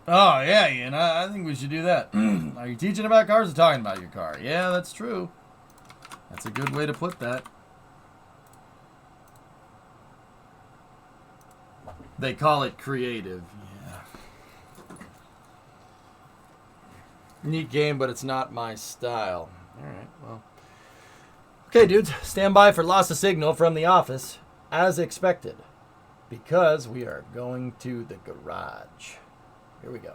Oh, yeah, Ian. I think we should do that. Are you teaching about cars or talking about your car? Yeah, that's true. That's a good way to put that. They call it creative. Yeah. Neat game, but it's not my style. All right, well. Okay, dudes, stand by for loss of signal from the office, as expected, because we are going to the garage. Here we go.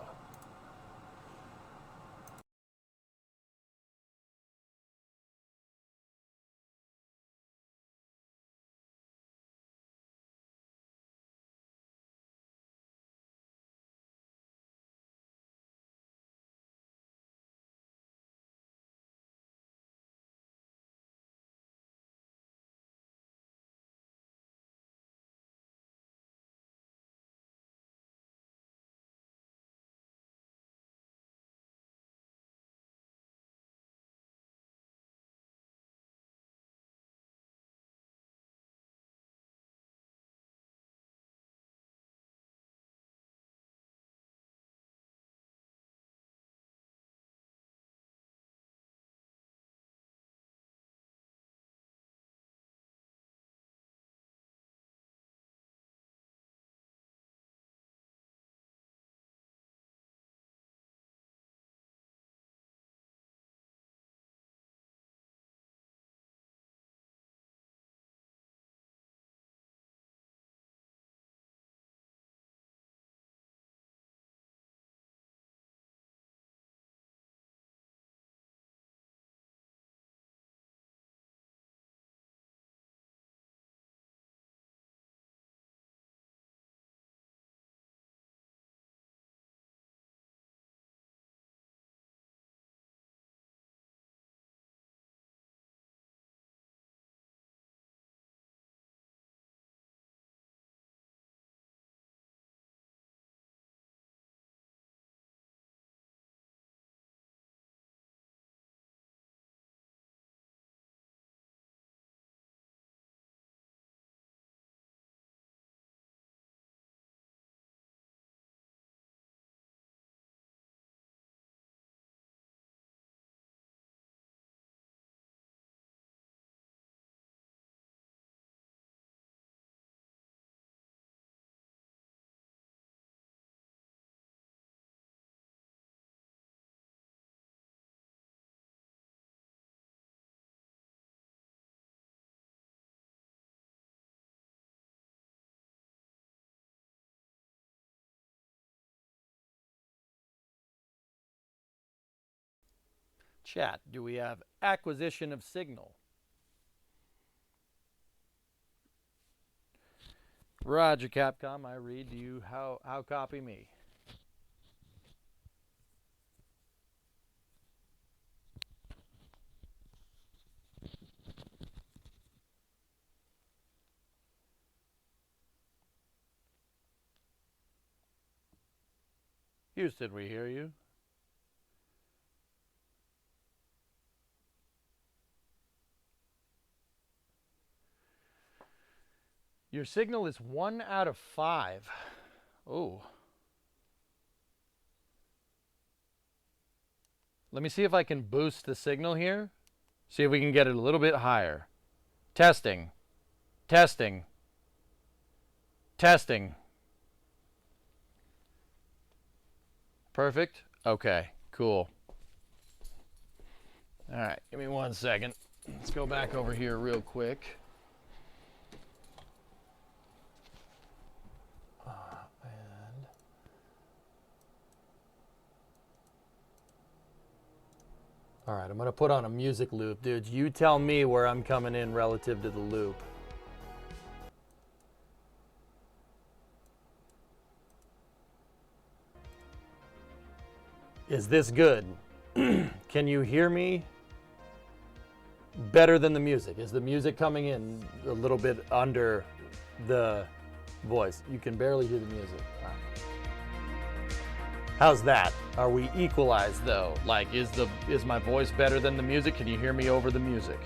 Chat, do we have acquisition of signal? Roger, Capcom. I read. Do you how copy me? Houston, we hear you. Your signal is 1 out of 5. Oh. Let me see if I can boost the signal here. See if we can get it a little bit higher. Testing. Testing. Testing. Perfect. Okay, cool. All right, give me 1 second. Let's go back over here real quick. All right, I'm going to put on a music loop. Dude, you tell me where I'm coming in relative to the loop. Is this good? Can you hear me better than the music? Is the music coming in a little bit under the voice? You can barely hear the music. Wow. How's that? Are we equalized though? Like, is my voice better than the music? Can you hear me over the music?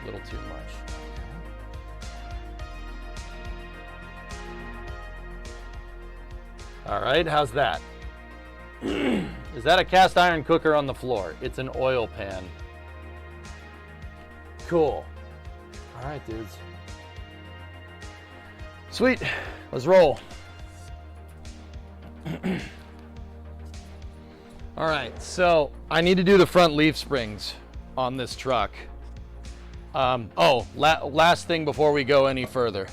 A little too much. All right, how's that? Is that a cast iron cooker on the floor? It's an oil pan. Cool. All right, dudes. Sweet. Let's roll. All right, so I need to do the front leaf springs on this truck. Last thing before we go any further.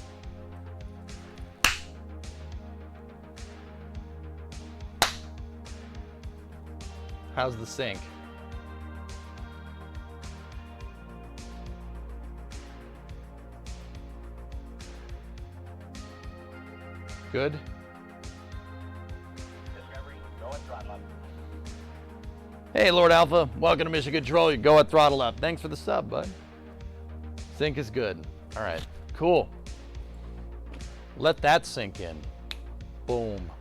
How's the sink? Good? Discovery, go at throttle up. Hey, Lord Alpha. Welcome to Mission Control. You go at throttle up. Thanks for the sub, bud. Sink is good. All right, cool. Let that sink in. Boom.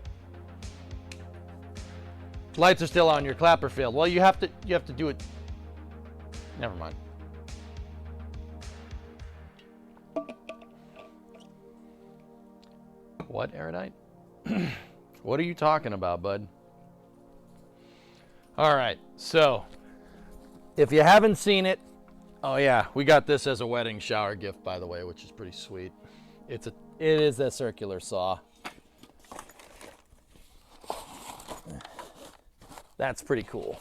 Lights are still on. Your clapper failed. Well, you have to do it. Never mind. What, Erudite? What are you talking about, bud? All right, so if you haven't seen it, oh yeah, we got this as a wedding shower gift, by the way, which is pretty sweet. It is a circular saw. That's pretty cool.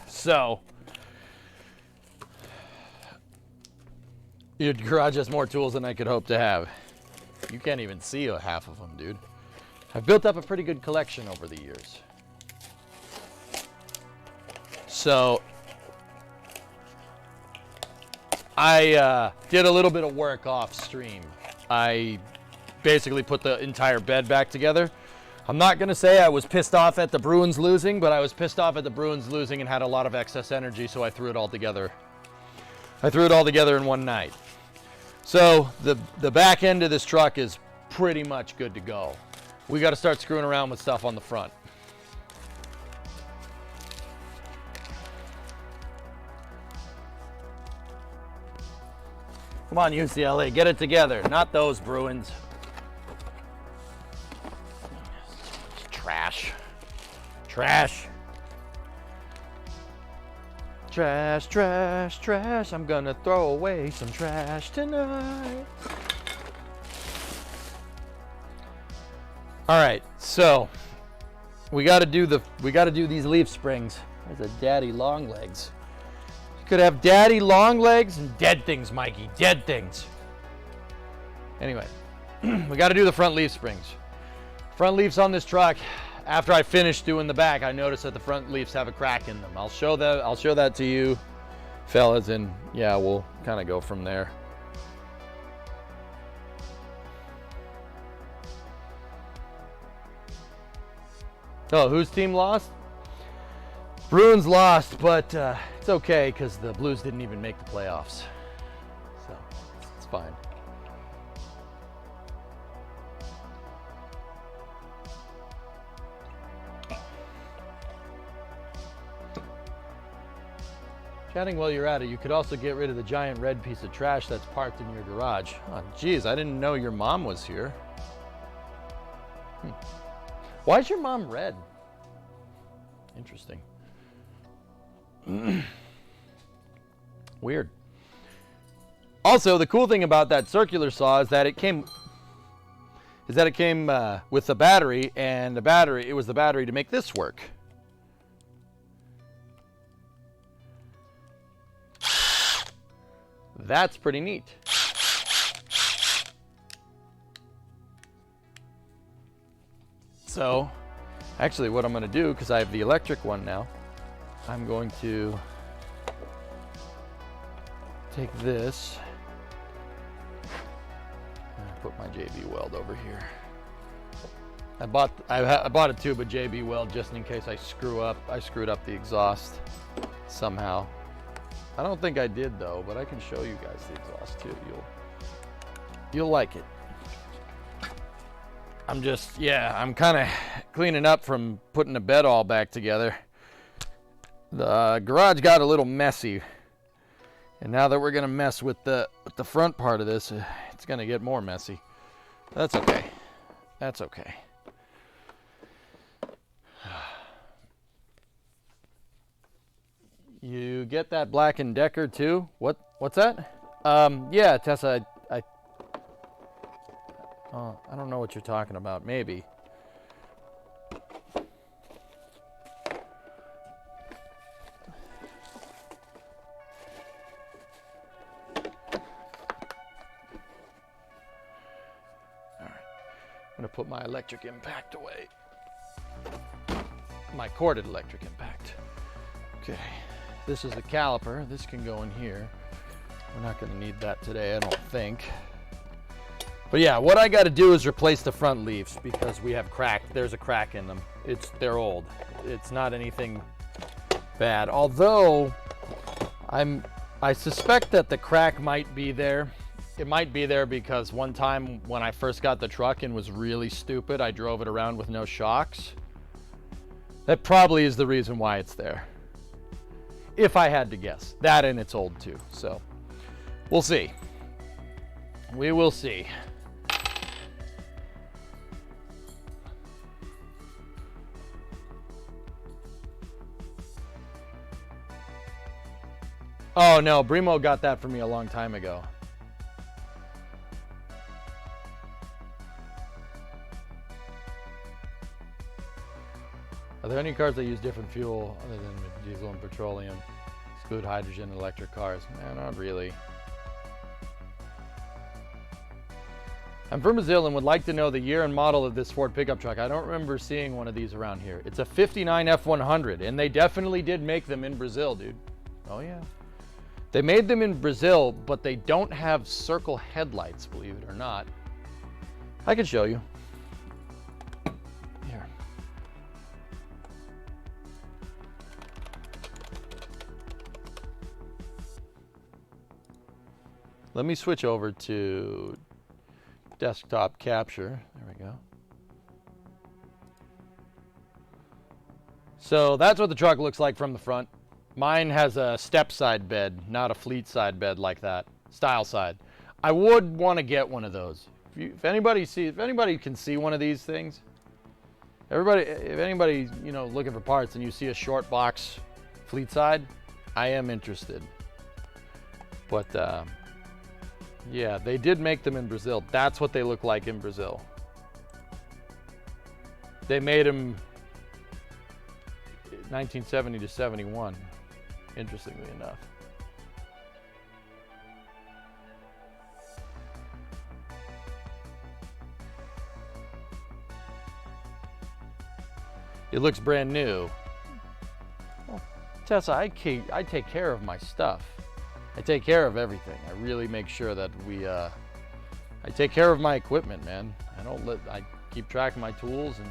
So, your garage has more tools than I could hope to have. You can't even see half of them, dude. I've built up a pretty good collection over the years. So, I did a little bit of work off stream. I basically put the entire bed back together. I'm not going to say I was pissed off at the Bruins losing, but I was pissed off at the Bruins losing and had a lot of excess energy, so I threw it all together. I threw it all together in one night. So the back end of this truck is pretty much good to go. We got to start screwing around with stuff on the front. Come on, UCLA, get it together. Not those Bruins. Trash. Trash. Trash, trash, trash. I'm gonna throw away some trash tonight. All right, so we gotta do these leaf springs. There's a daddy long legs. You could have daddy long legs and dead things, Mikey. Dead things. Anyway, we gotta do the front leaf springs. Front leaves on this truck. After I finish doing the back, I noticed that the front leaves have a crack in them. I'll show that to you, fellas, and yeah, we'll kind of go from there. Oh, whose team lost? Bruins lost, but it's okay because the Blues didn't even make the playoffs, so it's fine. Chatting while you're at it, you could also get rid of the giant red piece of trash that's parked in your garage. Oh, geez, I didn't know your mom was here. Why is your mom red? Interesting. Weird. Also, the cool thing about that circular saw is that it came with the battery, and it was the battery to make this work. That's pretty neat. So, actually what I'm going to do, because I have the electric one now, I'm going to take this and put my JB Weld over here. I bought a tube of JB Weld just in case I screw up. I screwed up the exhaust somehow. I don't think I did though, but I can show you guys the exhaust too. You'll like it. I'm kind of cleaning up from putting the bed all back together. The garage got a little messy, and now that we're gonna mess with the front part of this, it's gonna get more messy. That's okay. That's okay. You get that Black & Decker too? What's that? Yeah, Tessa, I don't know what you're talking about. Maybe. I'm gonna put my electric impact away. My corded electric impact. Okay, this is a caliper. This can go in here. We're not gonna need that today, I don't think. But yeah, what I gotta do is replace the front leaves because we have there's a crack in them. They're old. It's not anything bad. Although, I suspect that the crack might be there. It might be there because one time when I first got the truck and was really stupid, I drove it around with no shocks. That probably is the reason why it's there. If I had to guess. That and it's old too. So, we'll see. We will see. Oh no, Brimo got that for me a long time ago. Are there any cars that use different fuel other than diesel and petroleum? Exclude hydrogen and electric cars? No, not really. I'm from Brazil and would like to know the year and model of this Ford pickup truck. I don't remember seeing one of these around here. It's a 59 F100, and they definitely did make them in Brazil, dude. Oh yeah. They made them in Brazil, but they don't have circle headlights, believe it or not. I can show you. Here. Let me switch over to desktop capture. There we go. So that's what the truck looks like from the front. Mine has a step side bed, not a fleet side bed like that. Style side. I would want to get one of those. If anybody can see one of these things, if anybody, you know, looking for parts and you see a short box fleet side, I am interested. But yeah, they did make them in Brazil. That's what they look like in Brazil. They made them 1970 to 71. Interestingly enough. It looks brand new. Well, Tessa, I take care of my stuff. I take care of everything. I really make sure that I take care of my equipment, man. I keep track of my tools and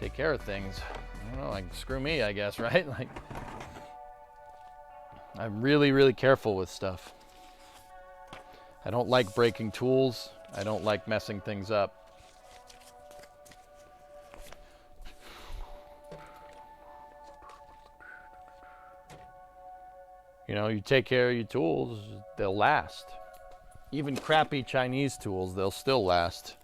take care of things. I don't know, like screw me, I guess, right? Like, I'm really, really careful with stuff. I don't like breaking tools. I don't like messing things up. You know, you take care of your tools, they'll last. Even crappy Chinese tools, they'll still last.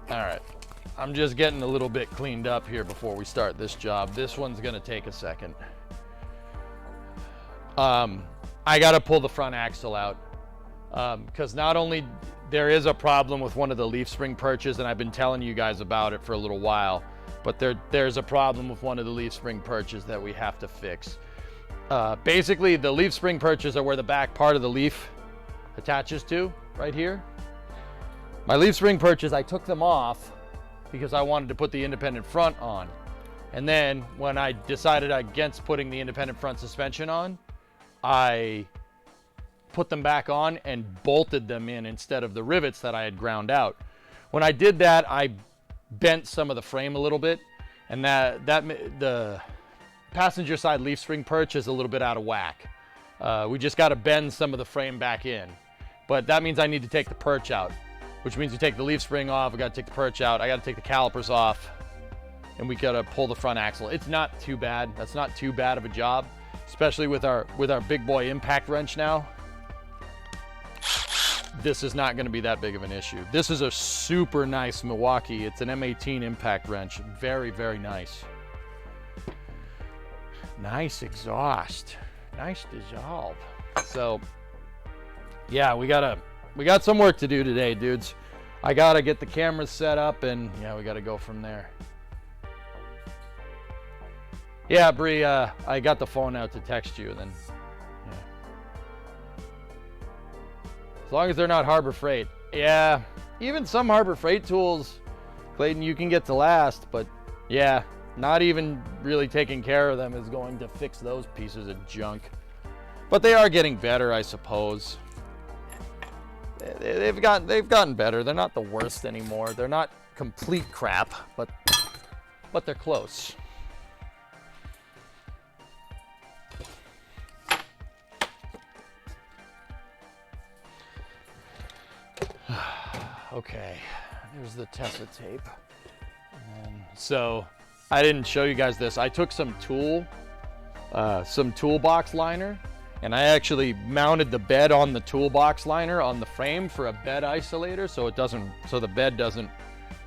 All right, I'm just getting a little bit cleaned up here before we start this job. This one's gonna take a second. I gotta pull the front axle out because not only there is a problem with one of the leaf spring perches, and I've been telling you guys about it for a little while, but there's a problem with one of the leaf spring perches that we have to fix. Basically, the leaf spring perches are where the back part of the leaf attaches to, right here. My leaf spring perches, I took them off because I wanted to put the independent front on. And then when I decided against putting the independent front suspension on, I put them back on and bolted them in instead of the rivets that I had ground out. When I did that, I bent some of the frame a little bit, and the passenger side leaf spring perch is a little bit out of whack. We just got to bend some of the frame back in. But that means I need to take the perch out, which means we take the leaf spring off. We got to take the perch out. I got to take the calipers off, and we got to pull the front axle. It's not too bad. That's not too bad of a job, especially with our big boy impact wrench now. This is not going to be that big of an issue. This is a super nice Milwaukee. It's an M18 impact wrench. Very, very nice. Nice exhaust. Nice dissolve. So, yeah, we got some work to do today, dudes. I got to get the cameras set up, and yeah, we got to go from there. Yeah, Bree, I got the phone out to text you, then. Yeah. As long as they're not Harbor Freight. Yeah, even some Harbor Freight tools, Clayton, you can get to last, but yeah, not even really taking care of them is going to fix those pieces of junk. But they are getting better, I suppose. They've gotten better. They're not the worst anymore. They're not complete crap, but they're close. Okay, there's the Tesla tape. So I didn't show you guys this. I took some toolbox liner, and I actually mounted the bed on the toolbox liner on the frame for a bed isolator, so the bed doesn't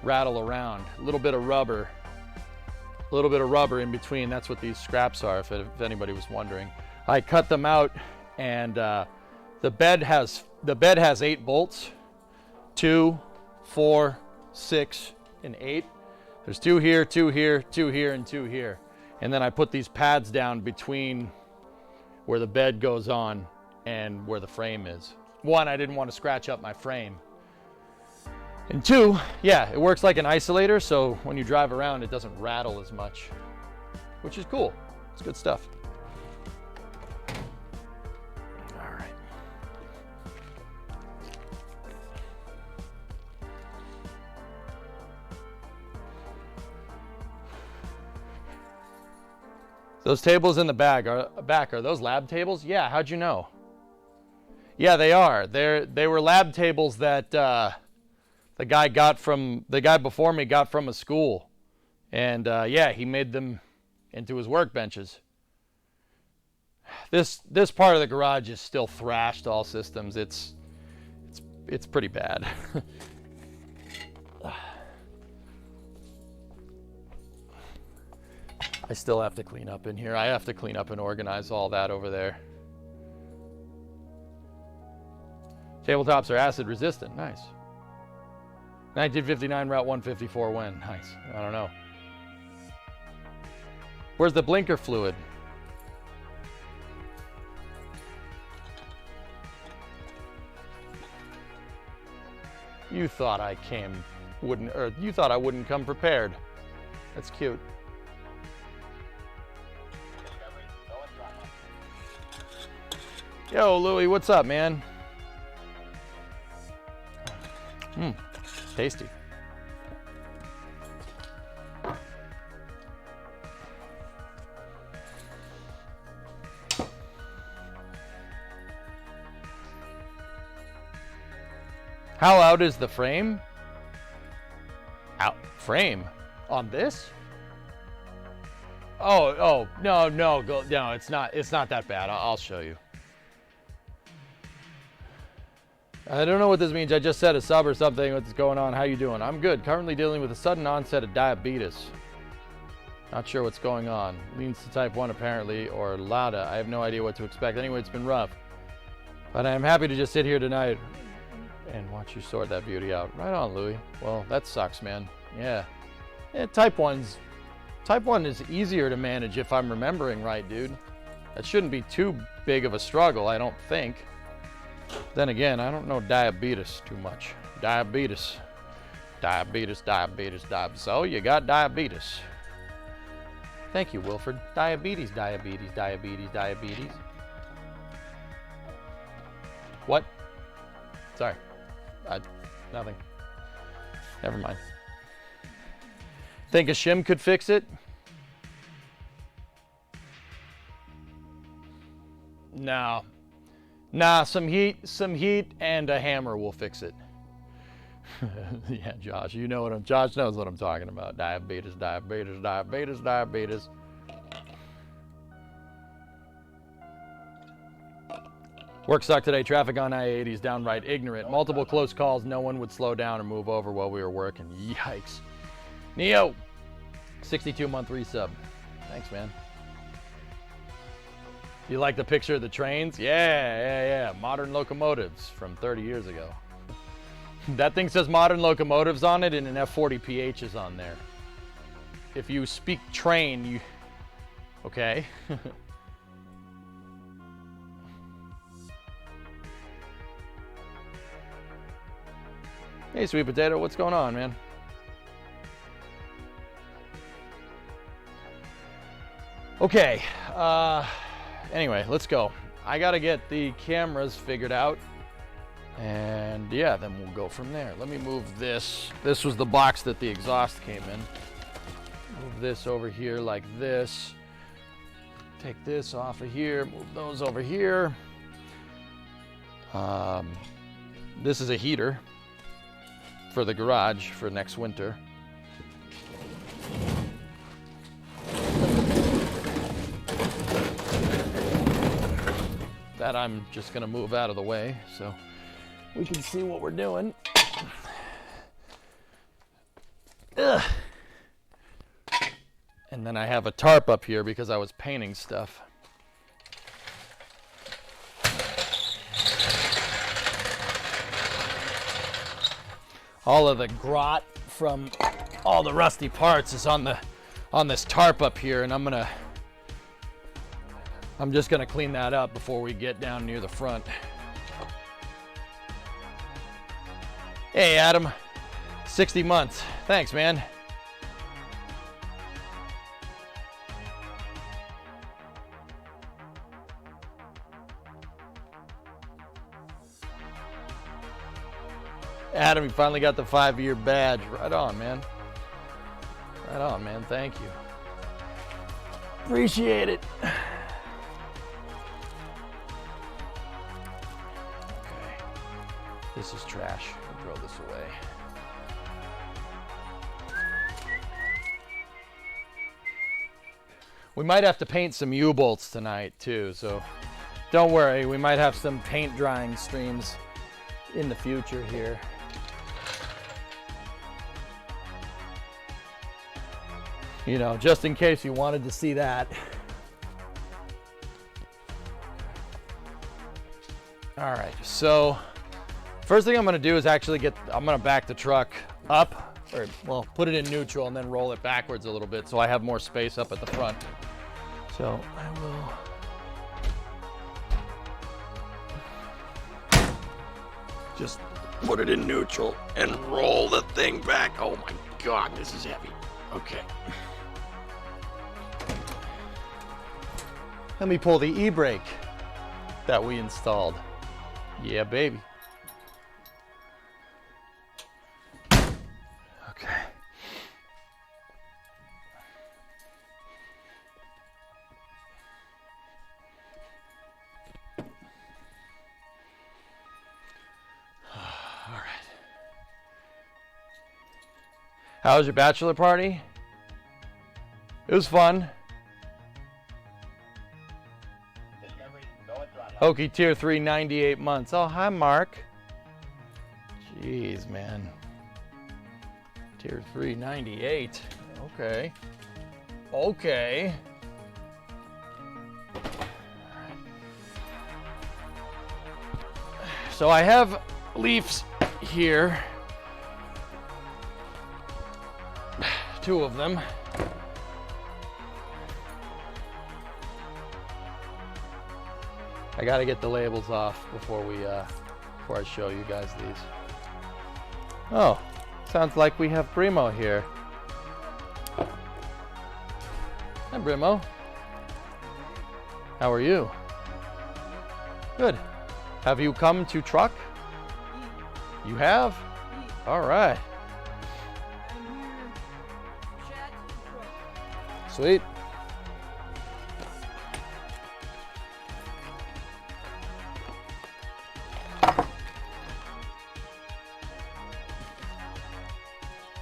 rattle around. A little bit of rubber in between. That's what these scraps are, if anybody was wondering. I cut them out, and the bed has 8 bolts. 2, 4, 6, and 8. There's 2 here, 2 here, 2 here, and 2 here. And then I put these pads down between where the bed goes on and where the frame is. 1, I didn't want to scratch up my frame. And 2, yeah, it works like an isolator, so when you drive around, it doesn't rattle as much, which is cool. It's good stuff. All right. Those tables in the back are those lab tables? Yeah, how'd you know? Yeah, they are. They were lab tables that the guy before me got from a school, and yeah, he made them into his workbenches. This part of the garage is still thrashed all systems. It's pretty bad. I still have to clean up in here. I have to clean up and organize all that over there. Tabletops are acid resistant. Nice. 1959 Route 154 when? Nice. I don't know. Where's the blinker fluid? You thought I wouldn't come prepared. That's cute. Yo, Louie, what's up, man? Tasty. How out is the frame? Frame? On this? Oh, no, it's not that bad. I'll show you. I don't know what this means. I just said a sub or something. What's going on? How you doing? I'm good. Currently dealing with a sudden onset of diabetes. Not sure what's going on. Leans to type 1 apparently, or LADA. I have no idea what to expect. Anyway, it's been rough. But I'm happy to just sit here tonight and watch you sort that beauty out. Right on, Louie. Well, that sucks, man. Yeah. Type 1 is easier to manage if I'm remembering right, dude. That shouldn't be too big of a struggle, I don't think. Then again, I don't know diabetes too much. Diabetes. So you got diabetes. Thank you, Wilford. Diabetes. What? Sorry. Nothing. Never mind. Think a shim could fix it? No. Nah, some heat and a hammer will fix it. Yeah, Josh, you know what Josh knows what I'm talking about. Diabetes. Work sucked today. Traffic on I-80 is downright ignorant. Multiple close calls. No one would slow down or move over while we were working. Yikes. Neo, 62-month resub. Thanks, man. You like the picture of the trains? Yeah. Modern locomotives from 30 years ago. That thing says modern locomotives on it, and an F40 PH is on there. If you speak train, you... Okay. Hey, Sweet Potato, what's going on, man? Okay, anyway, let's go. I gotta get the cameras figured out, and yeah, then we'll go from there. Let me move this. This was the box that the exhaust came in. Move this over here like this. Take this off of here, move those over here. This is a heater for the garage for next winter. That I'm just gonna move out of the way so we can see what we're doing. Ugh. And then I have a tarp up here because I was painting stuff. All of the grot from all the rusty parts is on this tarp up here, and I'm just gonna clean that up before we get down near the front. Hey Adam, 60 months. Thanks, man. Adam, you finally got the 5-year badge. Right on, man. Right on, man. Thank you. Appreciate it. Okay. This is trash. I'll throw this away. We might have to paint some U-bolts tonight, too, so don't worry. We might have some paint drying streams in the future here. You know, just in case you wanted to see that. All right, so first thing I'm gonna do is actually I'm gonna back the truck up, or well, put it in neutral and then roll it backwards a little bit so I have more space up at the front. So I will just put it in neutral and roll the thing back. Oh my God, this is heavy. Okay. Let me pull the e-brake that we installed. Yeah, baby. Okay. All right. How was your bachelor party? It was fun. Hokey Tier 3, 98 months. Oh, hi, Mark. Jeez, man. Tier 3, 98. Okay. Okay. All right. So I have leaves here. 2 of them. I gotta get the labels off before I show you guys these. Oh, sounds like we have Brimo here. Hi, Brimo. How are you? Good. Have you come to truck? You have? All right. Sweet.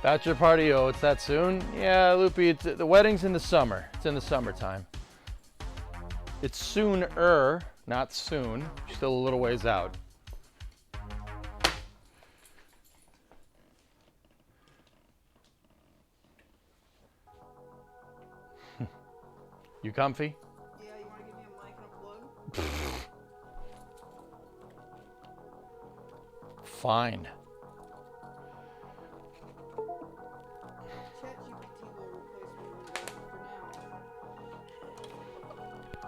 Bachelor party, oh, it's that soon? Yeah, Loopy, the wedding's in the summer. It's in the summertime. It's sooner, not soon. Still a little ways out. You comfy? Yeah, you want to give me a mic and a plug? Fine.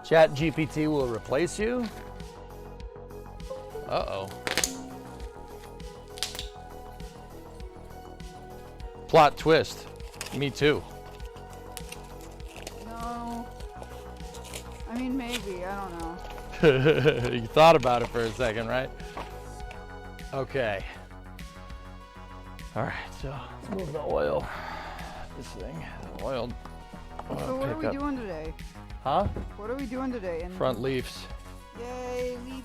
ChatGPT will replace me for now. ChatGPT will replace you? Uh-oh. Plot twist. Me too. No. I mean, maybe. I don't know. You thought about it for a second, right? Okay. All right, so let's move the oil. This thing, the oil. So what are we doing today? Huh? What are we doing today? Front leaves. Yay, leaf.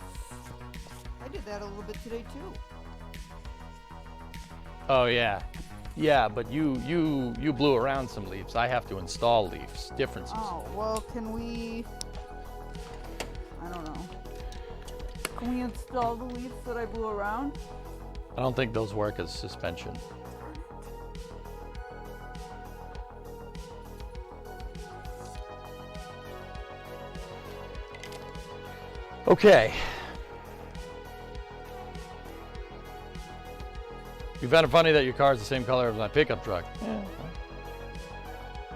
I did that a little bit today too. Oh yeah, yeah. But you blew around some leaves. I have to install leaves. Differences. Oh well, can we? I don't know. Can we install the leaves that I blew around? I don't think those work as suspension. Okay. You found it funny that your car is the same color as my pickup truck. Yeah.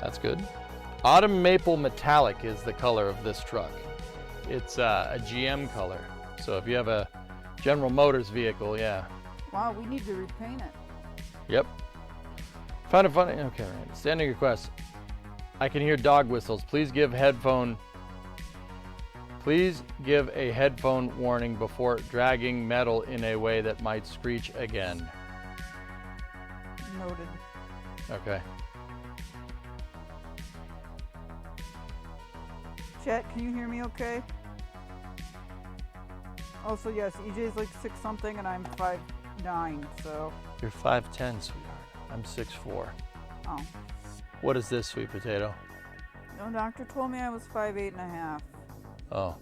That's good. Autumn Maple Metallic is the color of this truck. It's a GM color. So if you have a General Motors vehicle, yeah. Wow, we need to repaint it. Yep. Found it funny. Okay, right. Standing request. I can hear dog whistles. Please give a headphone warning before dragging metal in a way that might screech again. Noted. Okay. Chat, can you hear me okay? Also, yes, EJ's like 6 something and I'm 5'9", so. You're 5'10", sweetheart. I'm 6'4". Oh. What is this, sweet potato? No, doctor told me I was 5'8.5". Oh.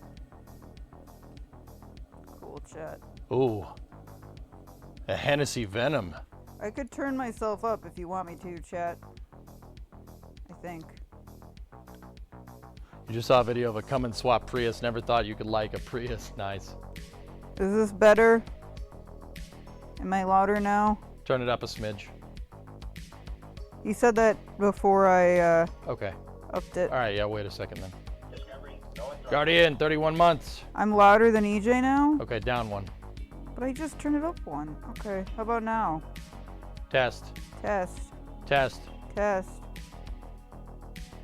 Cool, chat. Ooh. A Hennessy Venom. I could turn myself up if you want me to, chat. I think. You just saw a video of a come and swap Prius. Never thought you could like a Prius. Nice. Is this better? Am I louder now? Turn it up a smidge. You said that before I Okay. upped it. All right, yeah, wait a second then. Discovery, no one drive. Guardian, 31 months. I'm louder than EJ now? Okay, down one. But I just turned it up one. Okay, how about now? Test. Test. Test. Test.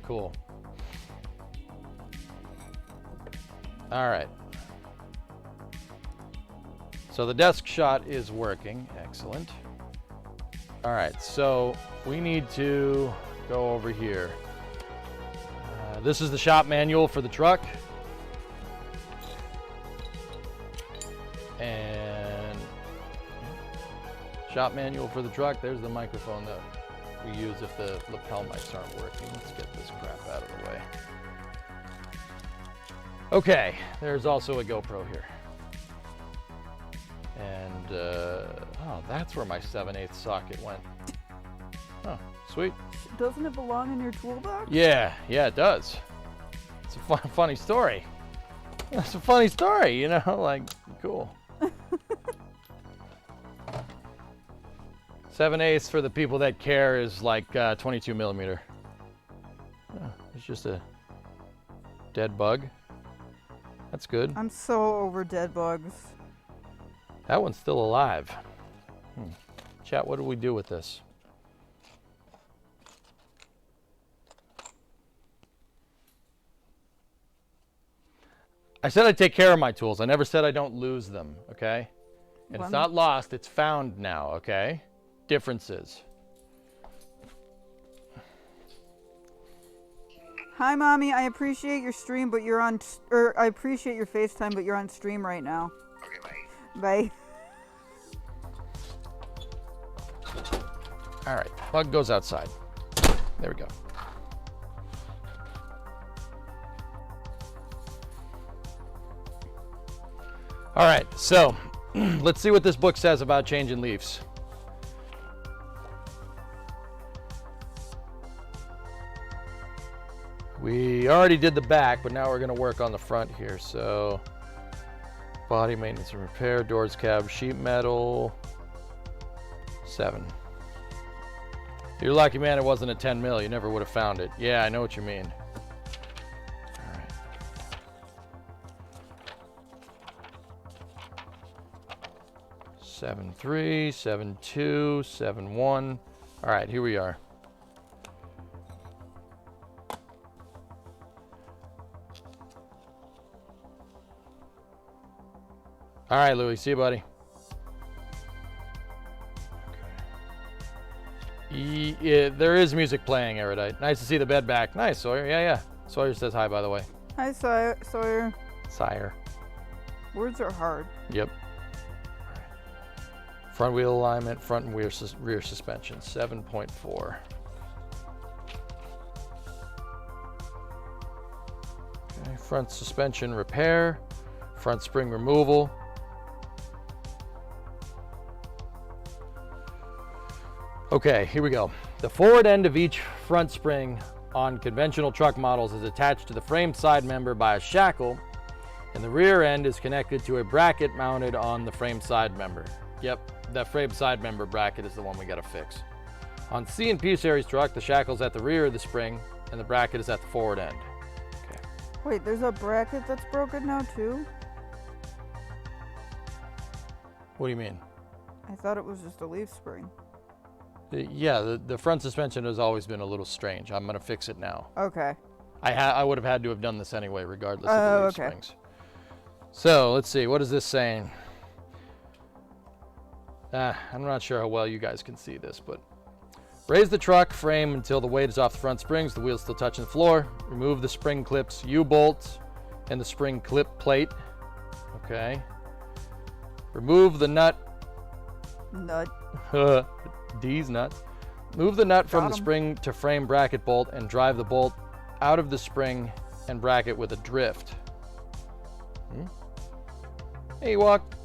Cool. All right. So the desk shot is working. Excellent. All right, so we need to go over here. This is the shop manual for the truck. And shop manual for the truck. There's the microphone that we use if the lapel mics aren't working. Let's get this crap out of the way. Okay, there's also a GoPro here. And, oh, that's where my 7/8 socket went. Oh, sweet. Doesn't it belong in your toolbox? Yeah, it does. It's a funny story. It's a funny story, you know, like, cool. 7/8 for the people that care is like 22 millimeter. Oh, it's just a dead bug. That's good. I'm so over dead bugs. That one's still alive. Chat, what do we do with this? I said I'd take care of my tools. I never said I don't lose them, okay? And it's not lost, it's found now, okay? Differences. Hi, Mommy. I appreciate your stream, but you're on... Or I appreciate your FaceTime, but you're on stream right now. Okay, bye. Bye. All right, plug goes outside. There we go. All right, so let's see what this book says about changing leaves. We already did the back, but now we're going to work on the front here. So, body maintenance and repair, doors, cab, sheet metal, 7. You're lucky, man, it wasn't a 10 mil. You never would have found it. Yeah, I know what you mean. All right. Seven 3, 7 2, 7 1. All right, here we are. All right, Louis, see you, buddy. Okay. Yeah, there is music playing, Erudite. Nice to see the bed back. Nice, Sawyer. Yeah, yeah. Sawyer says hi, by the way. Hi, Sawyer. Sire. Words are hard. Yep. Front wheel alignment, front and rear suspension, 7.4. Okay, front suspension repair, front spring removal. Okay, here we go. The forward end of each front spring on conventional truck models is attached to the frame side member by a shackle, and the rear end is connected to a bracket mounted on the frame side member. Yep, that frame side member bracket is the one we gotta fix. On C and P series truck, the shackle's at the rear of the spring, and the bracket is at the forward end. Okay. Wait, there's a bracket that's broken now too? What do you mean? I thought it was just a leaf spring. Yeah, the front suspension has always been a little strange. I'm gonna fix it now. Okay. I would have had to have done this anyway, regardless of the leaf okay. springs. So let's see, what is this saying? I'm not sure how well you guys can see this, but raise the truck frame until the weight is off the front springs, the wheel's still touching the floor. Remove the spring clips, U-bolts, and the spring clip plate. Okay. Remove the nut. D's nuts. Move the nut from the spring to frame bracket bolt and drive the bolt out of the spring and bracket with a drift. Hey, you walk.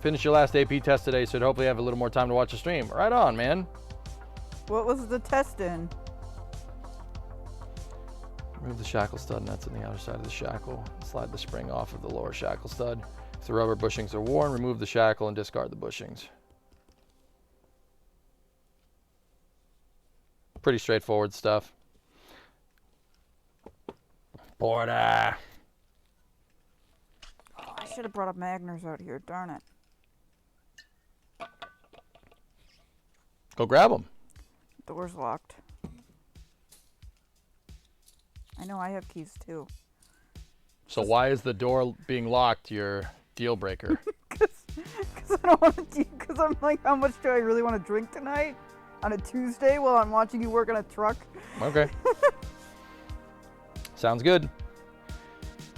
Finish your last AP test today, so hopefully have a little more time to watch the stream. Right on, man. What was the test in? Remove the shackle stud nuts on the outer side of the shackle. Slide the spring off of the lower shackle stud. If the rubber bushings are worn, remove the shackle and discard the bushings. Pretty straightforward stuff. Porter. Oh, I should have brought up Magners out here. Darn it. Go grab them. Door's locked. I know I have keys too. So why is the door being locked your deal breaker? Because I don't want to. Because I'm like, how much do I really want to drink tonight on a Tuesday while I'm watching you work on a truck? Okay. Sounds good.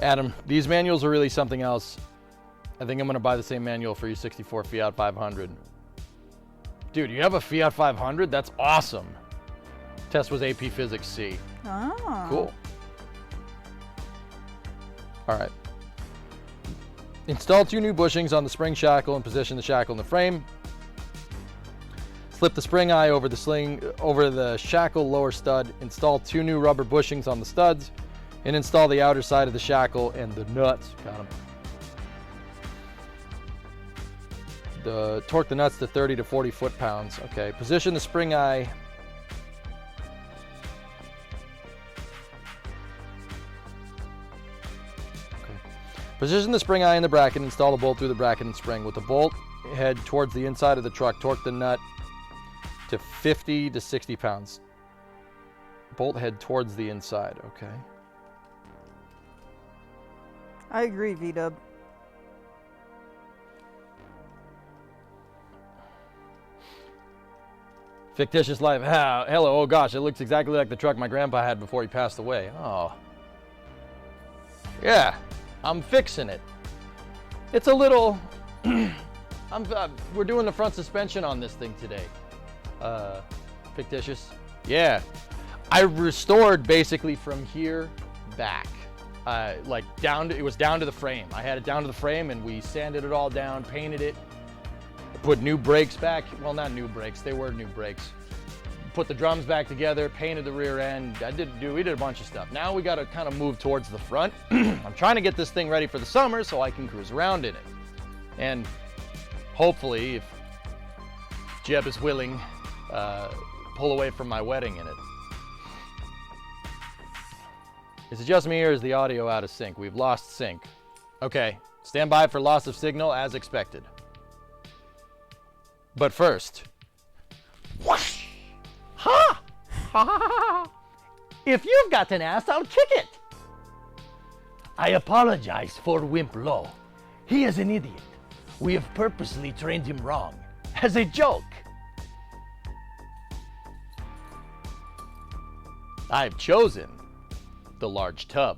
Adam, these manuals are really something else. I think I'm going to buy the same manual for your 64 Fiat 500. Dude, you have a Fiat 500? That's awesome. Test was AP Physics C. Oh. Cool. All right. Install 2 new bushings on the spring shackle and position the shackle in the frame. Slip the spring eye over the shackle lower stud. Install 2 new rubber bushings on the studs, and install the outer side of the shackle and the nuts. Got them. Torque the nuts to 30 to 40 foot-pounds. Okay. Position the spring eye. Okay. Position the spring eye in the bracket. Install the bolt through the bracket and spring. With the bolt head towards the inside of the truck, torque the nut to 50 to 60 pounds. Bolt head towards the inside. Okay. I agree, V-Dub. Fictitious life. Hello. Oh gosh, it looks exactly like the truck my grandpa had before he passed away. Oh. Yeah, I'm fixing it. It's a little. We're doing the front suspension on this thing today. fictitious. Yeah. I restored basically from here back. Like it was down to the frame. I had it down to the frame and we sanded it all down, painted it, put new brakes back. Well, not new brakes, they were new brakes. Put the drums back together, painted the rear end. We did a bunch of stuff. Now we gotta kind of move towards the front. I'm trying to get this thing ready for the summer so I can cruise around in it. And hopefully, if Jeb is willing, pull away from my wedding in it. Is it just me or is the audio out of sync? We've lost sync. Okay, stand by for loss of signal as expected. But first, whoosh! Ha! Ha ha ha! If you've got an ass, I'll kick it! I apologize for Wimp Low. He is an idiot. We have purposely trained him wrong. As a joke. I've chosen the large tub.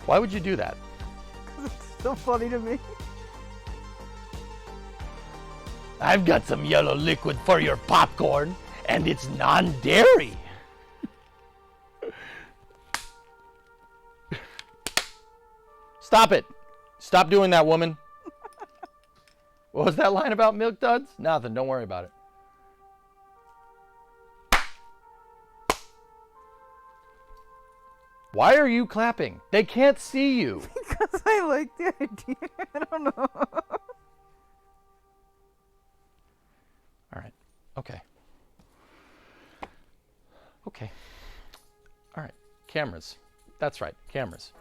Why would you do that? It's so funny to me. I've got some yellow liquid for your popcorn, and it's non-dairy. Stop it. Stop doing that, woman. What was that line about Milk Duds? Nothing, don't worry about it. Why are you clapping? They can't see you. Because I like the idea. I don't know. All right. Okay. Okay. All right. Cameras. That's right. Cameras.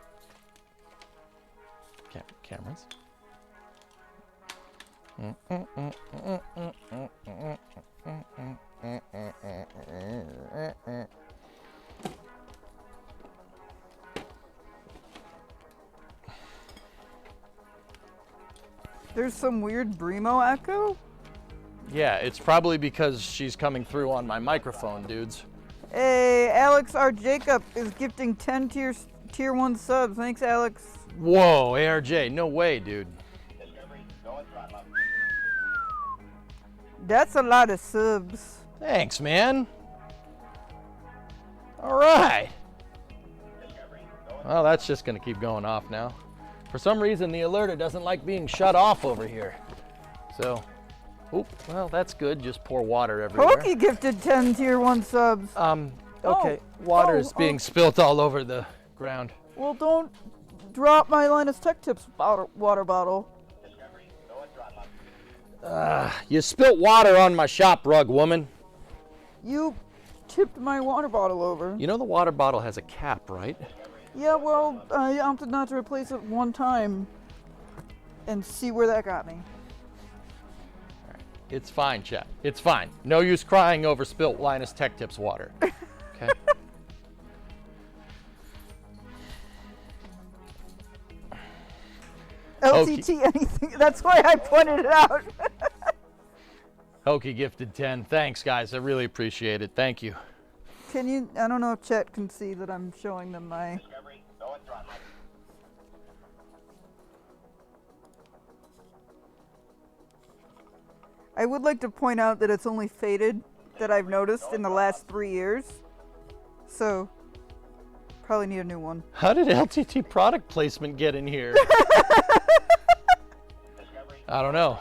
Cameras. There's some weird Bremo echo? Yeah, it's probably because she's coming through on my microphone, dudes. Hey, Alex R. Jacob is gifting 10 tier 1 subs. Thanks, Alex. Whoa, ARJ, no way, dude. That's a lot of subs. Thanks, man. All right. Well, that's just going to keep going off now. For some reason, the alerter doesn't like being shut off over here. So, well, that's good. Just pour water everywhere. Pokey gifted 10 tier 1 subs. Okay. Water is being spilt all over the ground. Well, don't drop my Linus Tech Tips water bottle. You spilt water on my shop rug, woman. You tipped my water bottle over. You know the water bottle has a cap, right? Yeah, well, I opted not to replace it one time and see where that got me. All right. It's fine, chat. It's fine. No use crying over spilt Linus Tech Tips water. Okay? LTT anything. That's why I pointed it out. Hokey gifted 10. Thanks, guys. I really appreciate it. Thank you. Can you, I don't know if chat can see that I'm showing them my... I would like to point out that it's only faded that I've noticed in the last 3 years. So, probably need a new one. How did LTT product placement get in here? I don't know.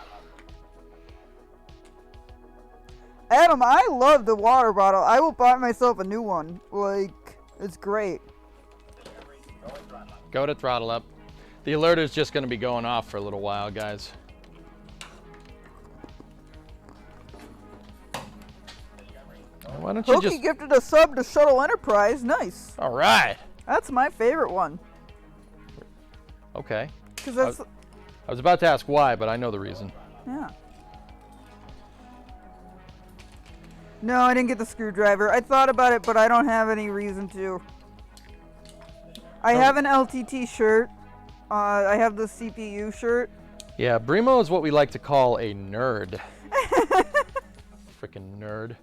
Adam, I love the water bottle. I will buy myself a new one. Like, it's great. Go to throttle up. The alert is just going to be going off for a little while, guys. Why don't you Pokey just... gifted a sub to Shuttle Enterprise. Nice. All right. That's my favorite one. Okay. Because that's... I was about to ask why, but I know the reason. Yeah. No, I didn't get the screwdriver. I thought about it, but I don't have any reason to. I have an LTT shirt I have the CPU shirt. Yeah, Brimo is what we like to call a nerd. Freaking nerd.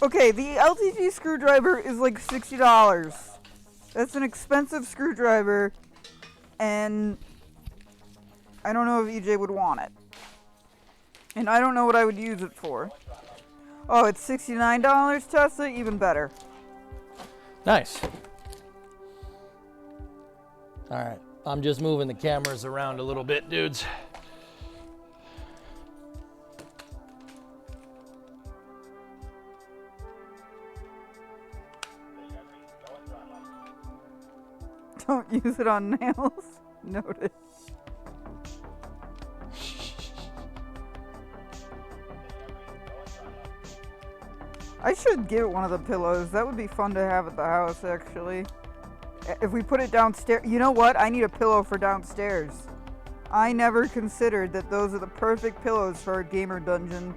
Okay, the LTG screwdriver is like $60. That's an expensive screwdriver, and I don't know if EJ would want it. And I don't know what I would use it for. Oh, it's $69, Tesla? Even better. Nice. All right, I'm just moving the cameras around a little bit, dudes. Don't use it on nails. Noted. I should get one of the pillows. That would be fun to have at the house, actually. If we put it downstairs. You know what? I need a pillow for downstairs. I never considered that those are the perfect pillows for a gamer dungeon.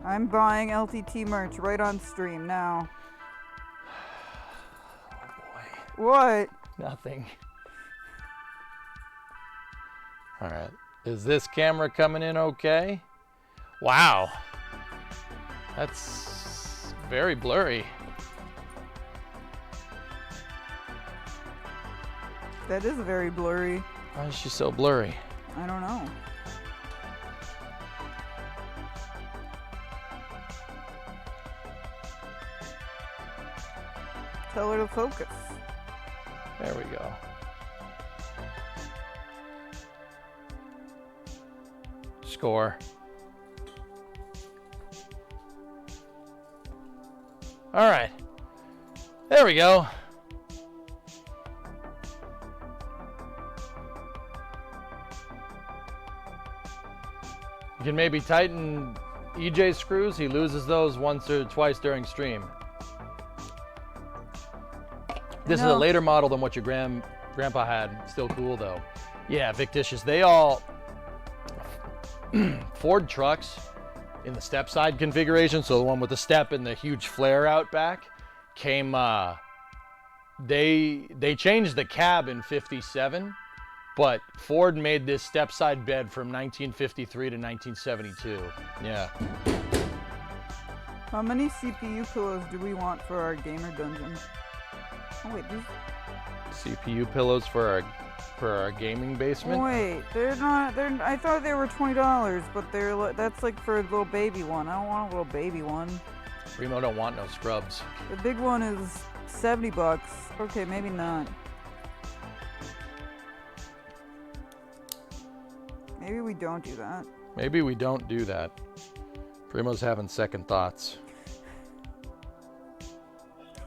I'm buying LTT merch right on stream now. Oh boy. What? Nothing. All right. Is this camera coming in okay? Wow. That's very blurry. That is very blurry. Why is she so blurry? I don't know. Tell her to focus. There we go. Score. All right. There we go. You can maybe tighten EJ's screws. He loses those once or twice during stream. This is a later model than what your grandpa had. Still cool though. Yeah, Victitious. They all Ford trucks in the step side configuration, so the one with the step and the huge flare out back, came they changed the cab in 57, but Ford made this step side bed from 1953 to 1972. Yeah. How many CPU pillows do we want for our gamer dungeon? Oh wait, these. CPU pillows for our gaming basement. Wait, they're not. I thought they were $20, but that's like for a little baby one. I don't want a little baby one. Remo don't want no scrubs. The big one is $70. Okay, maybe not. Maybe we don't do that. Maybe we don't do that. Primo's having second thoughts.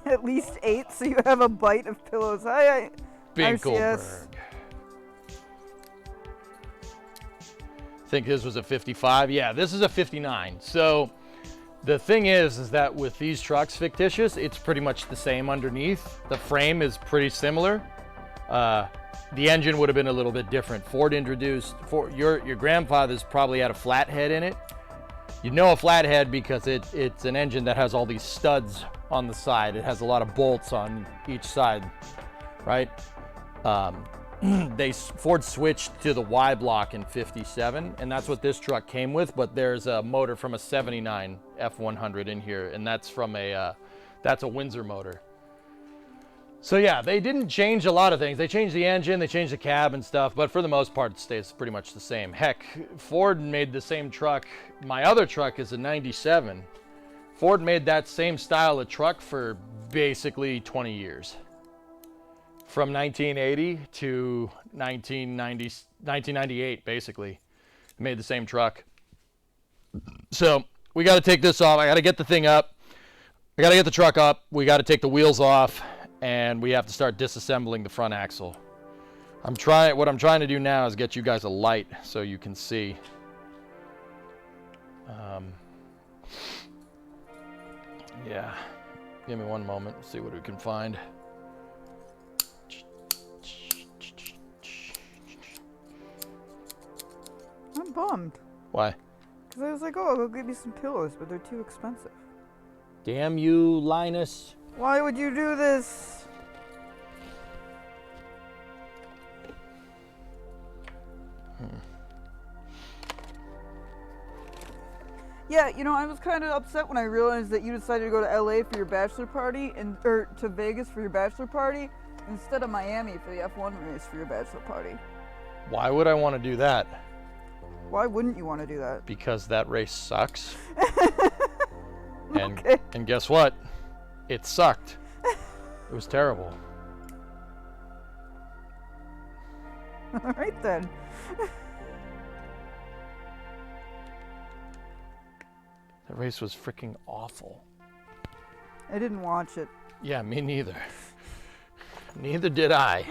At least 8, so you have a bite of pillows. Hi, Binkelberg. Think this was a 55? Yeah, this is a 59. So the thing is that with these trucks, Fictitious, it's pretty much the same underneath. The frame is pretty similar. The engine would have been a little bit different. Ford introduced, your grandfather's probably had a flathead in it. You know a flathead because it's an engine that has all these studs on the side. It has a lot of bolts on each side, right? Ford switched to the Y block in 57, and that's what this truck came with, but there's a motor from a 79 F100 in here, and that's from that's a Windsor motor. So yeah, they didn't change a lot of things. They changed the engine, they changed the cab and stuff, but for the most part, it stays pretty much the same. Heck, Ford made the same truck. My other truck is a 97. Ford made that same style of truck for basically 20 years. From 1980 to 1998, basically. They made the same truck. So we got to take this off. I got to get the thing up. I got to get the truck up. We got to take the wheels off. And we have to start disassembling the front axle. What I'm trying to do now is get you guys a light so you can see. Yeah, give me one moment. See what we can find. I'm bummed. Why? Because I was like, oh, I'll go get me some pillows, but they're too expensive. Damn you, Linus. Why would you do this? Yeah, you know, I was kind of upset when I realized that you decided to go to LA for your bachelor party, or to Vegas for your bachelor party, instead of Miami for the F1 race for your bachelor party. Why would I want to do that? Why wouldn't you want to do that? Because that race sucks. And, Okay. and guess what? It sucked. It was terrible. All right then. The race was freaking awful. I didn't watch it. Yeah, me neither. Neither did I.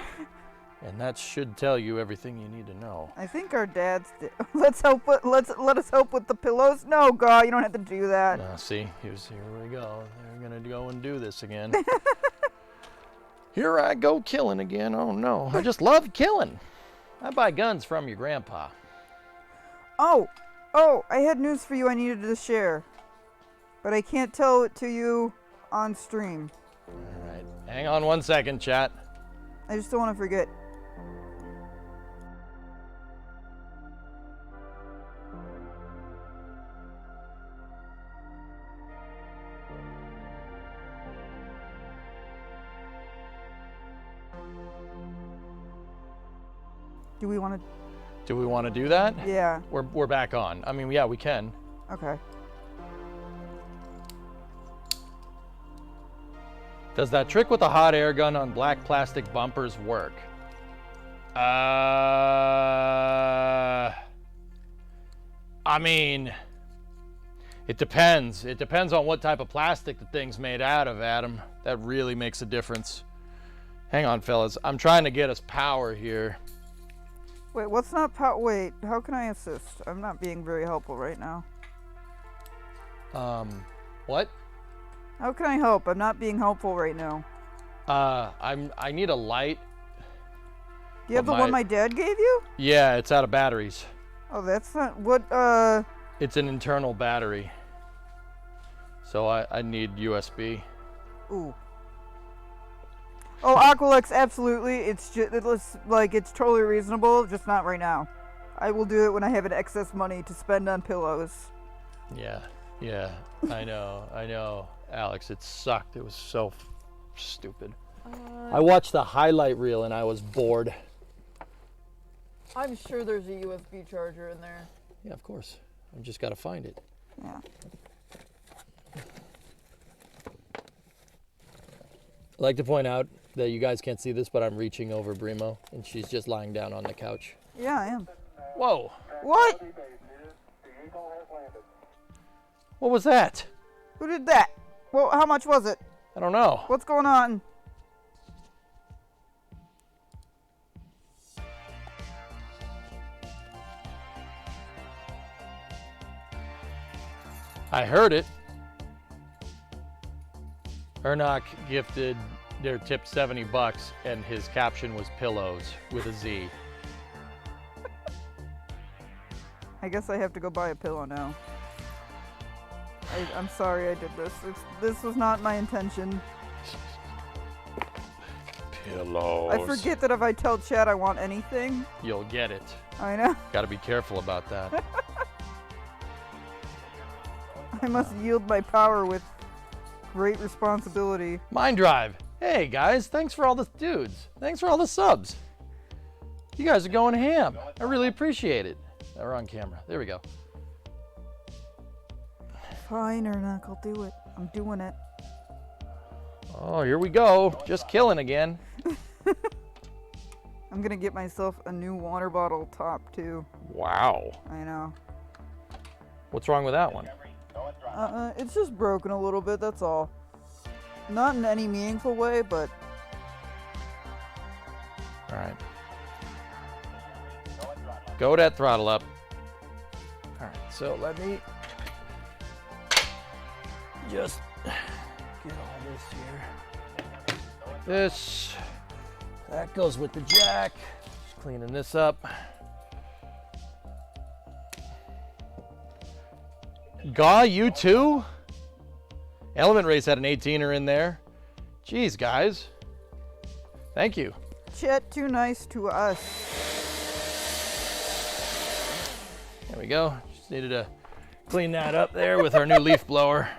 And that should tell you everything you need to know. I think our dads did. Let us help with the pillows. No, God, you don't have to do that. See, here we go. They're gonna go and do this again. Here I go killing again. Oh no, I just love killing. I buy guns from your grandpa. Oh, I had news for you I needed to share. But I can't tell it to you on stream. All right, hang on 1 second, chat. I just don't want to forget. Do we want to? Do we want to do that? Yeah. We're back on. I mean, yeah, we can. Okay. Does that trick with the hot air gun on black plastic bumpers work? I mean, it depends. It depends on what type of plastic the thing's made out of, Adam. That really makes a difference. Hang on, fellas. I'm trying to get us power here. Wait, what's not power? Wait, how can I assist? I'm not being very helpful right now. What? How can I help? I'm not being helpful right now. I need a light. Do you have the one my dad gave you? Yeah, it's out of batteries. Oh, that's not what. It's an internal battery. So I need USB. Ooh. Oh, Aqualex, absolutely. It's totally reasonable, just not right now. I will do it when I have an excess money to spend on pillows. Yeah, I know. Alex, it sucked. It was so stupid. I watched the highlight reel and I was bored. I'm sure there's a USB charger in there. Yeah, of course. I just got to find it. Yeah. I'd like to point out that you guys can't see this, but I'm reaching over Brimo, and she's just lying down on the couch. Yeah, I am. Whoa. What? What was that? Who did that? Well, how much was it? I don't know. What's going on? I heard it. Ernock gifted their tip $70 and his caption was pillows with a Z. I guess I have to go buy a pillow now. I'm sorry I did this. This was not my intention. Pillows. I forget that if I tell Chad I want anything, you'll get it. I know. Got to be careful about that. I must yield my power with great responsibility. Mind Drive. Hey guys, thanks for all the dudes. Thanks for all the subs. You guys are going ham. I really appreciate it. We're on camera. There we go. Fine, Ernock, I'll do it. I'm doing it. Oh, here we go. Just killing again. I'm gonna get myself a new water bottle top too. Wow. I know. What's wrong with that one? It's just broken a little bit, that's all. Not in any meaningful way, but... All right. Go that throttle up. All right, so let me just get all this here. This, that goes with the jack. Just cleaning this up. Gaw, you too? Element Race had an 18er in there. Jeez, guys. Thank you. Chet, too nice to us. There we go. Just needed to clean that up there with our new leaf blower.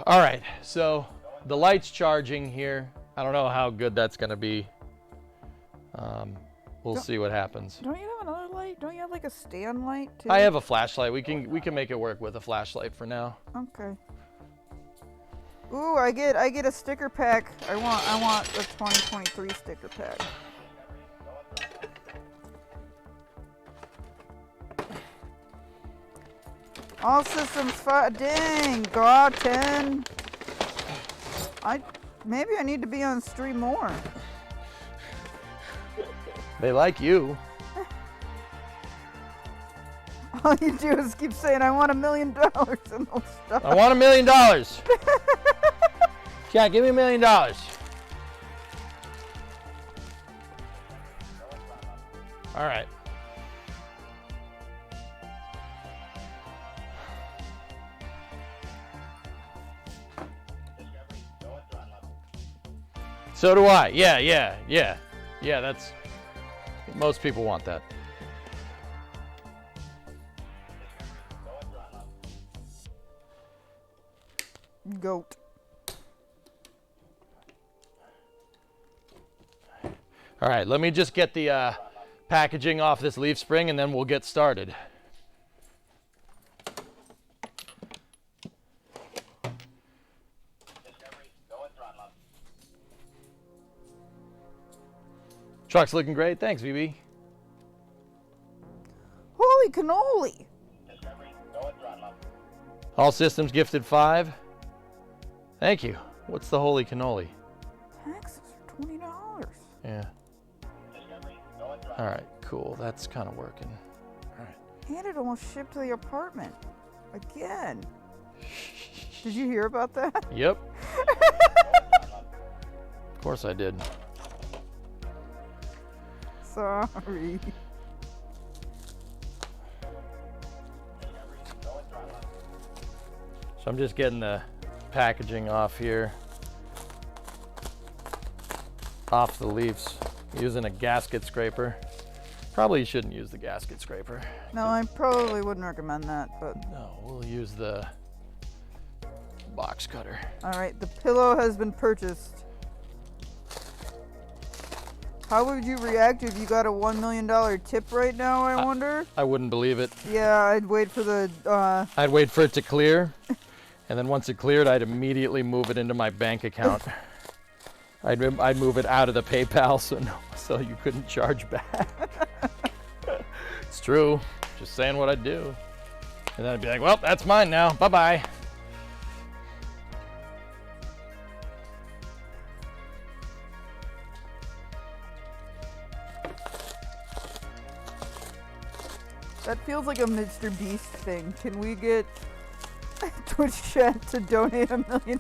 All right, so the light's charging here. I don't know how good that's gonna be. We'll see what happens. Don't you have another light? Don't you have like a stand light too? I have a flashlight. We can make it work with a flashlight for now. Okay. Ooh, I get a sticker pack. I want a 2023 sticker pack. All systems fire. Dang, God, 10. Maybe I need to be on stream more. They like you. All you do is keep saying, I want $1 million and they'll stop. I want $1 million. Yeah, give me $1 million. All right. So do I. Yeah. That's most people want that. Goat. All right, let me just get the packaging off this leaf spring and then we'll get started. Truck's looking great. Thanks, VB. Holy cannoli! All systems gifted 5. Thank you. What's the holy cannoli? Taxes are $20. Yeah. All right, cool. That's kind of working. All right. And it almost shipped to the apartment. Again. Did you hear about that? Yep. Of course I did. Sorry. So I'm just getting the packaging off here. Off the leaves. Using a gasket scraper. Probably shouldn't use the gasket scraper. No, I probably wouldn't recommend that, but... No, we'll use the box cutter. Alright, the pillow has been purchased. How would you react if you got a $1 million tip right now, I wonder? I wouldn't believe it. Yeah, I'd wait for the, I'd wait for it to clear, and then once it cleared, I'd immediately move it into my bank account. I'd move it out of the PayPal so you couldn't charge back. It's true. Just saying what I'd do. And then I'd be like, well, that's mine now. Bye-bye. that feels like a Mr. Beast thing. Can we get Twitch chat to donate $1 million?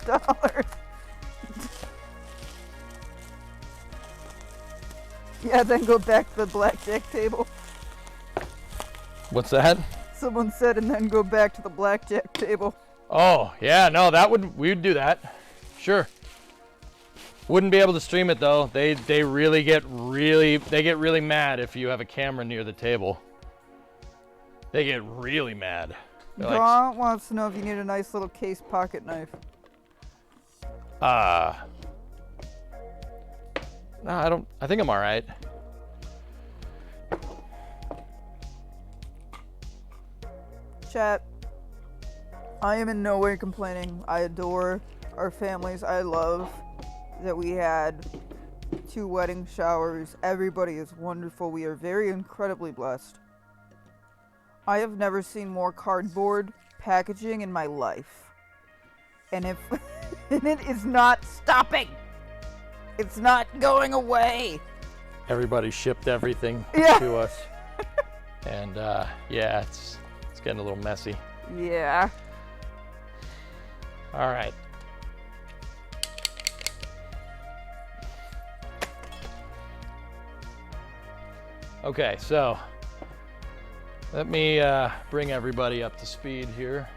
Yeah, then go back to the blackjack table. What's that? Someone said, and then go back to the blackjack table. Oh, yeah, no, we'd do that. Sure. Wouldn't be able to stream it though. They get really mad if you have a camera near the table. They get really mad. Dawn wants to know if you need a nice little case pocket knife. No, I think I'm all right. Chat, I am in no way complaining. I adore our families. I love that we had 2 wedding showers. Everybody is wonderful. We are very incredibly blessed. I have never seen more cardboard packaging in my life. And and it is not stopping. It's not going away. Everybody shipped everything Yeah. to us. And yeah, it's getting a little messy. Yeah. All right. Okay, so Let me bring everybody up to speed here.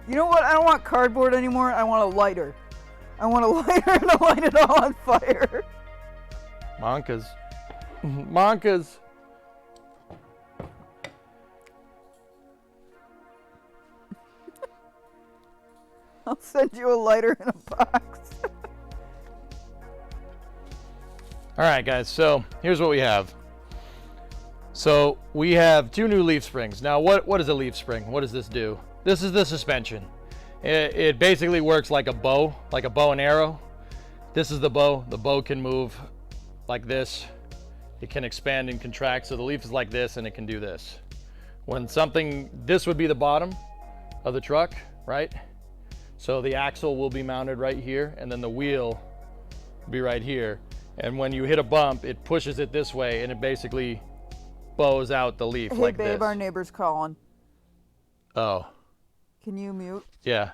You know what? I don't want cardboard anymore. I want a lighter. I want a lighter to light it all on fire. Monkas. Monkas. I'll send you a lighter in a box. All right, guys, so here's what we have. So we have 2 new leaf springs. Now, what is a leaf spring? What does this do? This is the suspension. It basically works like a bow and arrow. This is the bow. The bow can move like this. It can expand and contract. So the leaf is like this, and it can do this. When this would be the bottom of the truck, right? So the axle will be mounted right here, and then the wheel will be right here. And when you hit a bump, it pushes it this way, and it basically bows out the leaf like this. Hey, babe, our neighbor's calling. Oh. Can you mute? Yeah.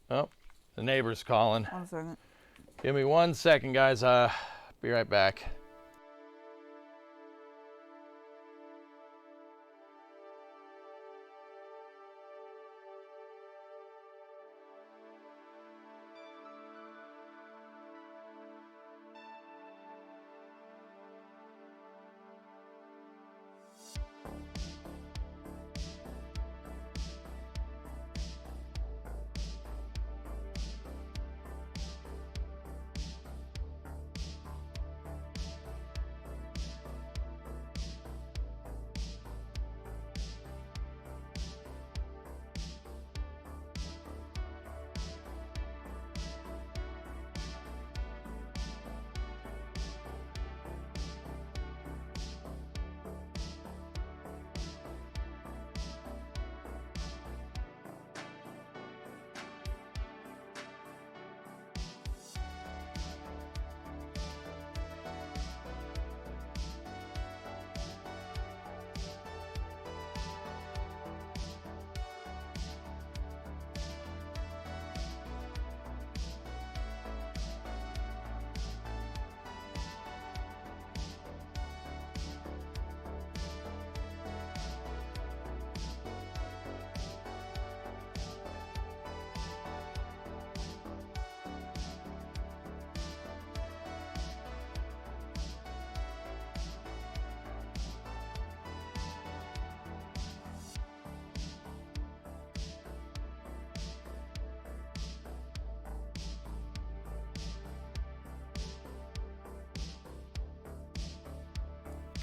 Oh, the neighbor's calling. 1 second. Give me 1 second, guys. Be right back.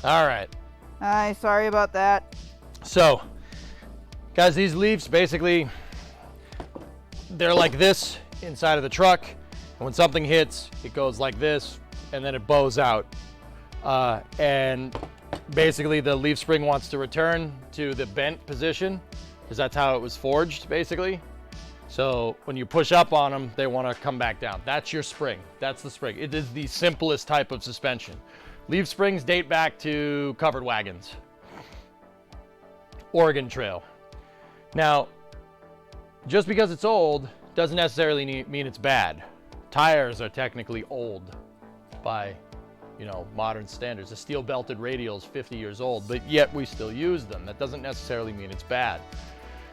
All right. Hi, sorry about that. So, guys, these leaves basically, they're like this inside of the truck. And when something hits, it goes like this, and then it bows out. And basically, the leaf spring wants to return to the bent position, because that's how it was forged, basically. So when you push up on them, they want to come back down. That's your spring. That's the spring. It is the simplest type of suspension. Leaf springs date back to covered wagons. Oregon Trail. Now, just because it's old doesn't necessarily mean it's bad. Tires are technically old by, modern standards. A steel belted radial is 50 years old, but yet we still use them. That doesn't necessarily mean it's bad.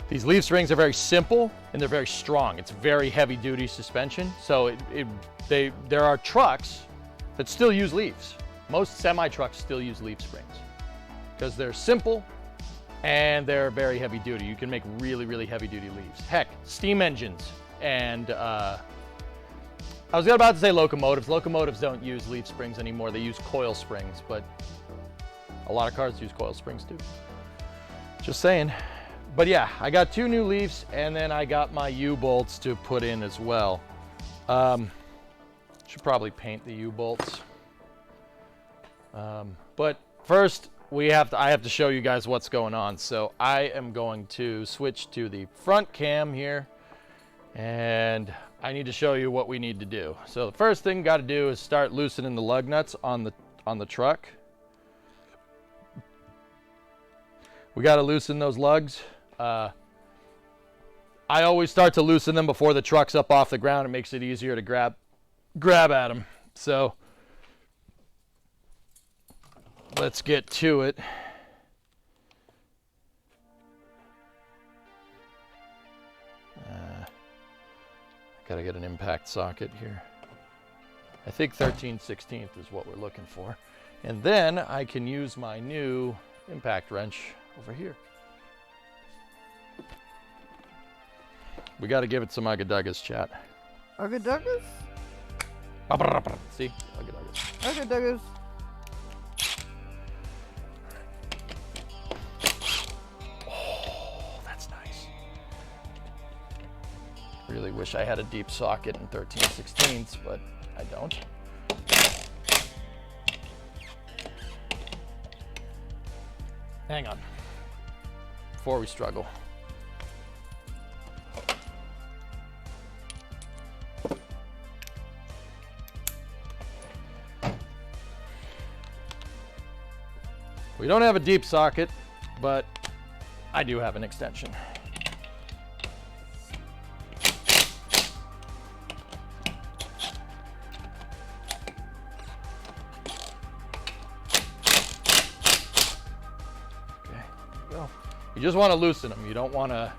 These leaf springs are very simple and they're very strong. It's very heavy duty suspension. So there are trucks that still use leaves. Most semi trucks still use leaf springs because they're simple and they're very heavy duty. You can make really, really heavy duty leaves. Heck, steam engines and I was about to say locomotives. Locomotives don't use leaf springs anymore. They use coil springs, but a lot of cars use coil springs too. Just saying. But yeah, I got 2 new leaves and then I got my U-bolts to put in as well. Should probably paint the U-bolts. But first I have to show you guys what's going on. So I am going to switch to the front cam here and I need to show you what we need to do. So the first thing got to do is start loosening the lug nuts on the truck. We got to loosen those lugs. I always start to loosen them before the truck's up off the ground. It makes it easier to grab at them. So let's get to it. Gotta get an impact socket here. I think 13/16 is what we're looking for. And then I can use my new impact wrench over here. We got to give it some ugga-duggas, chat. Ugga-duggas? See? Ugga-duggas. Ugga-duggas. Oh, that's nice. Really wish I had a deep socket in 13/16, but I don't. Hang on. Before we struggle. We don't have a deep socket, but I do have an extension. You just want to loosen them. You don't want to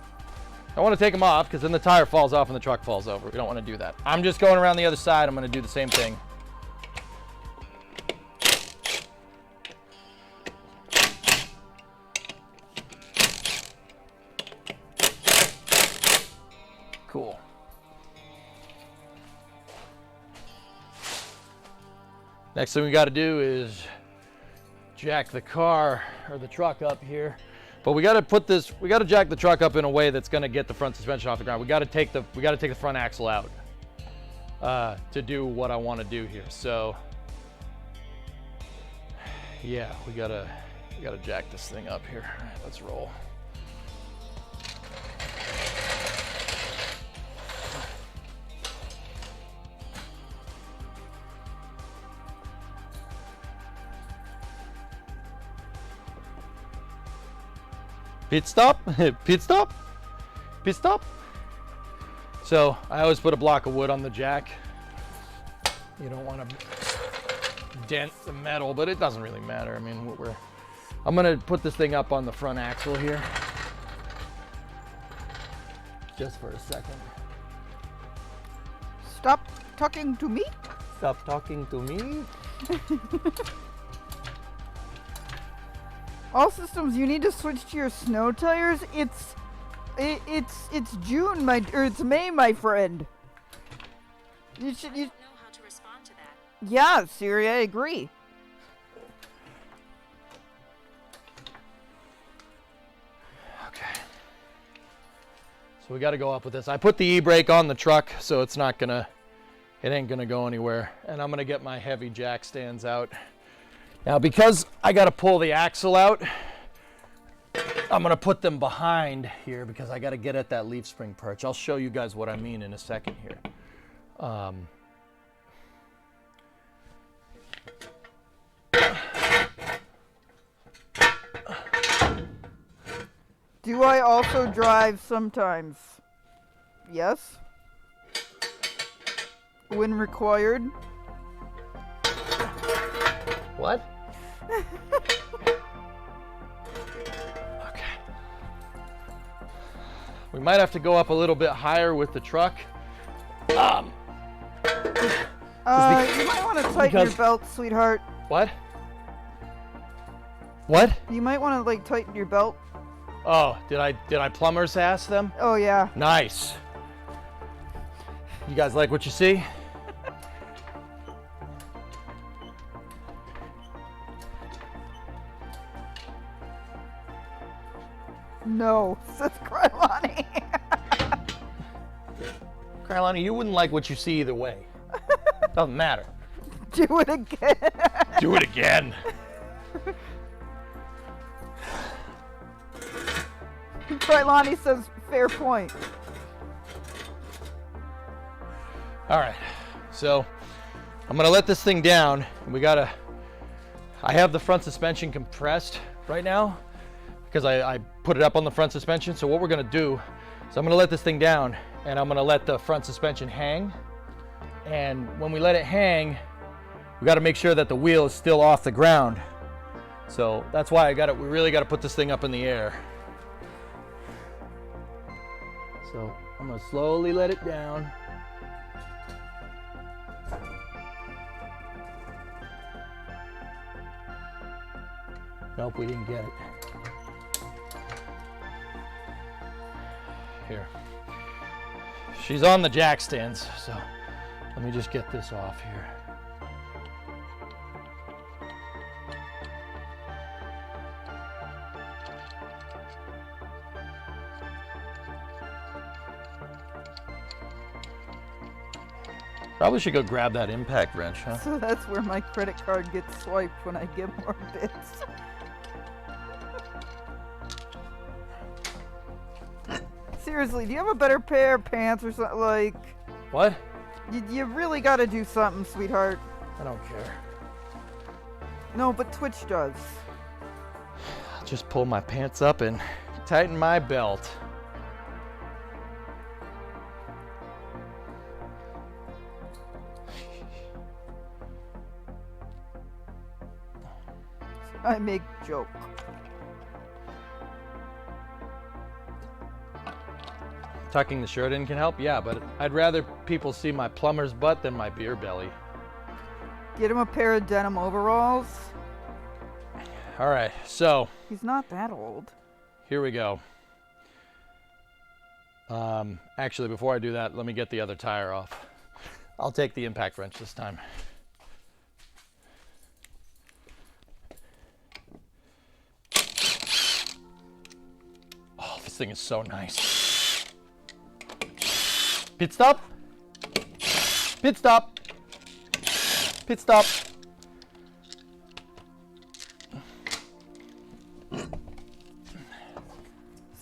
take them off, because then the tire falls off and the truck falls over. We don't want to do that. I'm just going around the other side. I'm going to do the same thing. Cool. Next thing we got to do is jack the car or the truck up here. But we got to jack the truck up in a way that's going to get the front suspension off the ground. We got to take the front axle out to do what I want to do here. So yeah, we got to jack this thing up here. All right, let's roll. Pit stop, pit stop, pit stop. So I always put a block of wood on the jack. You don't want to dent the metal, but it doesn't really matter. I mean, I'm gonna put this thing up on the front axle here, just for a second. Stop talking to me. Stop talking to me. All systems, you need to switch to your snow tires. It's June, it's May, my friend. You I don't know how to respond to that. Yeah, Siri, I agree. Okay. So we got to go up with this. I put the e-brake on the truck, so it ain't gonna go anywhere. And I'm gonna get my heavy jack stands out. Now, because I got to pull the axle out, I'm going to put them behind here because I got to get at that leaf spring perch. I'll show you guys what I mean in a second here. Do I also drive sometimes? Yes. When required. What? Okay. We might have to go up a little bit higher with the truck. You might want to tighten your belt, sweetheart. What? What? You might want to tighten your belt. Oh, did I plumber's ass them? Oh yeah. Nice. You guys like what you see? No, says Krylani. Krylani, you wouldn't like what you see either way. Doesn't matter. Do it again. Do it again. Krylani says fair point. All right, so I'm gonna let this thing down. I have the front suspension compressed right now because I put it up on the front suspension. So what we're gonna do is I'm gonna let this thing down and I'm gonna let the front suspension hang. And when we let it hang, we gotta make sure that the wheel is still off the ground. So that's why we really gotta put this thing up in the air. So I'm gonna slowly let it down. Nope, we didn't get it. Here. She's on the jack stands, so let me just get this off here. Probably should go grab that impact wrench, huh? So that's where my credit card gets swiped when I get more bits. Seriously, do you have a better pair of pants or something? Like, What? you really gotta do something, sweetheart. I don't care. No, but Twitch does. I'll just pull my pants up and tighten my belt. I make joke. Tucking the shirt in can help, yeah, but I'd rather people see my plumber's butt than my beer belly. Get him a pair of denim overalls. All right, so He's not that old. here we go. Actually, before I do that, let me get the other tire off. I'll take the impact wrench this time. Oh, this thing is so nice. Pit stop. Pit stop. Pit stop.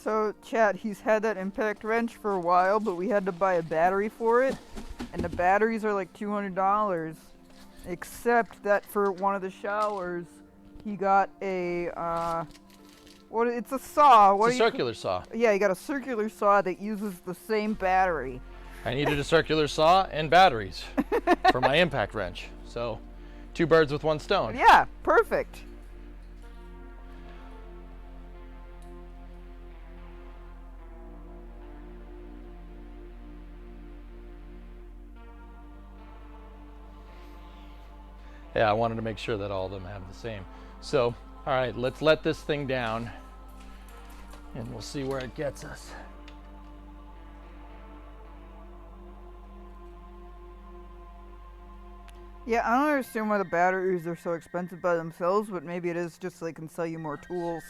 So, chat, he's had that impact wrench for a while, but we had to buy a battery for it. And the batteries are like $200. Except that for one of the showers, he got a, it's a saw. What It's a do you circular saw. Yeah, he got a circular saw that uses the same battery. I needed a circular saw and batteries for my impact wrench. So, 2 birds with 1 stone. Yeah, perfect. Yeah, I wanted to make sure that all of them have the same. So, all right, let's let this thing down and we'll see where it gets us. Yeah, I don't understand why the batteries are so expensive by themselves, but maybe it is just so they can sell you more tools.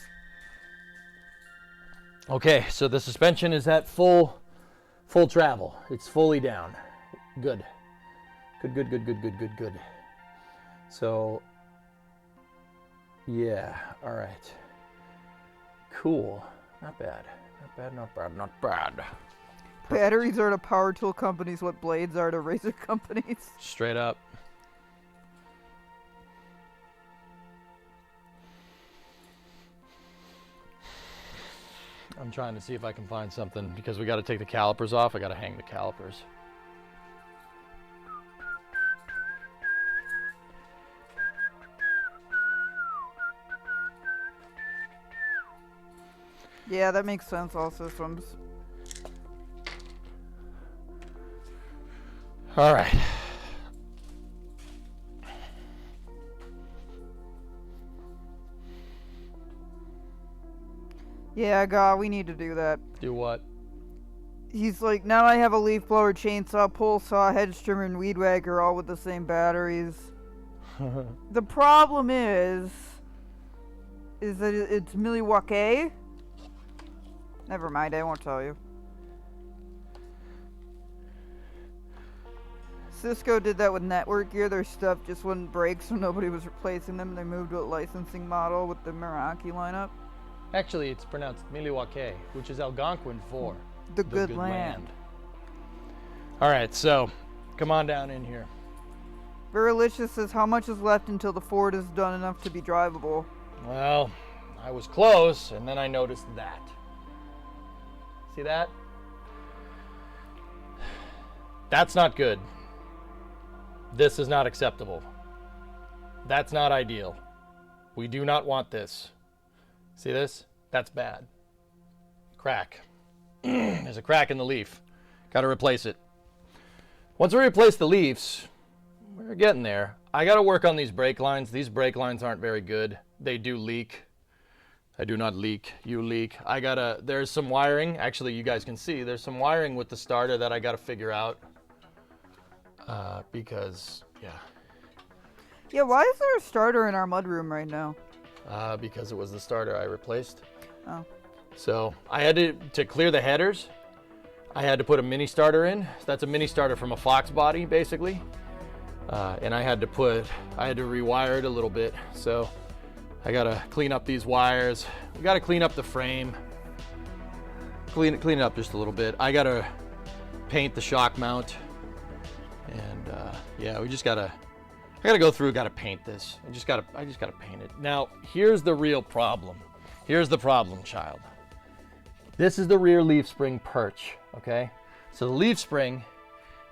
Okay, so the suspension is at full travel. It's fully down. Good. Good. So, yeah, all right. Cool. Not bad. Not bad. Batteries are to power tool companies what blades are to razor companies. Straight up. I'm trying to see if I can find something because we got to take the calipers off. I got to hang the calipers. Yeah, that makes sense, all systems. All right. Yeah, God, we need to do that. Do what? He's like, now I have a leaf blower, chainsaw, pole saw, hedge trimmer, and weed whacker all with the same batteries. The problem is that it's Milwaukee. Never mind, I won't tell you. Cisco did that with network gear. Their stuff just wouldn't break, so nobody was replacing them. They moved to a licensing model with the Meraki lineup. Actually, it's pronounced Milwaukee, which is Algonquin for The good land. All right, so come on down in here. Verilicious says, how much is left until the Ford is done enough to be drivable? Well, I was close, and then I noticed that. See that? That's not good. This is not acceptable. That's not ideal. We do not want this. See this? That's bad. Crack. There's a crack in the leaf. Got to replace it. Once we replace the leaves, we're getting there. I got to work on these brake lines. These brake lines aren't very good. They do leak. I do not leak. You leak. There's some wiring. Actually, you guys can see there's some wiring with the starter that I gotta figure out. Because, yeah. Yeah, why is there a starter in our mudroom right now? Because it was the starter I replaced. Oh. So I had to clear the headers. I had to put a mini starter in. That's a mini starter from a Fox body, basically. And I had to rewire it a little bit. So I gotta clean up these wires. We gotta clean up the frame. Clean it up just a little bit. I gotta paint the shock mount. And yeah, I gotta go through, gotta paint this. I just gotta paint it. Now, here's the real problem. Here's the problem, child. This is the rear leaf spring perch, okay? So the leaf spring,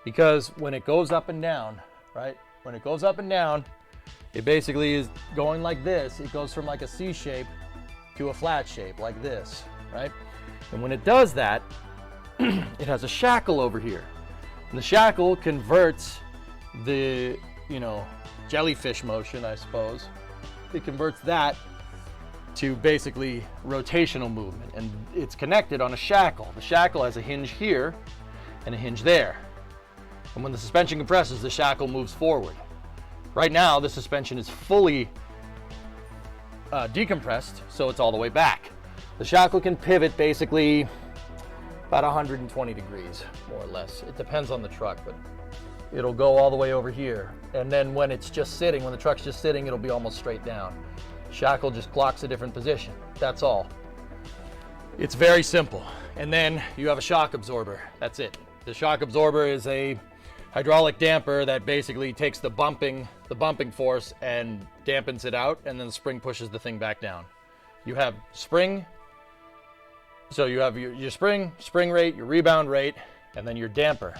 because when it goes up and down, right? When it goes up and down, it basically is going like this. It goes from like a C shape to a flat shape like this, right? And when it does that, it has a shackle over here. And the shackle converts the, jellyfish motion, I suppose. It converts that to basically rotational movement, and it's connected on a shackle. The shackle has a hinge here and a hinge there. And when the suspension compresses, the shackle moves forward. Right now, the suspension is fully decompressed, so it's all the way back. The shackle can pivot basically about 120 degrees, more or less. It depends on the truck, but it'll go all the way over here. And then when the truck's just sitting, it'll be almost straight down. Shackle just clocks a different position. That's all. It's very simple. And then you have a shock absorber. That's it. The shock absorber is a hydraulic damper that basically takes the bumping force and dampens it out, and then the spring pushes the thing back down. You have spring, so you have your spring rate, your rebound rate, and then your damper.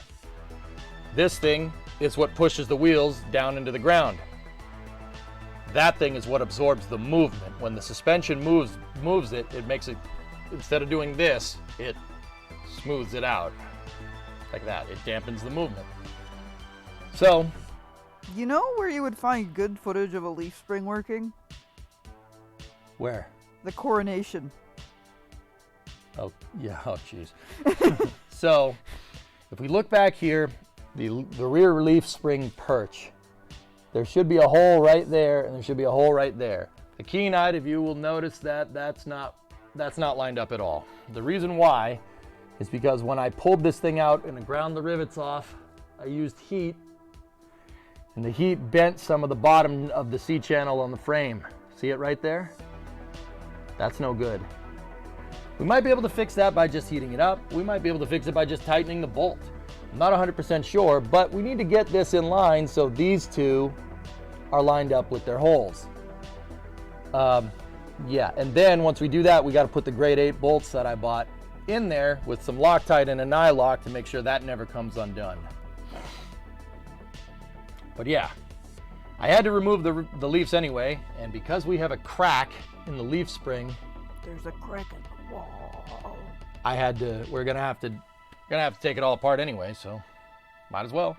This thing is what pushes the wheels down into the ground. That thing is what absorbs the movement. When the suspension moves it, it makes it, instead of doing this, it smooths it out. Like that. It dampens the movement. So, you know where you would find good footage of a leaf spring working? Where? The Coronation. Oh, yeah. Oh, jeez. So, if we look back here, the rear leaf spring perch, there should be a hole right there, and there should be a hole right there. The keen-eyed of you will notice that that's not lined up at all. The reason why is because when I pulled this thing out and ground the rivets off, I used heat, and the heat bent some of the bottom of the C-channel on the frame. See it right there? That's no good. We might be able to fix that by just heating it up. We might be able to fix it by just tightening the bolt. I'm not 100% sure, but we need to get this in line so these two are lined up with their holes. Yeah, and then once we do that, we got to put the grade 8 bolts that I bought in there with some Loctite and a nylock to make sure that never comes undone. But yeah, I had to remove the leaves anyway, and because we have a crack in the leaf spring, there's a crack in the wall. We're gonna have to take it all apart anyway, so might as well.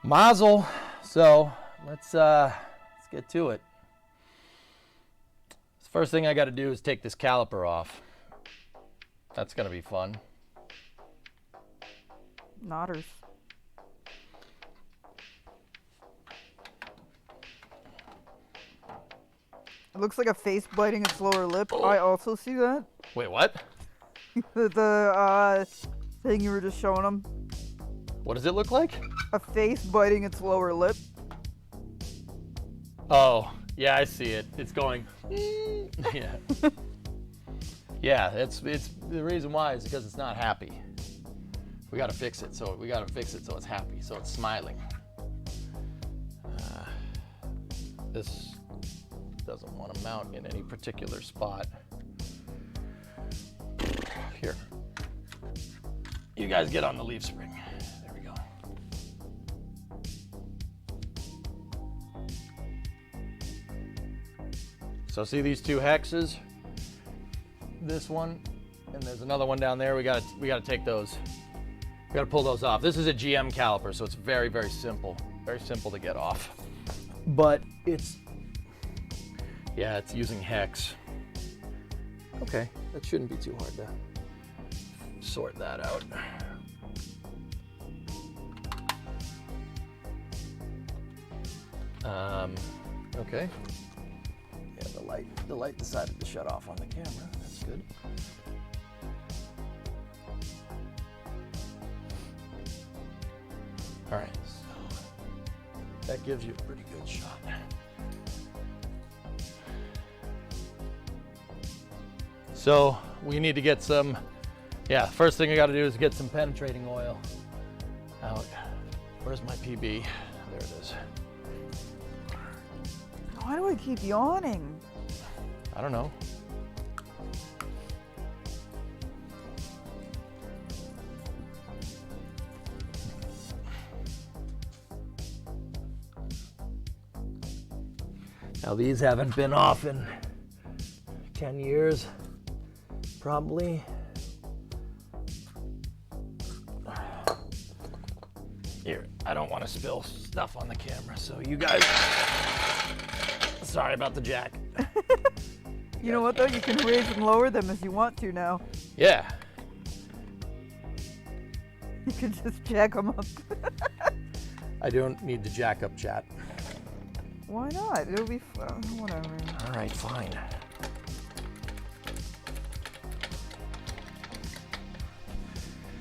Mazel. So let's get to it. The first thing I got to do is take this caliper off. That's gonna be fun. Nodders. It looks like a face biting its lower lip. Oh. I also see that. Wait, what? the thing you were just showing them. What does it look like? A face biting its lower lip. Oh, yeah, I see it. It's going. Yeah. Yeah, it's the reason why is because it's not happy. We got to fix it. So it's happy. So it's smiling. This doesn't want to mount in any particular spot. Here. You guys get on the leaf spring. There we go. So see these two hexes? This one, and there's another one down there. We gotta take those. We gotta pull those off. This is a GM caliper, so it's very, very simple. Very simple to get off. But it's using hex. Okay, that shouldn't be too hard to sort that out. Okay. Yeah, the light decided to shut off on the camera. That's good. All right, so that gives you a pretty good shot. So we need to get some, first thing I got to do is get some penetrating oil out. Where's my PB? There it is. Why do I keep yawning? I don't know. Now these haven't been off in 10 years, probably. Here, I don't want to spill stuff on the camera, so you guys, sorry about the jack. You know what though? You can raise and lower them as you want to now. Yeah. You can just jack them up. I don't need to jack up chat. Why not? It'll be fun. Whatever. All right, fine.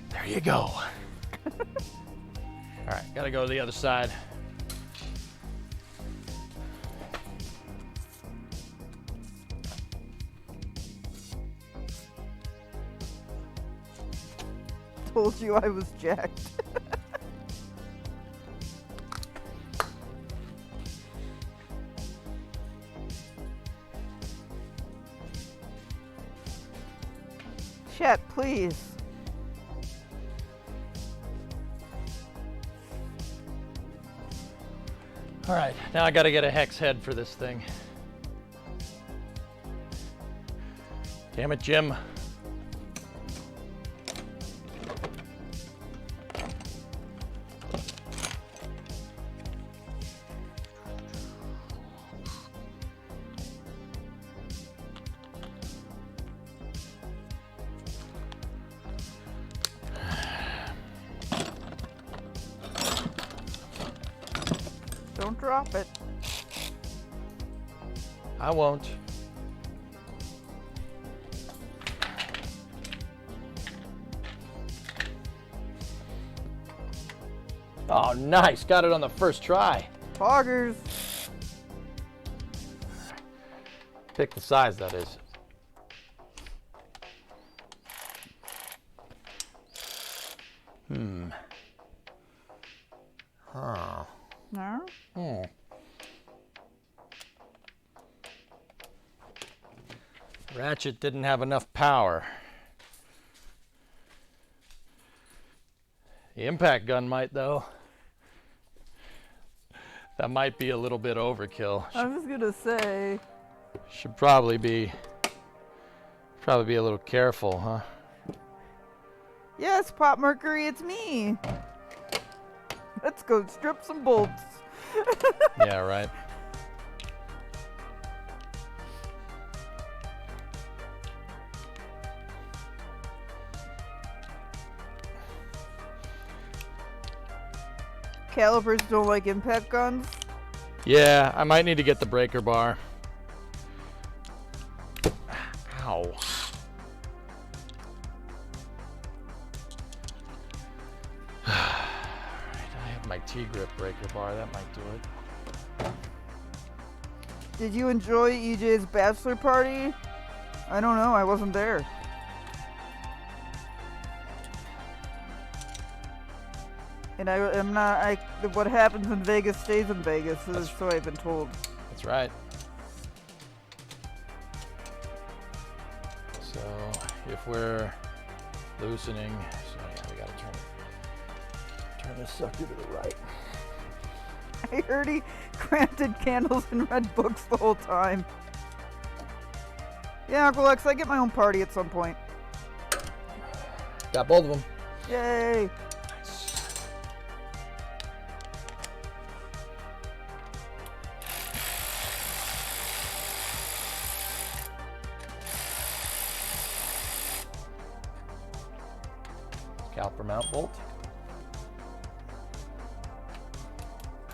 There you go. All right, gotta go to the other side. Told you I was jacked. Chat, please. All right, now I gotta get a hex head for this thing. Damn it, Jim. Don't drop it. I won't. Oh, nice. Got it on the first try. Poggers. Pick the size, that is. Huh. No? Ratchet didn't have enough power. The impact gun might, though. That might be a little bit overkill. I was gonna say. Should probably be a little careful, huh? Yes, Pop Mercury, it's me. Let's go strip some bolts. Yeah, right. Calipers don't like impact guns. Yeah, I might need to get the breaker bar. Ow. Alright, I have my T-grip breaker bar. That might do it. Did you enjoy EJ's bachelor party? I don't know, I wasn't there. And I am not, what happens in Vegas stays in Vegas, so I've been told. That's right. So, if we're loosening, so yeah, we gotta turn this sucker to the right. I heard he granted candles and read books the whole time. Yeah, Uncle Lex, I get my own party at some point. Got both of them. Yay! caliper mount bolt.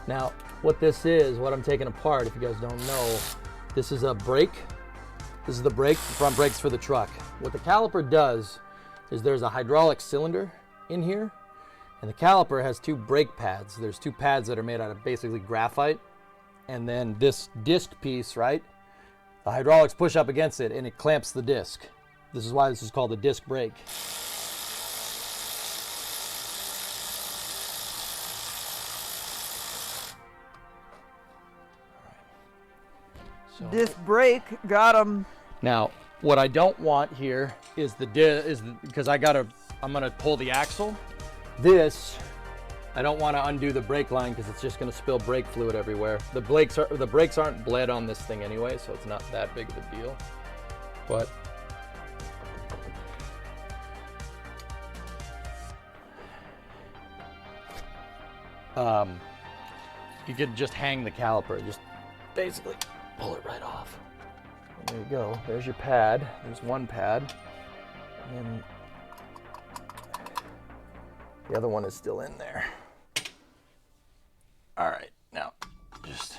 Now, what this is, what I'm taking apart, if you guys don't know, this is a brake. This is the brake, the front brakes for the truck. What the caliper does is there's a hydraulic cylinder in here, and the caliper has 2 brake pads. There's 2 pads that are made out of basically graphite, and then this disc piece, right? The hydraulics push up against it, and it clamps the disc. This is why this is called a disc brake. So, Disc brake, got him. now, what I don't want here is because I'm gonna pull the axle. This, I don't want to undo the brake line because it's just gonna spill brake fluid everywhere. The brakes aren't bled on this thing anyway, so it's not that big of a deal. But you could just hang the caliper, just basically pull it right off. And there you go. There's your pad. There's one pad. And then the other one is still in there. All right, now just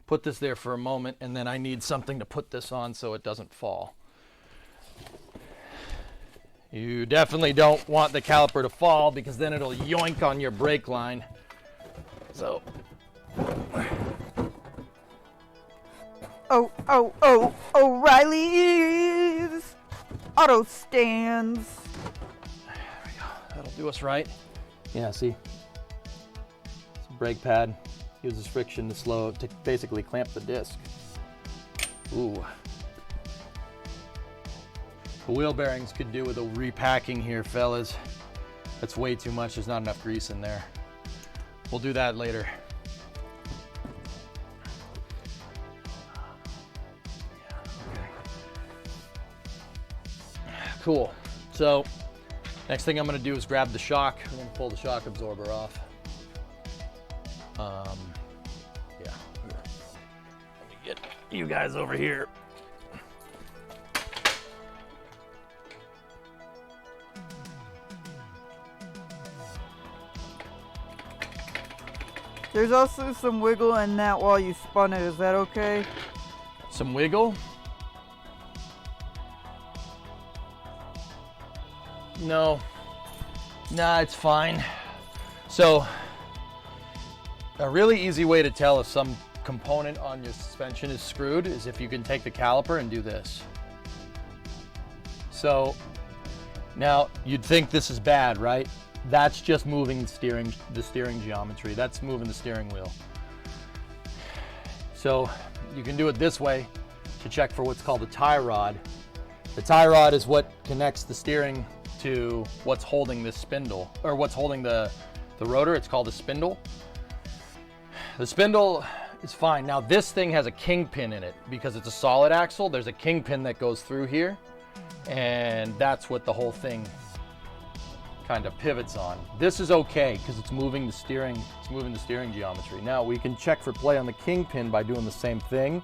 put this there for a moment, and then I need something to put this on so it doesn't fall. You definitely don't want the caliper to fall because then it'll yoink on your brake line. So. Oh, O'Reilly's auto stands. There we go. That'll do us right. Yeah, see? It's a brake pad. Uses friction to basically clamp the disc. Ooh. The wheel bearings could do with a repacking here, fellas. That's way too much. There's not enough grease in there. We'll do that later. Cool. So, next thing I'm going to do is grab the shock. I'm going to pull the shock absorber off. Yeah. Let me get you guys over here. There's also some wiggle in that while you spun it. Is that okay? Some wiggle? No. Nah, it's fine. So, a really easy way to tell if some component on your suspension is screwed is if you can take the caliper and do this. So, now you'd think this is bad, right? That's just moving the steering geometry. That's moving the steering wheel. So you can do it this way to check for what's called a tie rod. The tie rod is what connects the steering to what's holding this spindle, or what's holding the rotor. It's called a spindle. The spindle is fine. Now this thing has a kingpin in it because it's a solid axle. There's a kingpin that goes through here, and that's what the whole thing kind of pivots on. This is okay because it's moving the steering geometry. Now we can check for play on the kingpin by doing the same thing,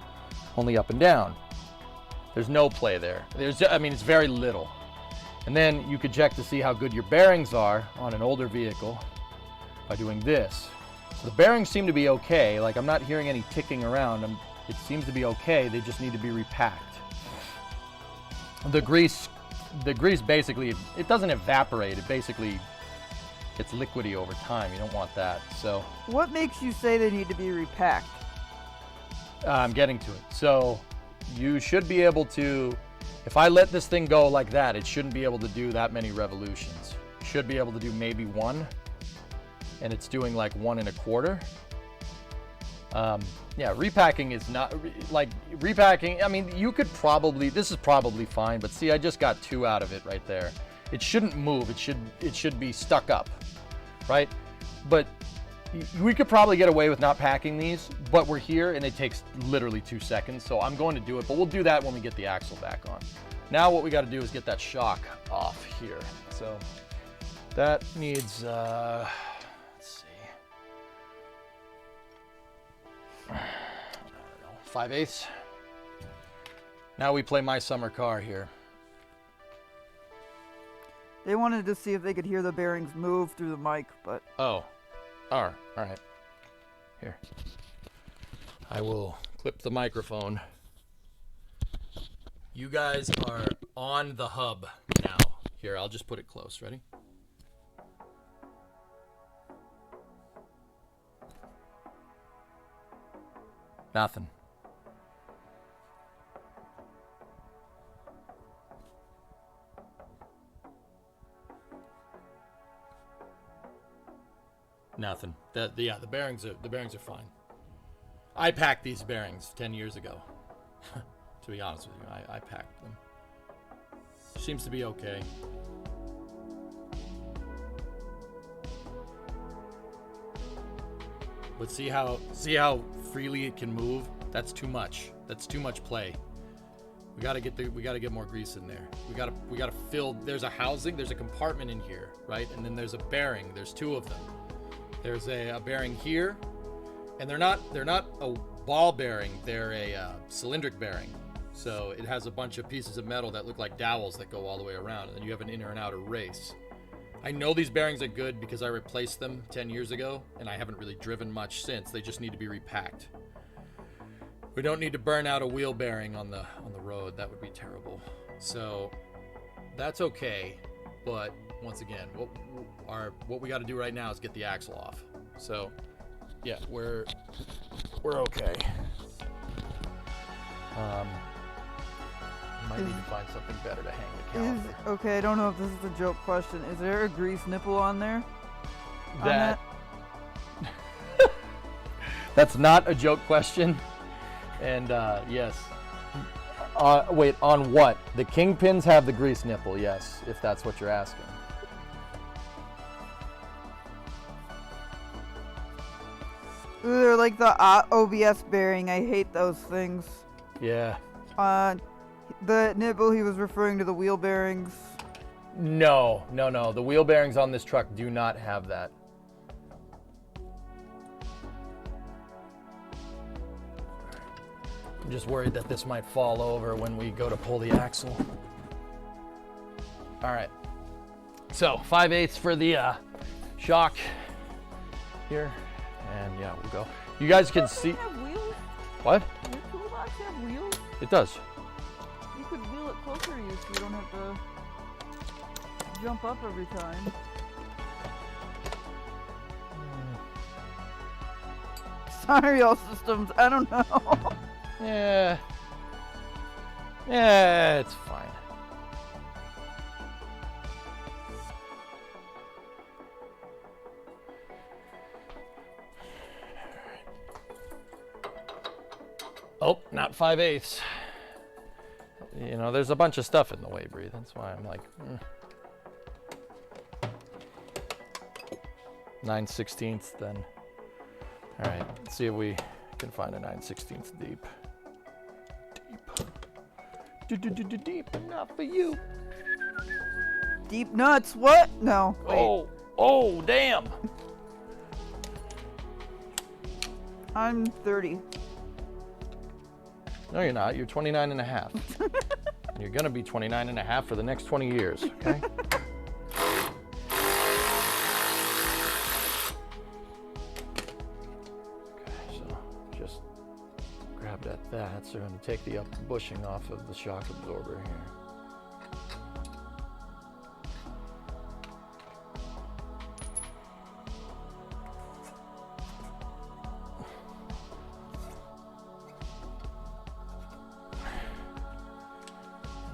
only up and down. There's no play there. It's very little. And then you could check to see how good your bearings are on an older vehicle by doing this. So the bearings seem to be okay. Like, I'm not hearing any ticking around. It seems to be okay. They just need to be repacked. The grease basically, it doesn't evaporate. It basically gets liquidy over time. You don't want that. So What makes you say they need to be repacked? I'm getting to it. So you should be able to, if I let this thing go like that, it shouldn't be able to do that many revolutions. You should be able to do maybe 1, and it's doing like 1 1/4. Yeah, repacking is not, repacking, you could probably, this is probably fine, but see, I just got 2 out of it right there. It shouldn't move, it should be stuck up, right? But we could probably get away with not packing these, but we're here and it takes literally 2 seconds, so I'm going to do it, but we'll do that when we get the axle back on. Now what we got to do is get that shock off here. So that needs, let's see, I don't know, 5/8. Now we play My Summer Car here. They wanted to see if they could hear the bearings move through the mic, but... Oh. All right. Here. I will clip the microphone. You guys are on the hub now. Here, I'll just put it close. Ready? Nothing. Nothing. The bearings are fine. I packed these bearings 10 years ago. To be honest with you, I packed them. Seems to be okay. But see how freely it can move? That's too much. That's too much play. We gotta get more grease in there. We gotta fill. There's a housing. There's a compartment in here, right? And then there's a bearing. There's two of them. There's a bearing here, and they're not a ball bearing. They're a cylindric bearing. So it has a bunch of pieces of metal that look like dowels that go all the way around, and then you have an inner and outer race. I know these bearings are good because I replaced them 10 years ago, and I haven't really driven much since. They just need to be repacked. We don't need to burn out a wheel bearing on the road. That would be terrible. So that's okay, but once again, what we got to do right now is get the axle off. So yeah, we're okay. Might need to find something better to hang the caliper. Okay, I don't know if this is a joke question. Is there a grease nipple on there? That's not a joke question. And yes. Wait, on what? The kingpins have the grease nipple, yes, if that's what you're asking. Ooh, they're like the OBS bearing. I hate those things. Yeah. The nipple, he was referring to the wheel bearings. No. The wheel bearings on this truck do not have that. I'm just worried that this might fall over when we go to pull the axle. All right. So 5/8 for the shock here, and yeah, we'll go. You guys can see. Have wheels? What? Your toolbox have wheels? It does. You could wheel it closer to you so you don't have to jump up every time. Sorry, all systems. I don't know. Yeah, it's fine. Oh, not 5/8. You know, there's a bunch of stuff in the way, Bree. That's why I'm like, 9/16 then. All right, let's see if we can find a 9/16 deep. Deep enough for you. Deep nuts? What? No. Wait. Oh, damn. I'm 30. No, you're not. You're 29 and a half. And you're going to be 29 and a half for the next 20 years, okay? Grabbed at that, so I'm going to take the bushing off of the shock absorber here.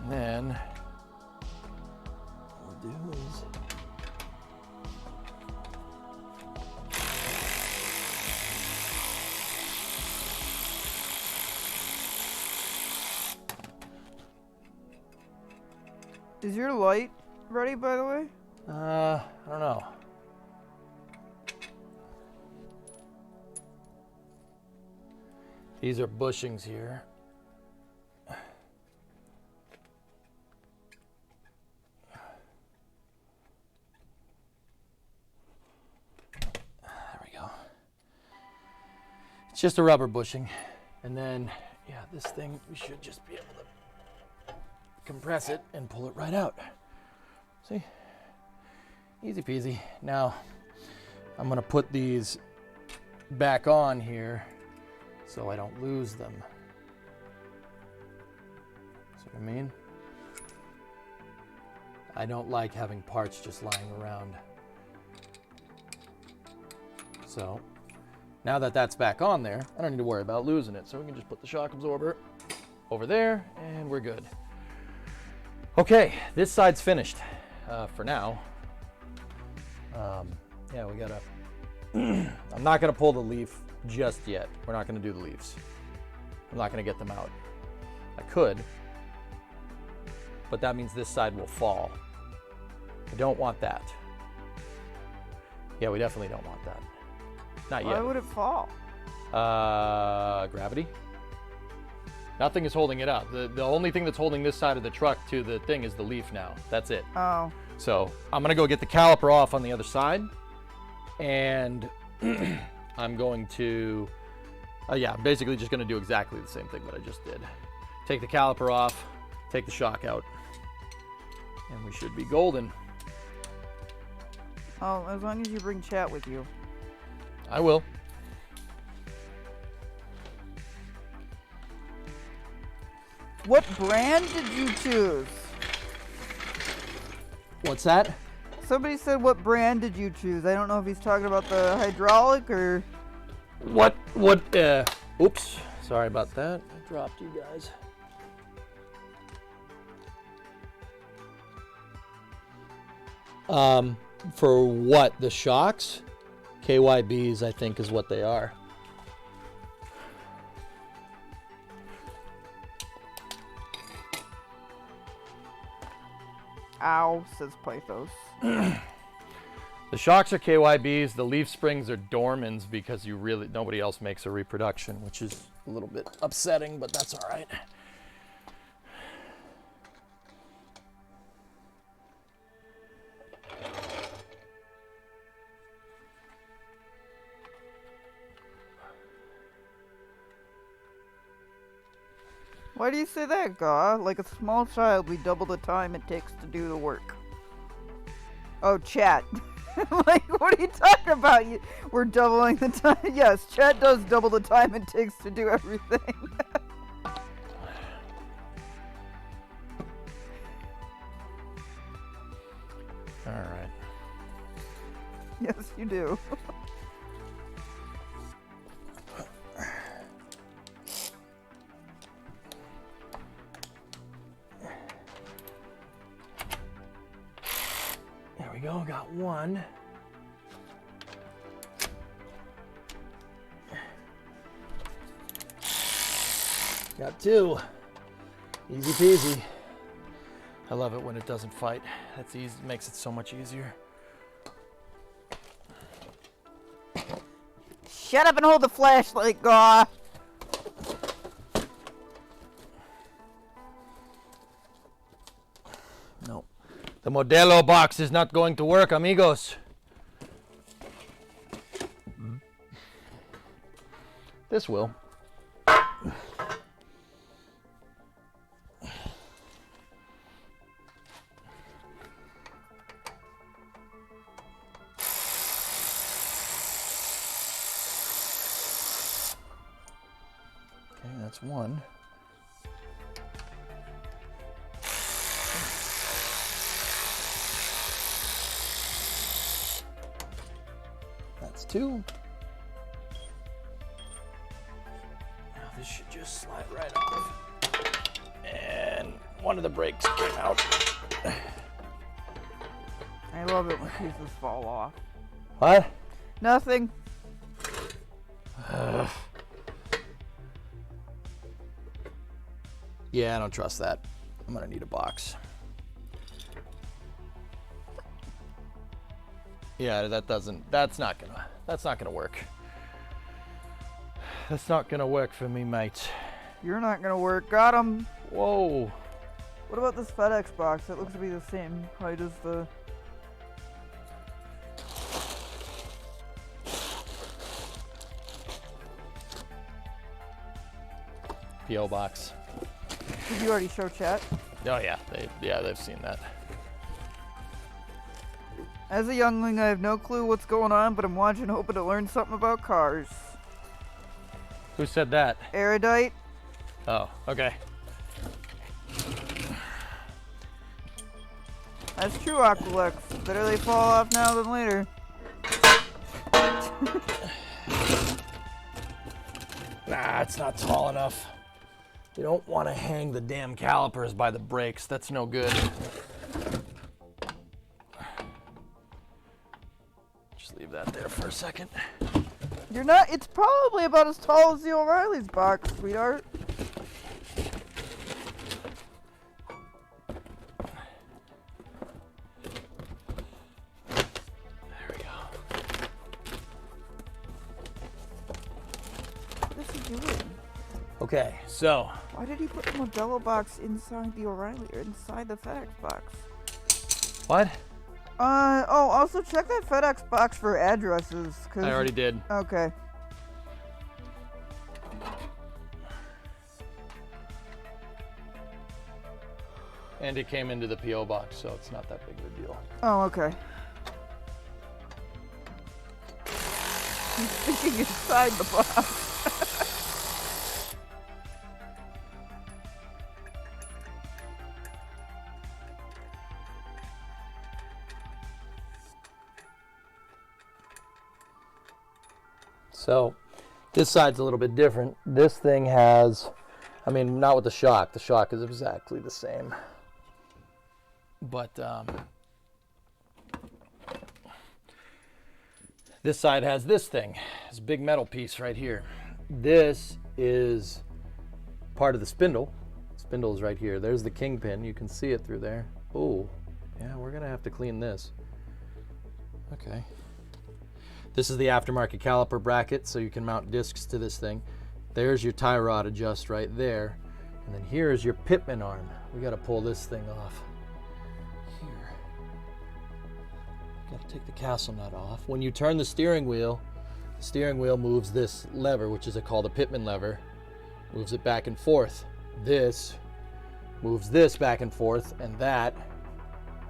And then what we'll do is Is your light ready, by the way? I don't know. These are bushings here. There we go. It's just a rubber bushing. And then, yeah, this thing, we should just be able to compress it and pull it right out. See? Easy peasy. Now, I'm gonna put these back on here so I don't lose them. See what I mean? I don't like having parts just lying around. So, now that that's back on there, I don't need to worry about losing it. So we can just put the shock absorber over there and we're good. Okay, this side's finished for now. Yeah, we gotta, I'm not gonna pull the leaf just yet. We're not gonna do the leaves. I'm not gonna get them out. I could, but that means this side will fall. I don't want that. Yeah, we definitely don't want that. Not yet. Why would it fall? Gravity. Nothing is holding it up. The only thing that's holding this side of the truck to the thing is the leaf now. That's it. Oh. So I'm gonna go get the caliper off on the other side, and I'm going to, yeah, I'm basically just gonna do exactly the same thing that I just did. Take the caliper off, take the shock out, and we should be golden. Oh, as long as you bring chat with you. I will. What brand did you choose? What's that? Somebody said, what brand did you choose? I don't know if he's talking about the hydraulic or... What, oops, sorry about that. I dropped you guys. For what? The shocks? KYBs, I think, is what they are. Ow, says Pythos. The shocks are KYBs. The leaf springs are Dormans because nobody else makes a reproduction, which is a little bit upsetting, but that's all right. Why do you say that, Gaw? Like a small child, we double the time it takes to do the work. Oh, chat. Like, what are you talking about? We're doubling the time. Yes, chat does double the time it takes to do everything. All right. Yes, you do. There we go, got one. Got two. Easy peasy. I love it when it doesn't fight. That's easy, makes it so much easier. Shut up and hold the flashlight, Gaw. Nope. The Modelo box is not going to work, amigos. This will. Okay, that's one. That's two. Now this should just slide right off. And one of the brakes came out. I love it when pieces fall off. What? Nothing. Yeah, I don't trust that. I'm gonna need a box. Yeah, that's not gonna work. That's not gonna work for me, mate. You're not gonna work. Got him. Whoa. What about this FedEx box? It looks to be the same height as the... PO box. Did you already show chat? Oh yeah, they've seen that. As a youngling, I have no clue what's going on, but I'm watching hoping to learn something about cars. Who said that? Erudite. Oh, okay. That's true, Aqualex. Better they fall off now than later. Nah, it's not tall enough. You don't want to hang the damn calipers by the brakes. That's no good. Just leave that there for a second. You're not. It's probably about as tall as the O'Reilly's box, sweetheart. There we go. What is he doing? Okay, so. Why did he put the Modelo box inside the O'Reilly or inside the FedEx box? What? Oh, also check that FedEx box for addresses. I already did. Okay. And it came into the P.O. box, so it's not that big of a deal. Oh, okay. He's thinking inside the box. So this side's a little bit different. This thing has, I mean, not with the shock. The shock is exactly the same. But this side has this thing, this big metal piece right here. This is part of the spindle. Spindle is right here. There's the kingpin. You can see it through there. Oh, yeah, we're gonna have to clean this. Okay. This is the aftermarket caliper bracket, so you can mount discs to this thing. There's your tie rod adjust right there. And then here is your pitman arm. We gotta pull this thing off. Here. Gotta take the castle nut off. When you turn the steering wheel moves this lever, which is called a pitman lever. Moves it back and forth. This moves this back and forth, and that,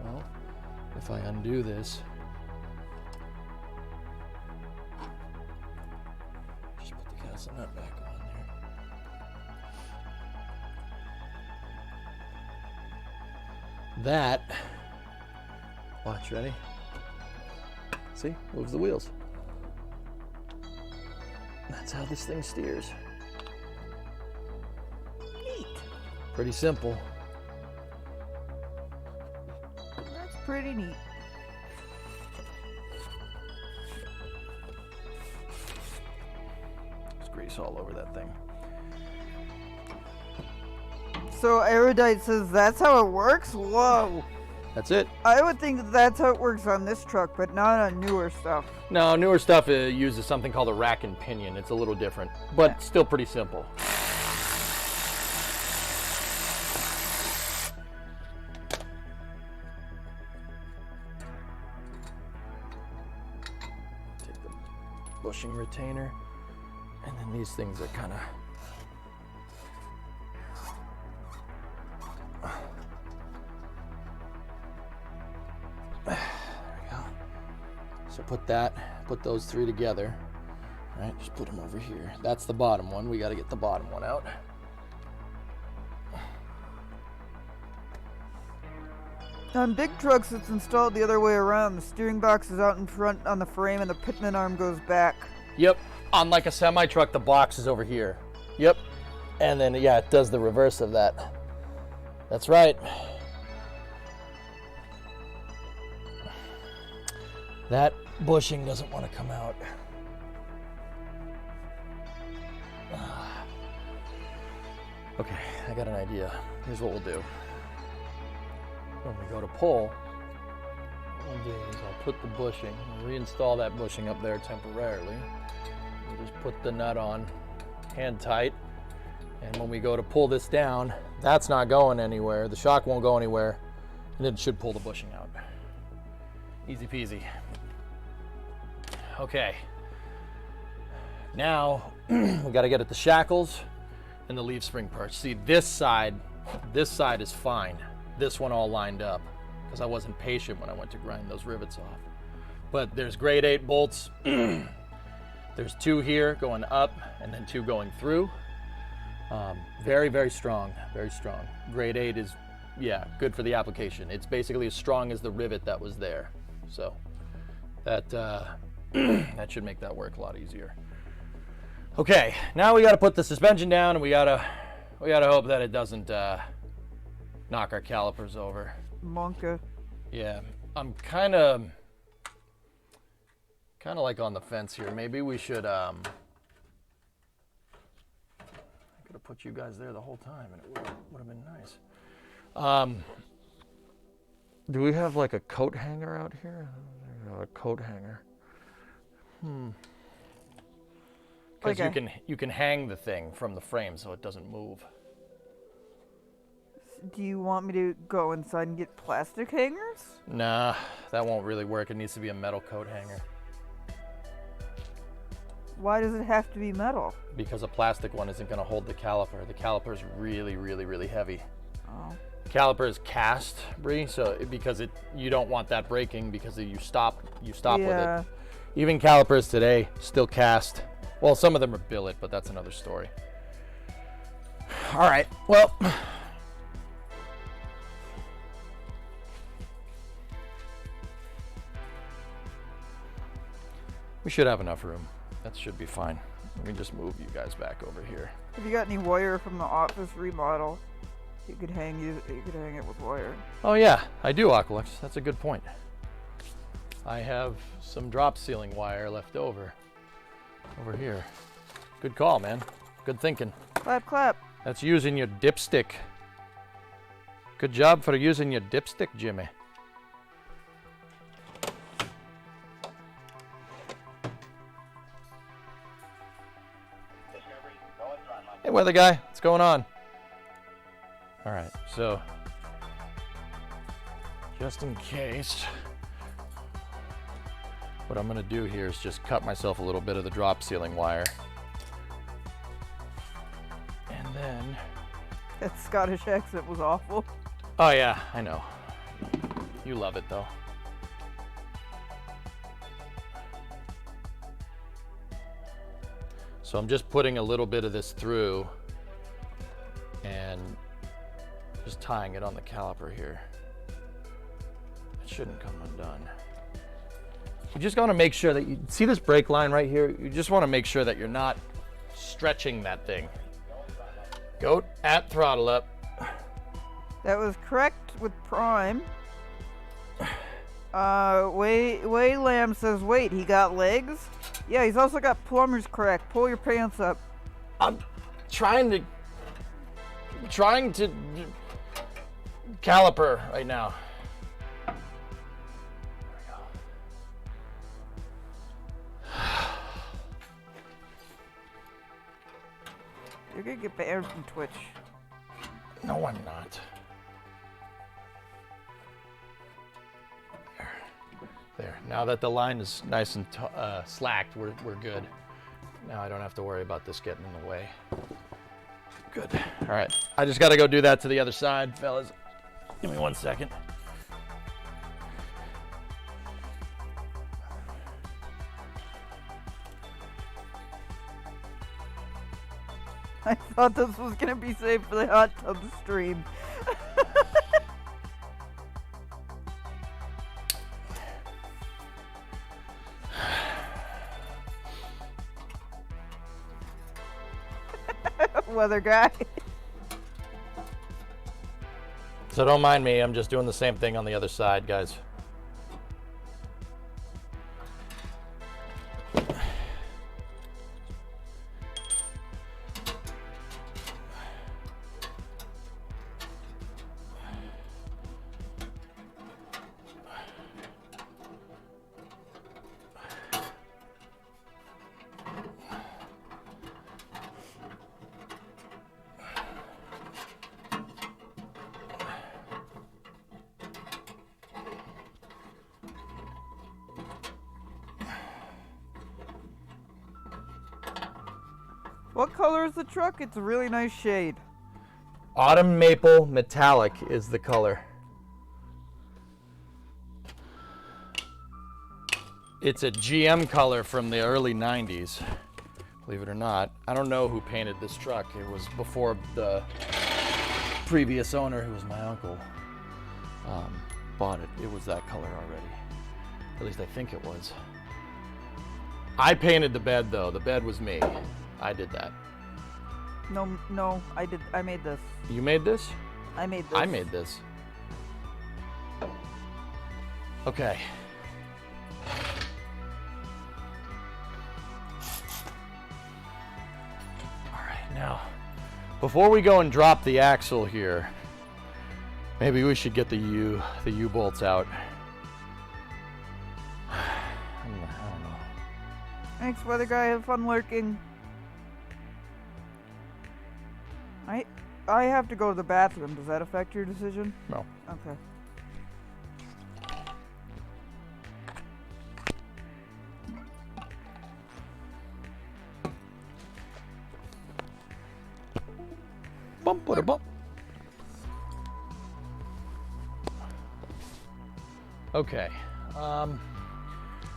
well, if I undo this, the nut back on there. That, watch, ready? See, moves the wheels. That's how this thing steers. Neat. Pretty simple. That's pretty neat. Grease all over that thing. So Erudite says that's how it works? Whoa. That's it. I would think that's how it works on this truck, but not on newer stuff. No, newer stuff uses something called a rack and pinion. It's a little different, but still pretty simple. Take the bushing retainer. And then these things are kind of, there we go. So put those three together, right? Just put them over here. That's the bottom one. We got to get the bottom one out. On big trucks, it's installed the other way around. The steering box is out in front on the frame, and the pitman arm goes back. Yep. On like a semi truck, the box is over here. Yep. And then, yeah, it does the reverse of that. That's right. That bushing doesn't want to come out. Okay, I got an idea. Here's what we'll do. When we go to pull, what I'll do is I'll put the bushing, I'll reinstall that bushing up there temporarily. We'll just put the nut on, hand tight, and when we go to pull this down, that's not going anywhere. The shock won't go anywhere, and it should pull the bushing out. Easy peasy. Okay. Now, we got to get at the shackles and the leaf spring perch. See, this side is fine. This one all lined up because I wasn't patient when I went to grind those rivets off. But there's grade 8 bolts. There's 2 here going up and then 2 going through. Very, very strong. Very strong. Grade 8 is, yeah, good for the application. It's basically as strong as the rivet that was there. So that that should make that work a lot easier. Okay, now we got to put the suspension down, and we gotta hope that it doesn't knock our calipers over. Monka. Yeah, I'm kind of like on the fence here. Maybe we should. I could have put you guys there the whole time, and it would have been nice. Do we have like a coat hanger out here? A coat hanger. Because you can hang the thing from the frame so it doesn't move. Do you want me to go inside and get plastic hangers? Nah, that won't really work. It needs to be a metal coat hanger. Why does it have to be metal? Because a plastic one isn't going to hold the caliper. The caliper's really, really, really heavy. Oh. Caliper is cast, Bree, so because you don't want that breaking because you stop with it. Even calipers today still cast. Well, some of them are billet, but that's another story. All right, well. We should have enough room. That should be fine. Let me just move you guys back over here. Have you got any wire from the office remodel? You could hang it with wire. Oh yeah, I do, Aqualex. That's a good point. I have some drop ceiling wire left over here. Good call, man. Good thinking. Clap, clap. That's using your dipstick. Good job for using your dipstick, Jimmy. Hey, weather guy, what's going on? All right, so just in case, what I'm gonna do here is just cut myself a little bit of the drop ceiling wire. And then... That Scottish accent was awful. Oh yeah, I know. You love it though. So I'm just putting a little bit of this through and just tying it on the caliper here. It shouldn't come undone. You just want to make sure that you see this brake line right here. You just want to make sure that you're not stretching that thing. Goat at throttle up. That was correct with prime. Way Lamb says, wait, he got legs? Yeah, he's also got plumber's crack. Pull your pants up. I'm trying to caliper right now. There we go. You're gonna get banned from Twitch. No, I'm not. There. Now that the line is nice and slacked, we're good. Now I don't have to worry about this getting in the way. Good. All right. I just got to go do that to the other side, fellas. Give me 1 second. I thought this was gonna be saved for the hot tub stream. Weather guy. So don't mind me. I'm just doing the same thing on the other side, guys. What color is the truck? It's a really nice shade. Autumn Maple Metallic is the color. It's a GM color from the early 90s, believe it or not. I don't know who painted this truck. It was before the previous owner, who was my uncle, bought it. It was that color already. At least I think it was. I painted the bed though. The bed was me. I did that. No, I did. I made this. You made this? I made this. I made this. Okay. All right, now, before we go and drop the axle here, maybe we should get the U-bolts out. I don't know. Thanks, weather guy. Have fun lurking. I have to go to the bathroom. Does that affect your decision? No. Okay. Bump, what a bump. Okay. I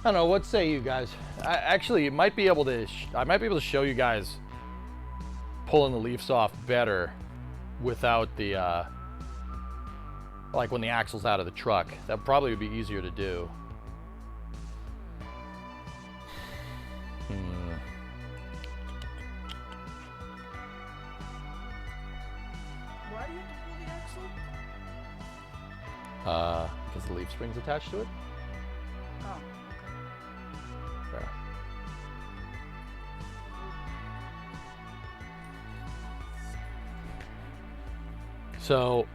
don't know. What say you guys? I might be able to show you guys pulling the leaves off better without the like when the axle's out of the truck. That probably would be easier to do. Why do you have to pull the axle? Because the leaf spring's attached to it. Oh. There. So,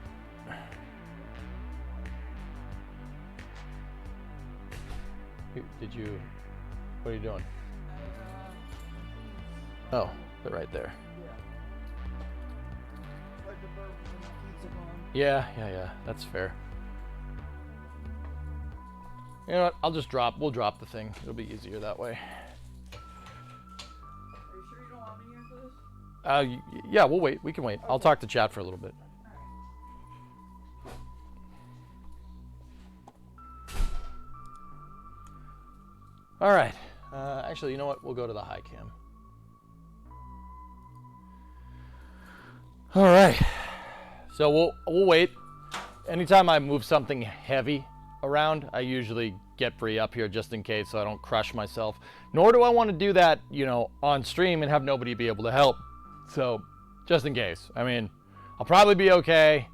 what are you doing? Oh, they're right there. Yeah, that's fair. You know what, we'll drop the thing. It'll be easier that way. Are you sure you don't want me here for this? Yeah, we'll wait. We can wait. I'll talk to chat for a little bit. All right. Actually, you know what? We'll go to the high cam. All right. So we'll wait. Anytime I move something heavy around, I usually get free up here just in case so I don't crush myself. Nor do I want to do that, on stream and have nobody be able to help. So just in case. I mean, I'll probably be okay,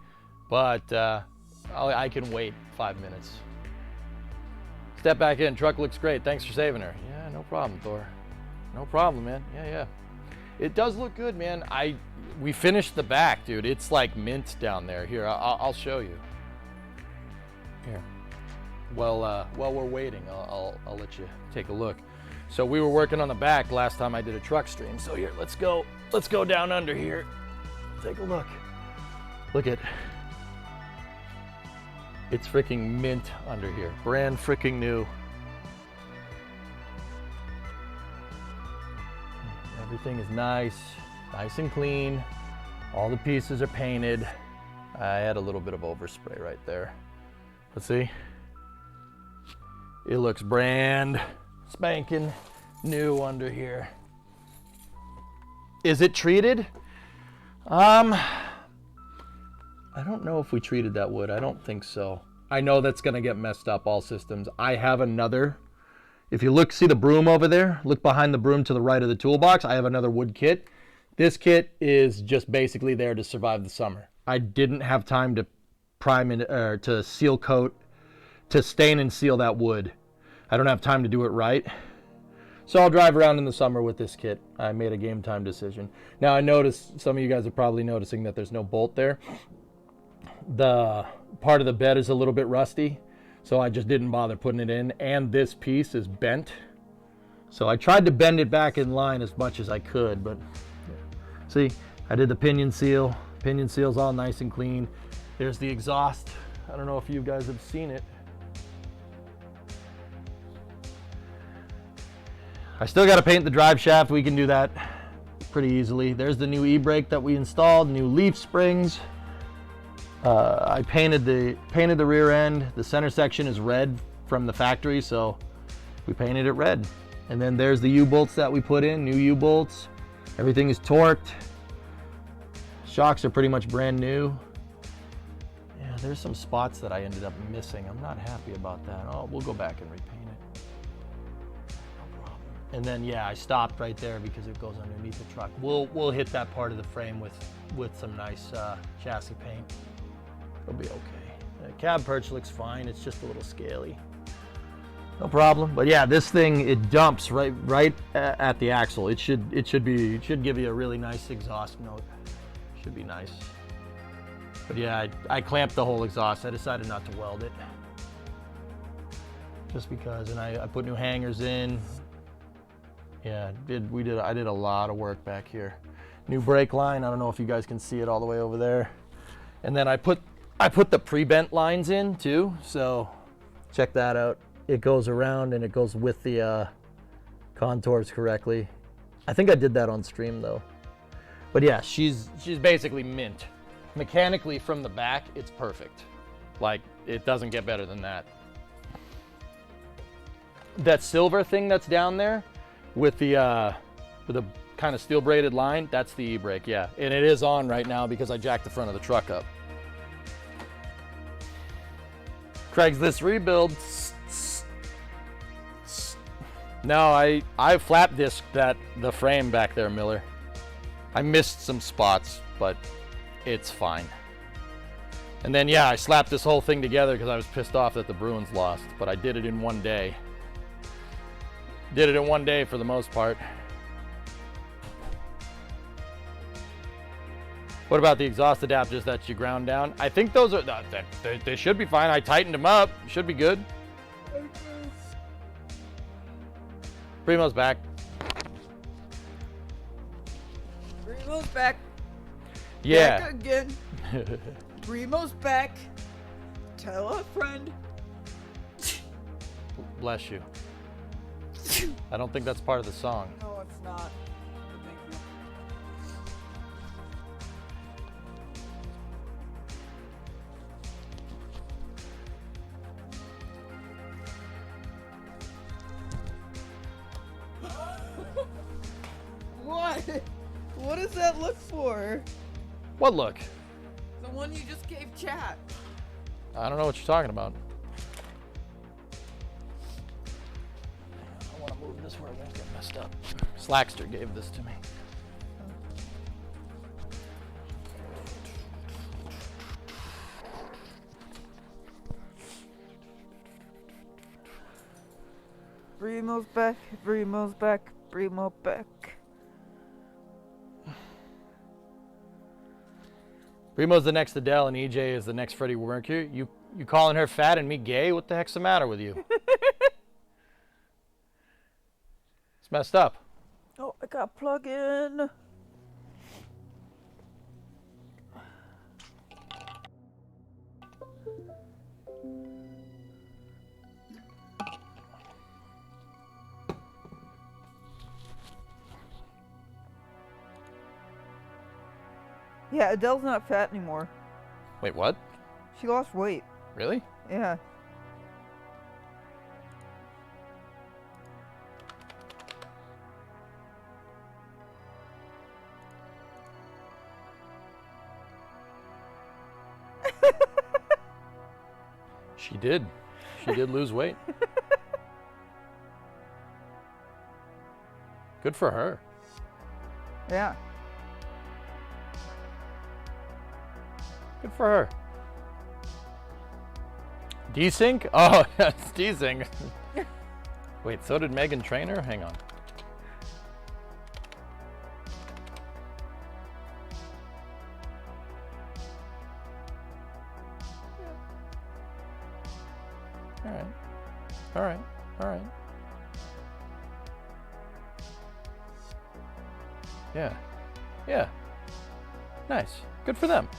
but I can wait 5 minutes. Step back in. Truck looks great. Thanks for saving her. Yeah, no problem, Thor. No problem, man. Yeah. It does look good, man. We finished the back, dude. It's like mint down there. Here, I'll show you. Here. Well, while we're waiting, I'll let you take a look. So we were working on the back last time I did a truck stream. So here, let's go down under here. Take a look. Look at. It's freaking mint under here. Brand freaking new. Everything is nice and clean. All the pieces are painted. I had a little bit of overspray right there. Let's see. It looks brand spanking new under here. Is it treated? I don't know if we treated that wood. I don't think so. I know that's gonna get messed up, all systems. I have another. If you see the broom over there, look behind the broom to the right of the toolbox. I have another wood kit. This kit is just basically there to survive the summer. I didn't have time to prime it, or to seal coat, to stain and seal that wood. I don't have time to do it right. So I'll drive around in the summer with this kit. I made a game time decision. Now I noticed, some of you guys are probably noticing that there's no bolt there. The part of the bed is a little bit rusty, so I just didn't bother putting it in, and this piece is bent. So I tried to bend it back in line as much as I could, but see, I did the pinion seal. Pinion seal's all nice and clean. There's the exhaust. I don't know if you guys have seen it. I still got to paint the drive shaft. We can do that pretty easily. There's the new e-brake that we installed, new leaf springs. I painted the rear end. The center section is red from the factory, so we painted it red. And then there's the U-bolts that we put in, new U-bolts. Everything is torqued. Shocks are pretty much brand new. Yeah, there's some spots that I ended up missing. I'm not happy about that. Oh, we'll go back and repaint it. No problem. And then yeah, I stopped right there because it goes underneath the truck. We'll hit that part of the frame with some nice chassis paint. It'll be okay. The cab perch looks fine. It's just a little scaly. No problem. But yeah, this thing, it dumps right at the axle. It should give you a really nice exhaust note. Should be nice. But yeah, I clamped the whole exhaust. I decided not to weld it. Just because, and I put new hangers in. Yeah, I did a lot of work back here. New brake line. I don't know if you guys can see it all the way over there. And then I put the pre-bent lines in too. So check that out. It goes around and it goes with the contours correctly. I think I did that on stream though. But yeah, she's basically mint. Mechanically from the back, it's perfect. Like, it doesn't get better than that. That silver thing that's down there with the kind of steel braided line, that's the e-brake, yeah. And it is on right now because I jacked the front of the truck up. Craigslist rebuild. No, I flap disced the frame back there, Miller. I missed some spots, but it's fine. And then yeah, I slapped this whole thing together because I was pissed off that the Bruins lost, but I did it in one day. Did it in one day for the most part. What about the exhaust adapters that you ground down? I think those are, they should be fine. I tightened them up, should be good. Primo's back. Primo's back. Yeah. Back again. Primo's back. Tell a friend. Bless you. I don't think that's part of the song. No, it's not. What? What does that look for? What look? The one you just gave chat. I don't know what you're talking about. I want to move this where I won't get messed up. Slackster gave this to me. Primo's back. Primo's back. Primo back. Primo's the next Adele and EJ is the next Freddie Mercury. You calling her fat and me gay? What the heck's the matter with you? It's messed up. Oh, I got plug in. Yeah, Adele's not fat anymore. Wait, what? She lost weight. Really? Yeah. She did. She did lose weight. Good for her. Yeah. Good for her. Desync? Oh, it's desync. Wait, so did Megan Trainor? Hang on. All right. All right. All right. Yeah. Yeah. Nice. Good for them.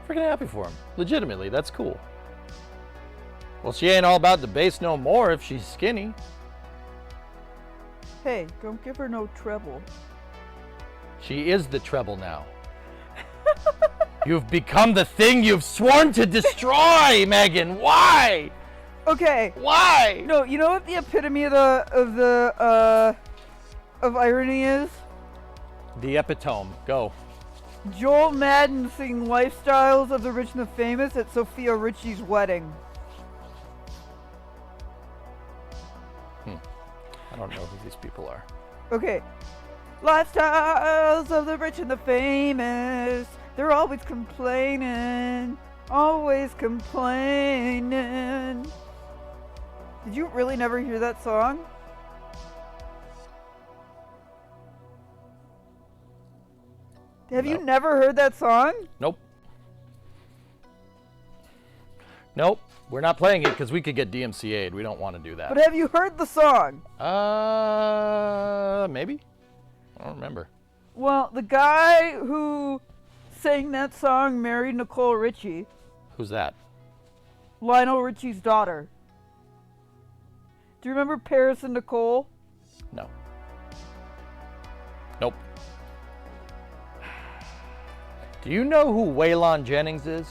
Freaking happy for him. Legitimately, that's cool. Well, she ain't all about the bass no more if she's skinny. Hey, don't give her no treble. She is the treble now. You've become the thing you've sworn to destroy, Megan. Why? Okay. Why? No, you know what the epitome of irony is? The epitome. Go. Joel Madden singing Lifestyles of the Rich and the Famous at Sophia Richie's wedding. I don't know who these people are. Okay. Lifestyles of the rich and the famous. They're always complaining. Always complaining. Did you really never hear that song? Have you never heard that song? Nope. Nope. We're not playing it because we could get DMCA'd. We don't want to do that. But have you heard the song? Maybe. I don't remember. Well, the guy who sang that song married Nicole Richie. Who's that? Lionel Richie's daughter. Do you remember Paris and Nicole? No. Nope. Do you know who Waylon Jennings is?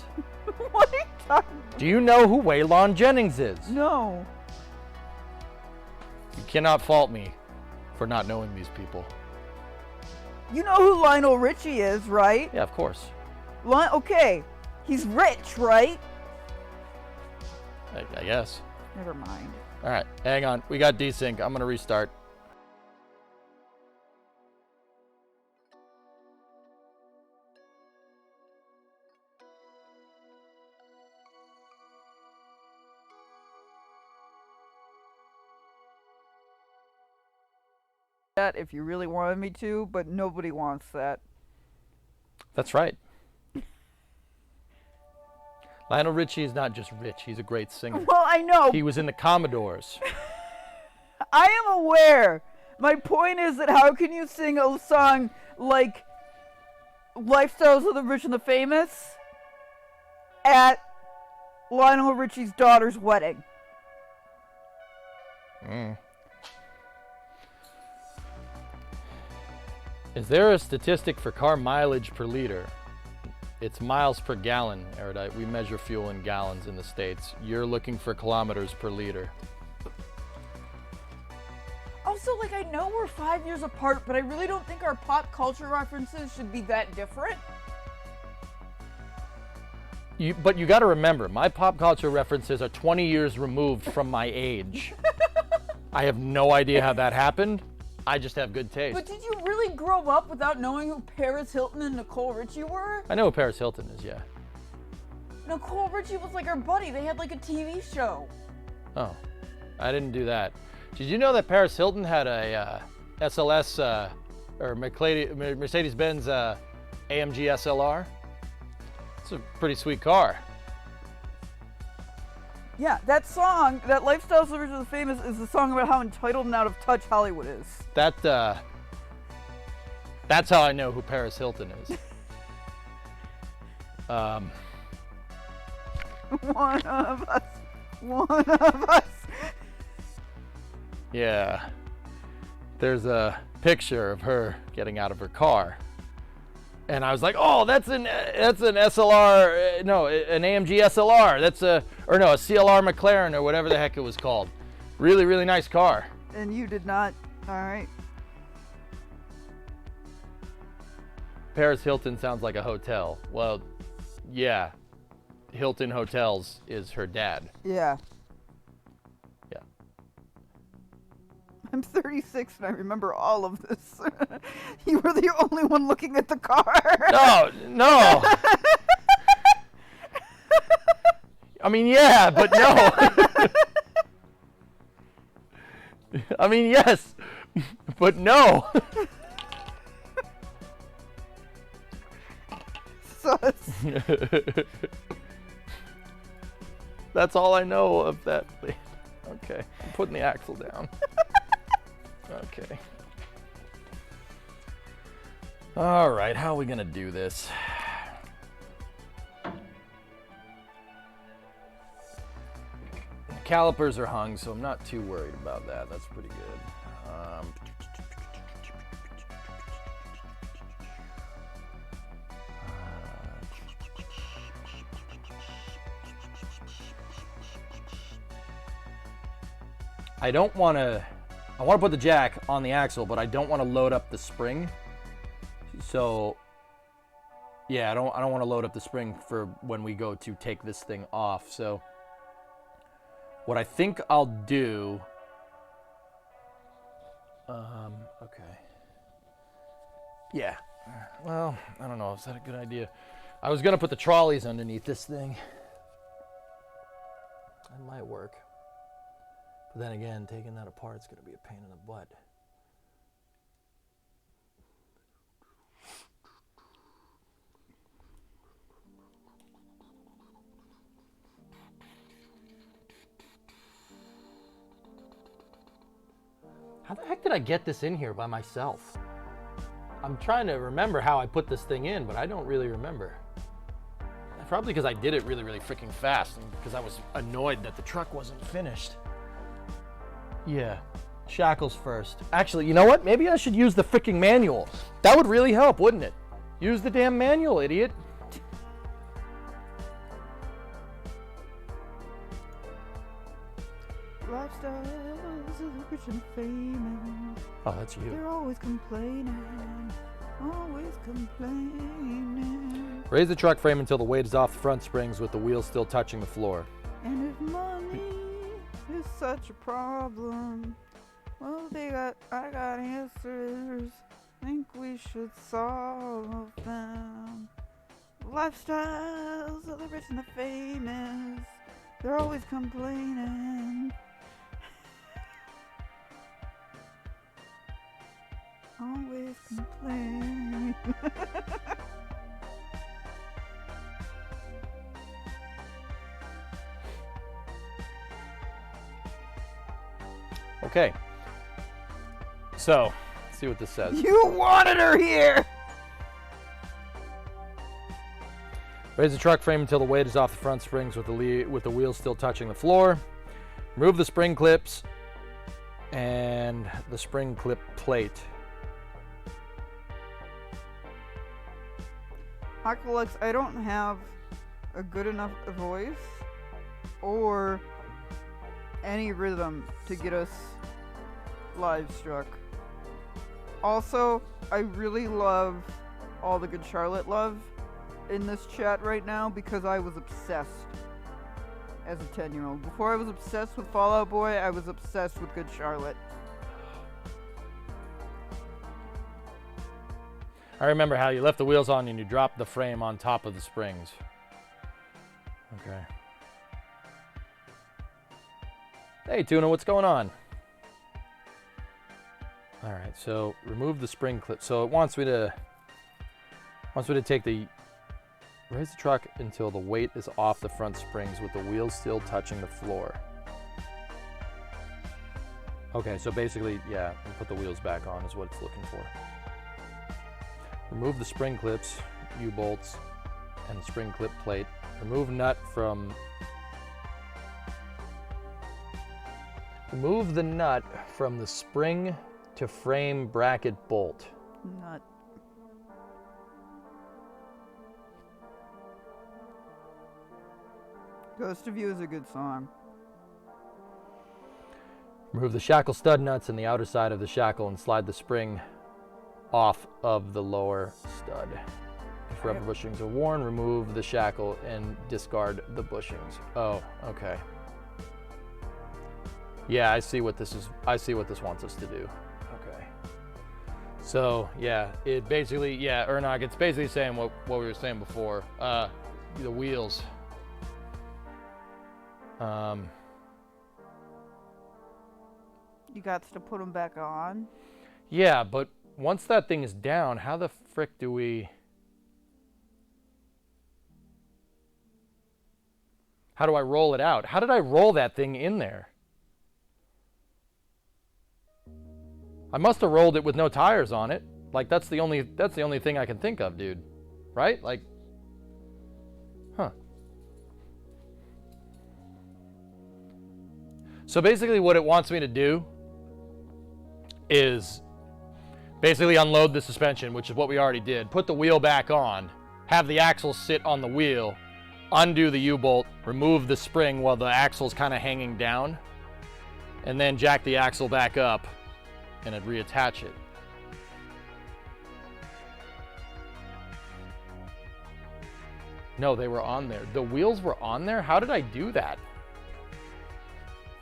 What are you talking about? Do you know who Waylon Jennings is? No. You cannot fault me for not knowing these people. You know who Lionel Richie is, right? Yeah, of course. Okay. He's rich, right? I guess. Never mind. All right, hang on. We got desync. I'm going to restart. That if you really wanted me to, but nobody wants that. That's right. Lionel Richie is not just rich. He's a great singer. Well, I know. He was in the Commodores. I am aware. My point is that how can you sing a song like Lifestyles of the Rich and the Famous at Lionel Richie's daughter's wedding? Is there a statistic for car mileage per liter? It's miles per gallon, Erudite. We measure fuel in gallons in the States. You're looking for kilometers per liter. Also, like, I know we're 5 years apart, but I really don't think our pop culture references should be that different. But you got to remember, my pop culture references are 20 years removed from my age. I have no idea how that happened. I just have good taste. But did you really grow up without knowing who Paris Hilton and Nicole Richie were? I know who Paris Hilton is, yeah. Nicole Richie was like her buddy. They had like a TV show. Oh, I didn't do that. Did you know that Paris Hilton had a SLS or Mercedes-Benz AMG SLR? It's a pretty sweet car. Yeah, that song, that Lifestyles of the Rich and the Famous, is the song about how entitled and out of touch Hollywood is. That's how I know who Paris Hilton is. One of us. One of us. Yeah. There's a picture of her getting out of her car. And I was like, oh, that's an SLR, no, an AMG SLR. That's a CLR McLaren or whatever the heck it was called. Really, really nice car. And you did not. All right. Paris Hilton sounds like a hotel. Well, yeah. Hilton Hotels is her dad. Yeah. Yeah. I'm 36 and I remember all of this. You were the only one looking at the car. No. I mean, yeah, but no. I mean, yes, but no. Sus. That's all I know of that. Okay, I'm putting the axle down. Okay. All right, how are we gonna do this? Calipers are hung, so I'm not too worried about that. That's pretty good. I don't want to, I want to put the jack on the axle, but I don't want to load up the spring. So, yeah, I don't want to load up the spring for when we go to take this thing off. So, what I think I'll do, okay. Yeah, well, I don't know, is that a good idea? I was going to put the trolleys underneath this thing. That might work. But then again, taking that apart is going to be a pain in the butt. How the heck did I get this in here by myself? I'm trying to remember how I put this thing in, but I don't really remember. Probably because I did it really, really freaking fast and because I was annoyed that the truck wasn't finished. Yeah, shackles first. Actually, you know what? Maybe I should use the freaking manual. That would really help, wouldn't it? Use the damn manual, idiot. Lifestyles of the rich and famous. Oh, that's you. They're always complaining. Always complaining. Raise the truck frame until the weight is off the front springs with the wheels still touching the floor. And if money is such a problem, well, I got answers. Think we should solve them. Lifestyles of the rich and the famous. They're always complaining. Always complaining. Okay. So, let's see what this says. You wanted her here! Raise the truck frame until the weight is off the front springs with the wheels still touching the floor. Remove the spring clips and the spring clip plate. Alex, I don't have a good enough voice or any rhythm to get us live struck. Also, I really love all the Good Charlotte love in this chat right now because I was obsessed as a 10-year-old. Before I was obsessed with Fall Out Boy, I was obsessed with Good Charlotte. I remember how you left the wheels on and you dropped the frame on top of the springs. Okay. Hey, Tuna, what's going on? All right, so remove the spring clip. So it wants me to take the, raise the truck until the weight is off the front springs with the wheels still touching the floor. Okay, so basically, yeah, put the wheels back on is what it's looking for. Remove the spring clips, U-bolts, and the spring clip plate. Remove the nut from the spring to frame bracket bolt. Nut. Ghost of You is a good song. Remove the shackle stud nuts and the outer side of the shackle and slide the spring off of the lower stud. If rubber bushings are worn, remove the shackle and discard the bushings. Oh, okay. Yeah, I see what this is. I see what this wants us to do. Okay. So, yeah, it basically, yeah, Ernog, it's basically saying what we were saying before. The wheels. You got to put them back on? Yeah, but once that thing is down, how the frick do we... How do I roll it out? How did I roll that thing in there? I must have rolled it with no tires on it. Like, that's the only thing I can think of, dude. Right? Like, huh. So basically what it wants me to do is basically unload the suspension, which is what we already did. Put the wheel back on, have the axles sit on the wheel, undo the U-bolt, remove the spring while the axle's kind of hanging down, and then jack the axle back up and I'd reattach it. No, they were on there. The wheels were on there? How did I do that?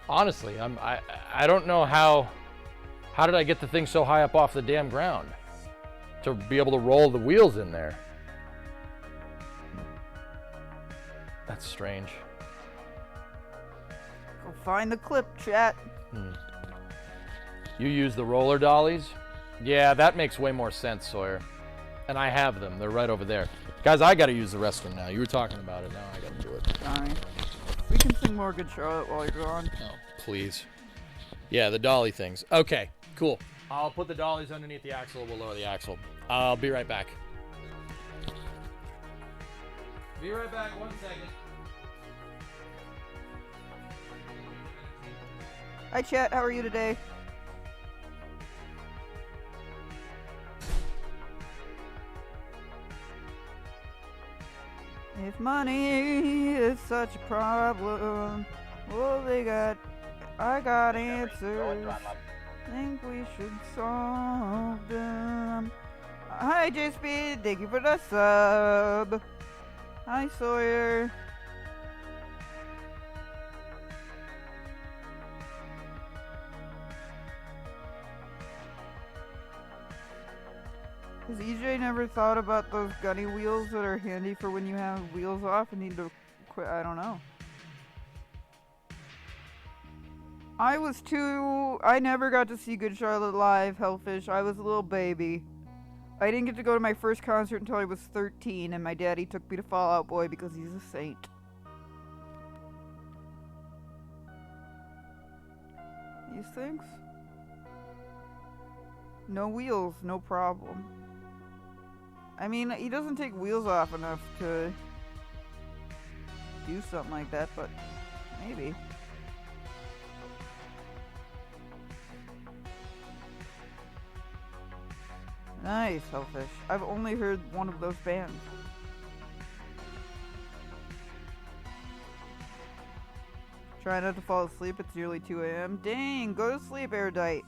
Honestly, I don't know how did I get the thing so high up off the damn ground to be able to roll the wheels in there? That's strange. Go find the clip, chat. You use the roller dollies? Yeah, that makes way more sense, Sawyer. And I have them. They're right over there. Guys, I got to use the restroom now. You were talking about it. Now I got to do it. Sorry. We can sing more Good Charlotte while you're gone. Oh, please. Yeah, the dolly things. Okay, cool. I'll put the dollies underneath the axle. We'll lower the axle. I'll be right back. Be right back. 1 second. Hi, chat. How are you today? If money is such a problem, well, I got answers. Think we should solve them. Hi, JSP. Thank you for the sub. Hi, Sawyer. Has EJ never thought about those gunny wheels that are handy for when you have wheels off and need to quit? I don't know. I never got to see Good Charlotte live, Hellfish. I was a little baby. I didn't get to go to my first concert until I was 13, and my daddy took me to Fall Out Boy because he's a saint. These things? No wheels, no problem. I mean, he doesn't take wheels off enough to do something like that, but maybe. Nice, Hellfish. I've only heard one of those bands. Try not to fall asleep, it's nearly 2 a.m. Dang, go to sleep, Erudite.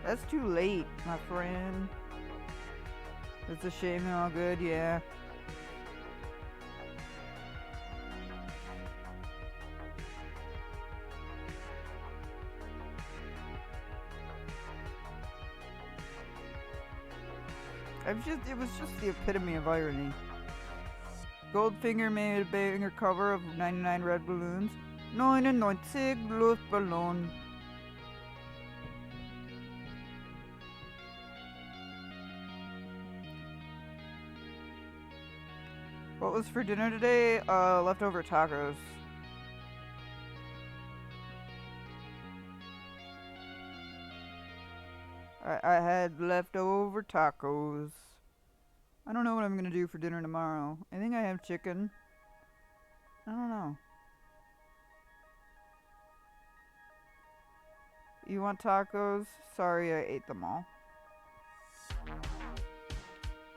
That's too late, my friend. It's a shame they're all good, yeah. It was just the epitome of irony. Goldfinger made a banger cover of 99 Red Balloons. 99 Luftballon. What was for dinner today? Leftover tacos. I had leftover tacos. I don't know what I'm gonna do for dinner tomorrow. I think I have chicken. I don't know. You want tacos? Sorry, I ate them all.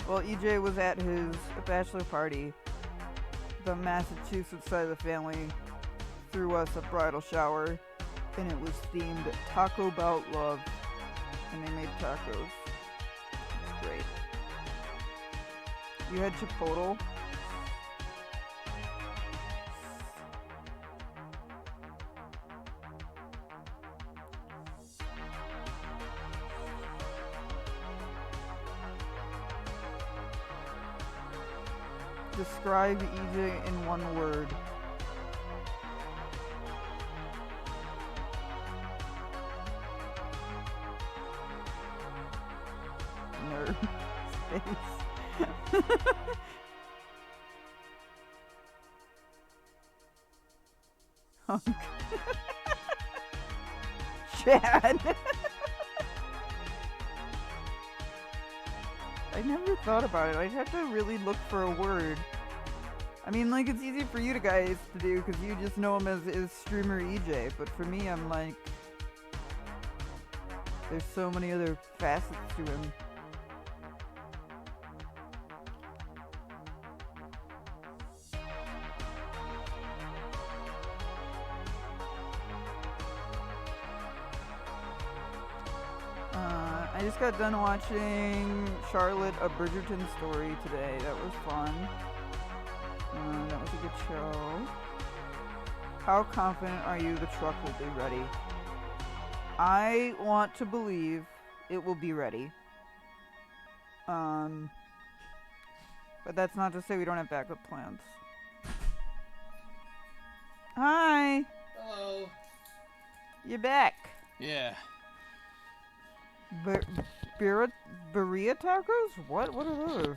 Well, EJ was at his bachelor party. The Massachusetts side of the family threw us a bridal shower, and it was themed Taco Bout Love, and they made tacos. It's great. You had Chipotle. Describe EJ in one word. Nerd. Space. Hunk. Chad. I never thought about it. I'd have to really look for a word. I mean, like, it's easy for you guys to do because you just know him as streamer EJ, but for me, I'm like, there's so many other facets to him. just got done watching Charlotte, A Bridgerton Story today. That was fun. That was a good show. How confident are you the truck will be ready? I want to believe it will be ready. But that's not to say we don't have backup plans. Hi. Hello. You're back. Yeah. Birria tacos? What are those?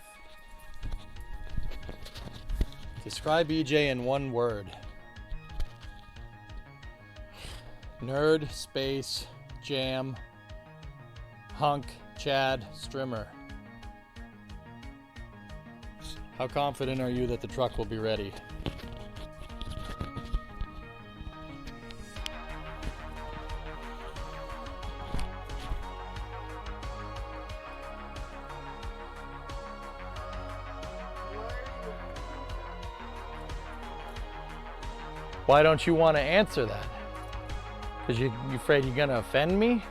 Describe EJ in one word. Nerd, space, jam, hunk, Chad, strimmer. How confident are you that the truck will be ready? Why don't you want to answer that? Because you afraid you're going to offend me?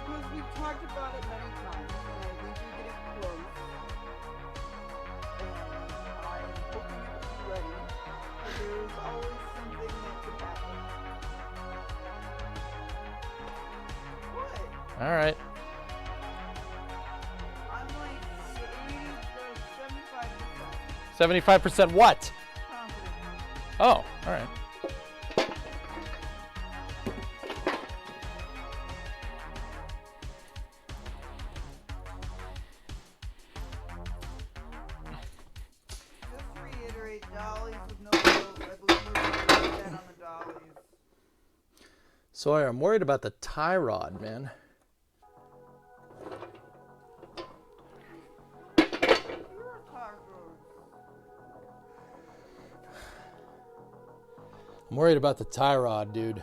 Because we've talked about it many times, and I think we're getting close. And I'm hoping it will be ready. But there's always something that could happen. What? All right. I'm like 75% 75% what? confident. Oh, all right. Just to reiterate, dollies with no wheels. I believe we're going to put that on the dollies. Sawyer, I'm worried about the tie rod, man. Pure tacos. I'm worried about the tie rod, dude.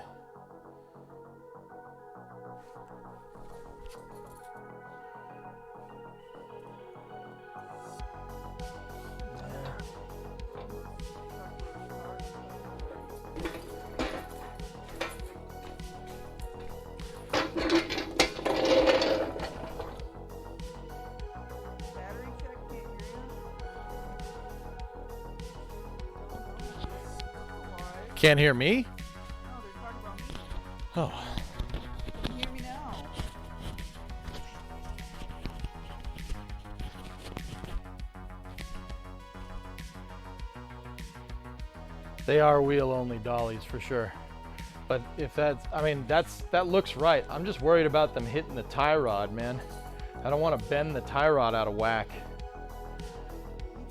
Battery check, can't hear you. Why? Can't hear me? No, they're talking about me. Oh. Can you hear me now? They are wheel-only dollies for sure. But if that's, I mean, that looks right. I'm just worried about them hitting the tie rod, man. I don't want to bend the tie rod out of whack. You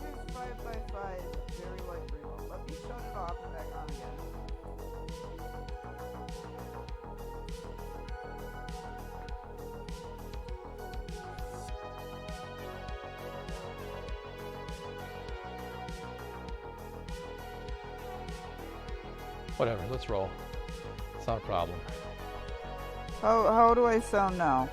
just 5x5 very light remote. Let me shut it off and back on again. Whatever, let's roll. It's not a problem. How do I sound now?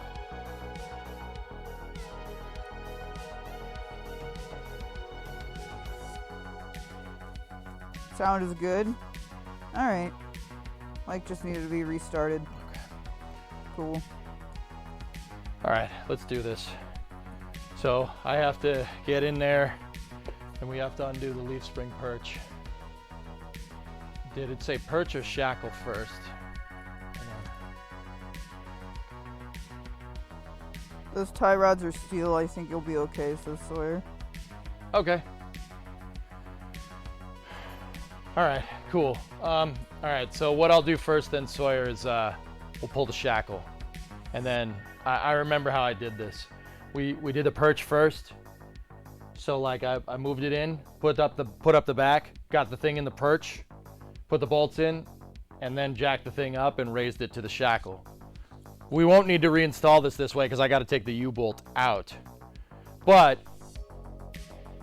Sound is good? Alright. Mic just needed to be restarted. Okay. Cool. All right, let's do this. So I have to get in there and we have to undo the leaf spring perch. Did it say perch or shackle first? Hang on. Those tie rods are steel. I think you'll be okay, says Sawyer. Okay. All right, cool. All right, so what I'll do first then, Sawyer, is we'll pull the shackle. And then I remember how I did this. We did the perch first. So like I moved it in, put up the back, got the thing in the perch, put the bolts in, and then jacked the thing up and raised it to the shackle. We won't need to reinstall this way because I got to take the U-bolt out. But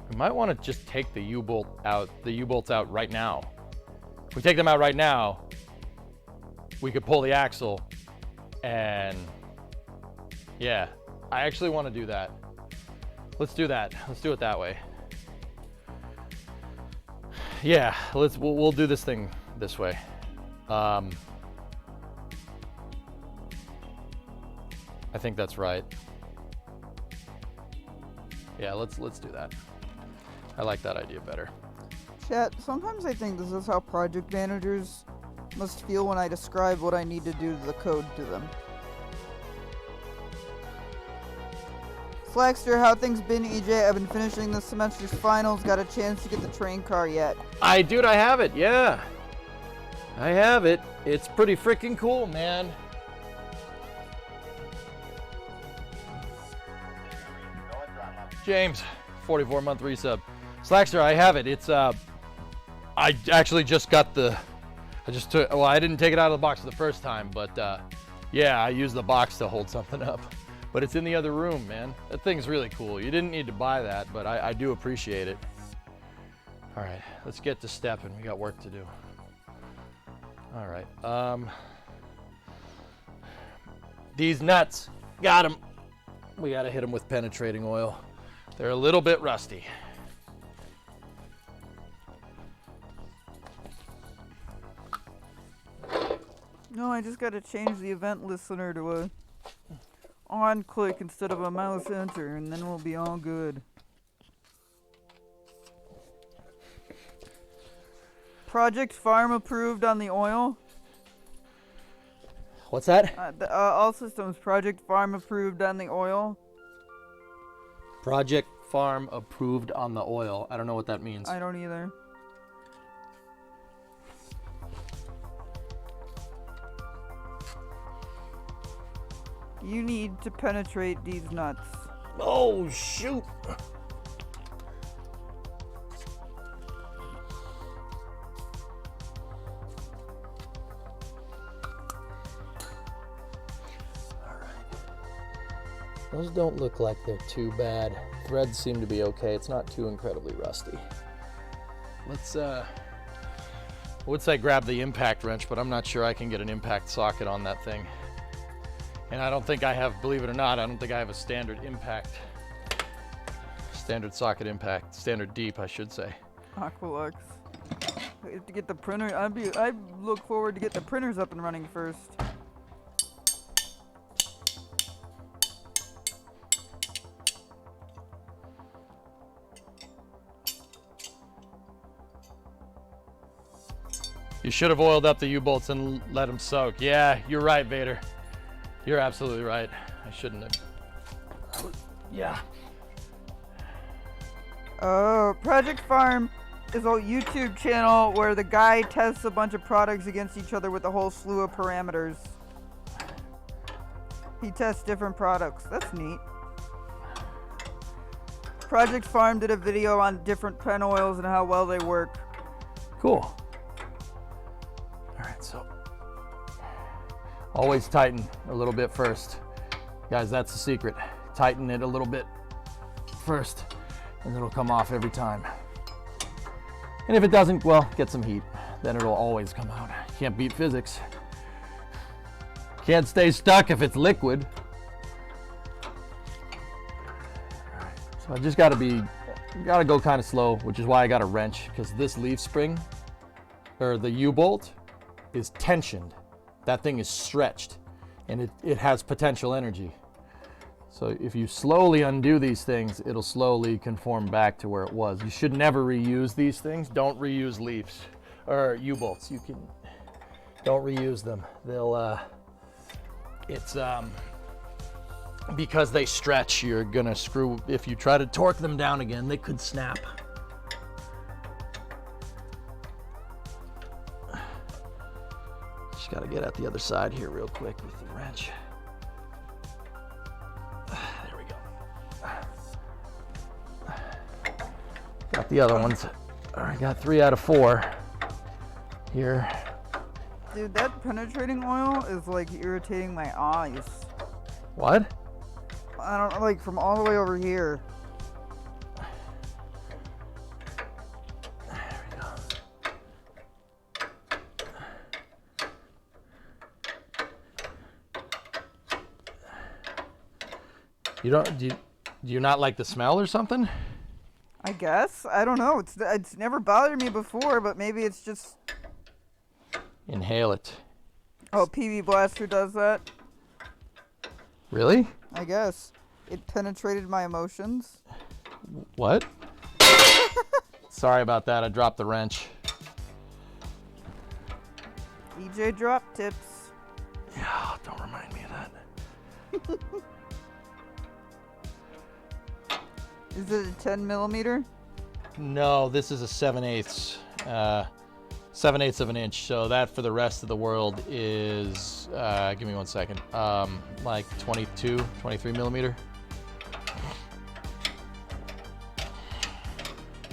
we might want to just take the U-bolts out right now. If we take them out right now, we could pull the axle and yeah, I actually want to do that. Let's do that. Let's do it that way. Yeah, we'll do this thing this way. I think that's right. Yeah, let's do that. I like that idea better. Chat, sometimes I think this is how project managers must feel when I describe what I need to do to the code to them. Flaxter, how things been, EJ? I've been finishing this semester's finals. Got a chance to get the train car yet? Dude, I have it. Yeah, I have it. It's pretty freaking cool, man. James, 44-month resub. Slackster, I have it. It's I actually just got I didn't take it out of the box the first time, but yeah, I used the box to hold something up. But it's in the other room, man. That thing's really cool. You didn't need to buy that, but I do appreciate it. All right, let's get to stepping. We got work to do. All right. These nuts, got them. We got to hit them with penetrating oil. They're a little bit rusty. No, I just got to change the event listener to a on click instead of a mouse enter, and then we'll be all good. Project Farm approved on the oil. What's that? All systems Project Farm approved on the oil. Project Farm approved on the oil. I don't know what that means. I don't either. You need to penetrate these nuts. Oh, shoot. Those don't look like they're too bad. Threads seem to be okay. It's not too incredibly rusty. Let's, I would say grab the impact wrench, but I'm not sure I can get an impact socket on that thing. And I don't think I have, believe it or not, I don't think I have a standard socket impact, standard deep, I should say. Aqualux. I have to get the printer. I look forward to get the printers up and running first. You should have oiled up the U-bolts and let them soak. Yeah, you're right, Vader. You're absolutely right. I shouldn't have. Yeah. Project Farm is a YouTube channel where the guy tests a bunch of products against each other with a whole slew of parameters. He tests different products. That's neat. Project Farm did a video on different pen oils and how well they work. Cool. All right, so always tighten a little bit first. Guys, that's the secret. Tighten it a little bit first, and it'll come off every time. And if it doesn't, well, get some heat. Then it'll always come out. Can't beat physics. Can't stay stuck if it's liquid. All right, so I just gotta go kind of slow, which is why I got a wrench, because this leaf spring, or the U-bolt, is tensioned. That thing is stretched, and it has potential energy. So if you slowly undo these things, it'll slowly conform back to where it was. You should never reuse these things. Don't reuse leaves or U-bolts. Don't reuse them. It's because they stretch, you're gonna screw. If you try to torque them down again, they could snap. Just gotta get at the other side here real quick with the wrench. There we go. Got the other ones. All right, got 3 out of 4 here. Dude, that penetrating oil is like irritating my eyes. What? I don't know, like from all the way over here. Do you not like the smell or something? I guess. I don't know. It's never bothered me before, but maybe it's just... inhale it. Oh, PB Blaster does that? Really? I guess. It penetrated my emotions. What? Sorry about that. I dropped the wrench. EJ drop tips. Yeah, don't remind me of that. Is it a 10 millimeter? No, this is a 7/8. 7/8 of an inch. So that for the rest of the world is, give me 1 second, like 22, 23 millimeter.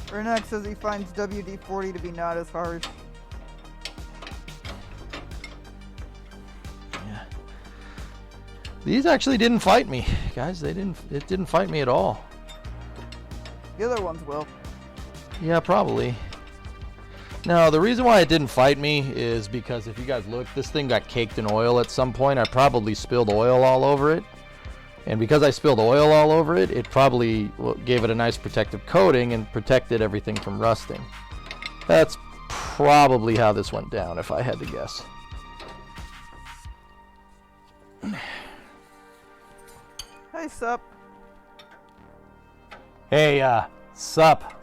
Renax says he finds WD-40 to be not as harsh. Yeah. These actually didn't fight me, guys. It didn't fight me at all. The other ones will. Yeah, probably. No, the reason why it didn't fight me is because if you guys look, this thing got caked in oil at some point. I probably spilled oil all over it. And because I spilled oil all over it, it probably gave it a nice protective coating and protected everything from rusting. That's probably how this went down, if I had to guess. Hey, sup? Hey, sup?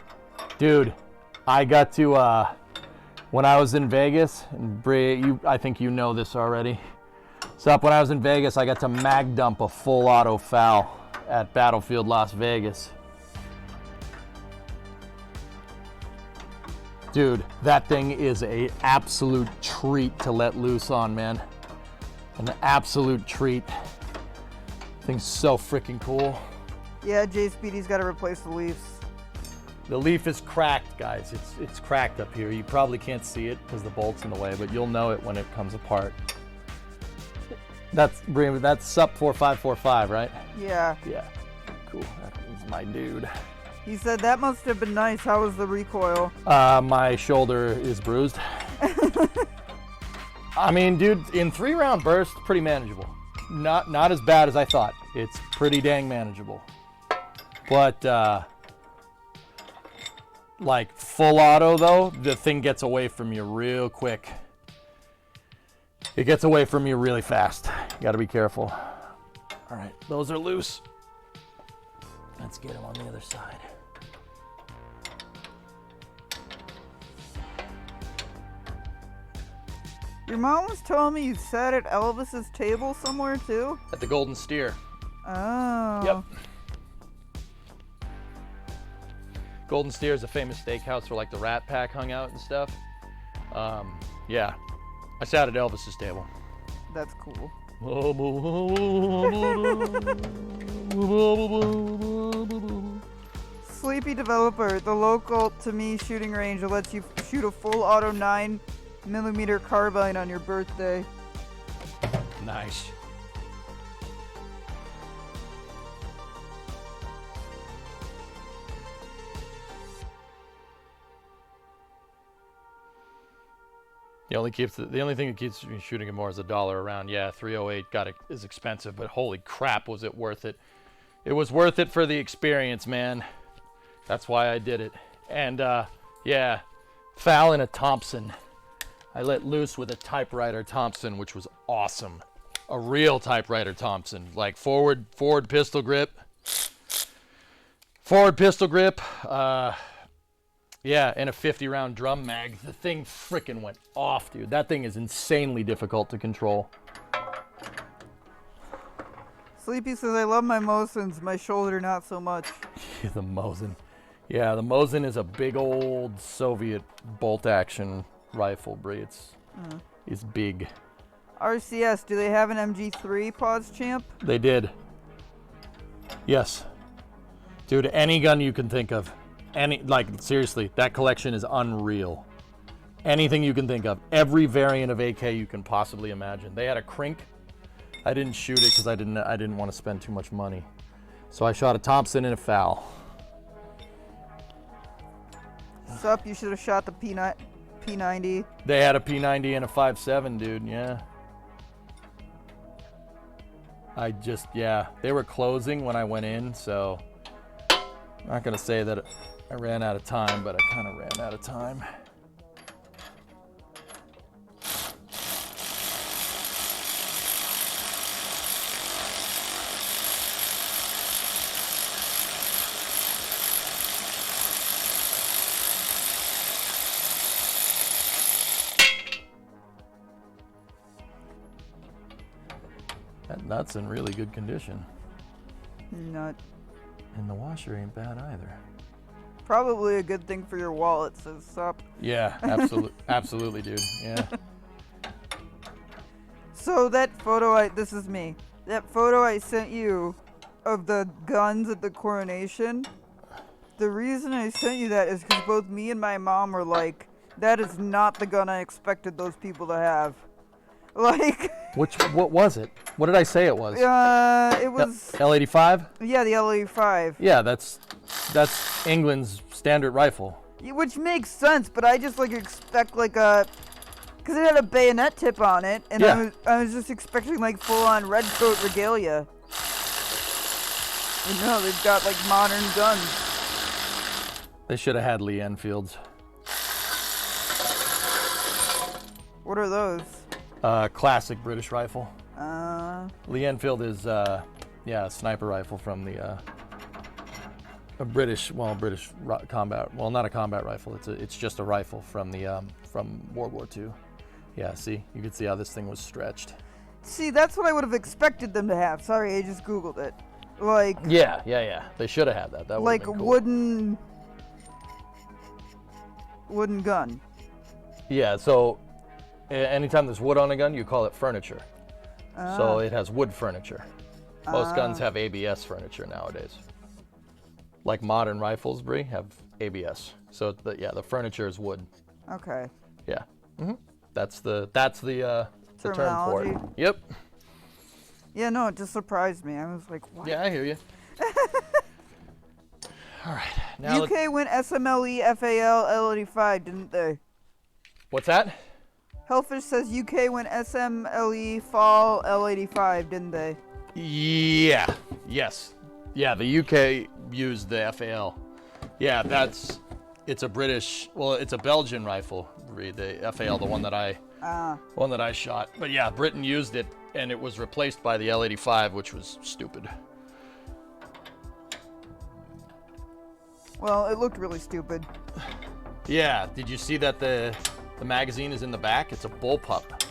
Dude, I got to, when I was in Vegas, and Bri, I think you know this already. Sup, when I was in Vegas, I got to mag dump a full auto foul at Battlefield Las Vegas. Dude, that thing is a absolute treat to let loose on, man. An absolute treat. Thing's so freaking cool. Yeah, Jay Speedy's got to replace the leaves. The leaf is cracked, guys. It's cracked up here. You probably can't see it because the bolt's in the way, but you'll know it when it comes apart. That's SUP 4545, right? Yeah. Yeah. Cool. That is my dude. He said that must have been nice. How was the recoil? My shoulder is bruised. I mean, dude, in 3-round bursts, pretty manageable. Not as bad as I thought. It's pretty dang manageable. But like full auto though, the thing gets away from you real quick. It gets away from you really fast. You gotta be careful. All right, those are loose. Let's get them on the other side. Your mom was telling me you sat at Elvis's table somewhere too? At the Golden Steer. Oh. Yep. Golden Steer is a famous steakhouse where like the Rat Pack hung out and stuff. Yeah, I sat at Elvis's table. That's cool. Sleepy Developer, the local to me shooting range that lets you shoot a full auto 9mm carbine on your birthday. Nice. The only thing that keeps me shooting it more is $1 around. Yeah, 308 is expensive, but holy crap, was it worth it? It was worth it for the experience, man. That's why I did it. And yeah, foul in a Thompson. I let loose with a typewriter Thompson, which was awesome. A real typewriter Thompson, like forward pistol grip. Forward pistol grip. Yeah, and a 50-round drum mag. The thing freaking went off, dude. That thing is insanely difficult to control. Sleepy says, I love my Mosins, my shoulder not so much. The Mosin. Yeah, the Mosin is a big old Soviet bolt-action rifle, Bri. It's big. RCS, do they have an MG3 pause champ? They did. Yes. Dude, any gun you can think of. Seriously, that collection is unreal. Anything you can think of. Every variant of AK you can possibly imagine. They had a Crink. I didn't shoot it because I didn't want to spend too much money. So I shot a Thompson and a foul. Sup, you should have shot the P90. They had a P90 and a 5.7, dude, yeah. They were closing when I went in, so I'm not gonna say that I ran out of time, but I kind of ran out of time. That nut's in really good condition. Nut. And the washer ain't bad either. Probably a good thing for your wallet, says sup. Yeah, absolutely, absolutely, dude. Yeah. So that photo, this is me. That photo I sent you of the guns at the coronation, the reason I sent you that is because both me and my mom were like, that is not the gun I expected those people to have. Like... What was it? What did I say it was? It was... L85? Yeah, the L85. Yeah, that's England's standard rifle. Which makes sense, but I just, like, expect, like, a... Because it had a bayonet tip on it, and Yeah. I was just expecting, like, full-on red coat regalia. But no, they've got, like, modern guns. They should have had Lee Enfields. What are those? Classic British rifle. Lee Enfield is, a sniper rifle from the a British combat. Well, not a combat rifle. It's just a rifle from the from World War II. Yeah, see, you can see how this thing was stretched. See, that's what I would have expected them to have. Sorry, I just Googled it. Like... Yeah. They should have had that. That would like have been cool. wooden gun. Yeah, so anytime there's wood on a gun, you call it furniture. So it has wood furniture. Most guns have ABS furniture nowadays. Like modern rifles, Bree, have ABS. So the furniture is wood. Okay. Yeah. That's the term for it. Terminology. Yep. Yeah, no, it just surprised me. I was like, what? Yeah, I hear you. All right. Now UK went SMLE FAL L85, didn't they? what's that? Hellfish says UK went SMLE Fall L85, didn't they? Yeah. Yes. Yeah, the UK used the FAL. Yeah, it's a Belgian rifle, the FAL, the one that I shot. But yeah, Britain used it, and it was replaced by the L85, which was stupid. Well, it looked really stupid. Yeah, did you see that the magazine is in the back? It's a bullpup.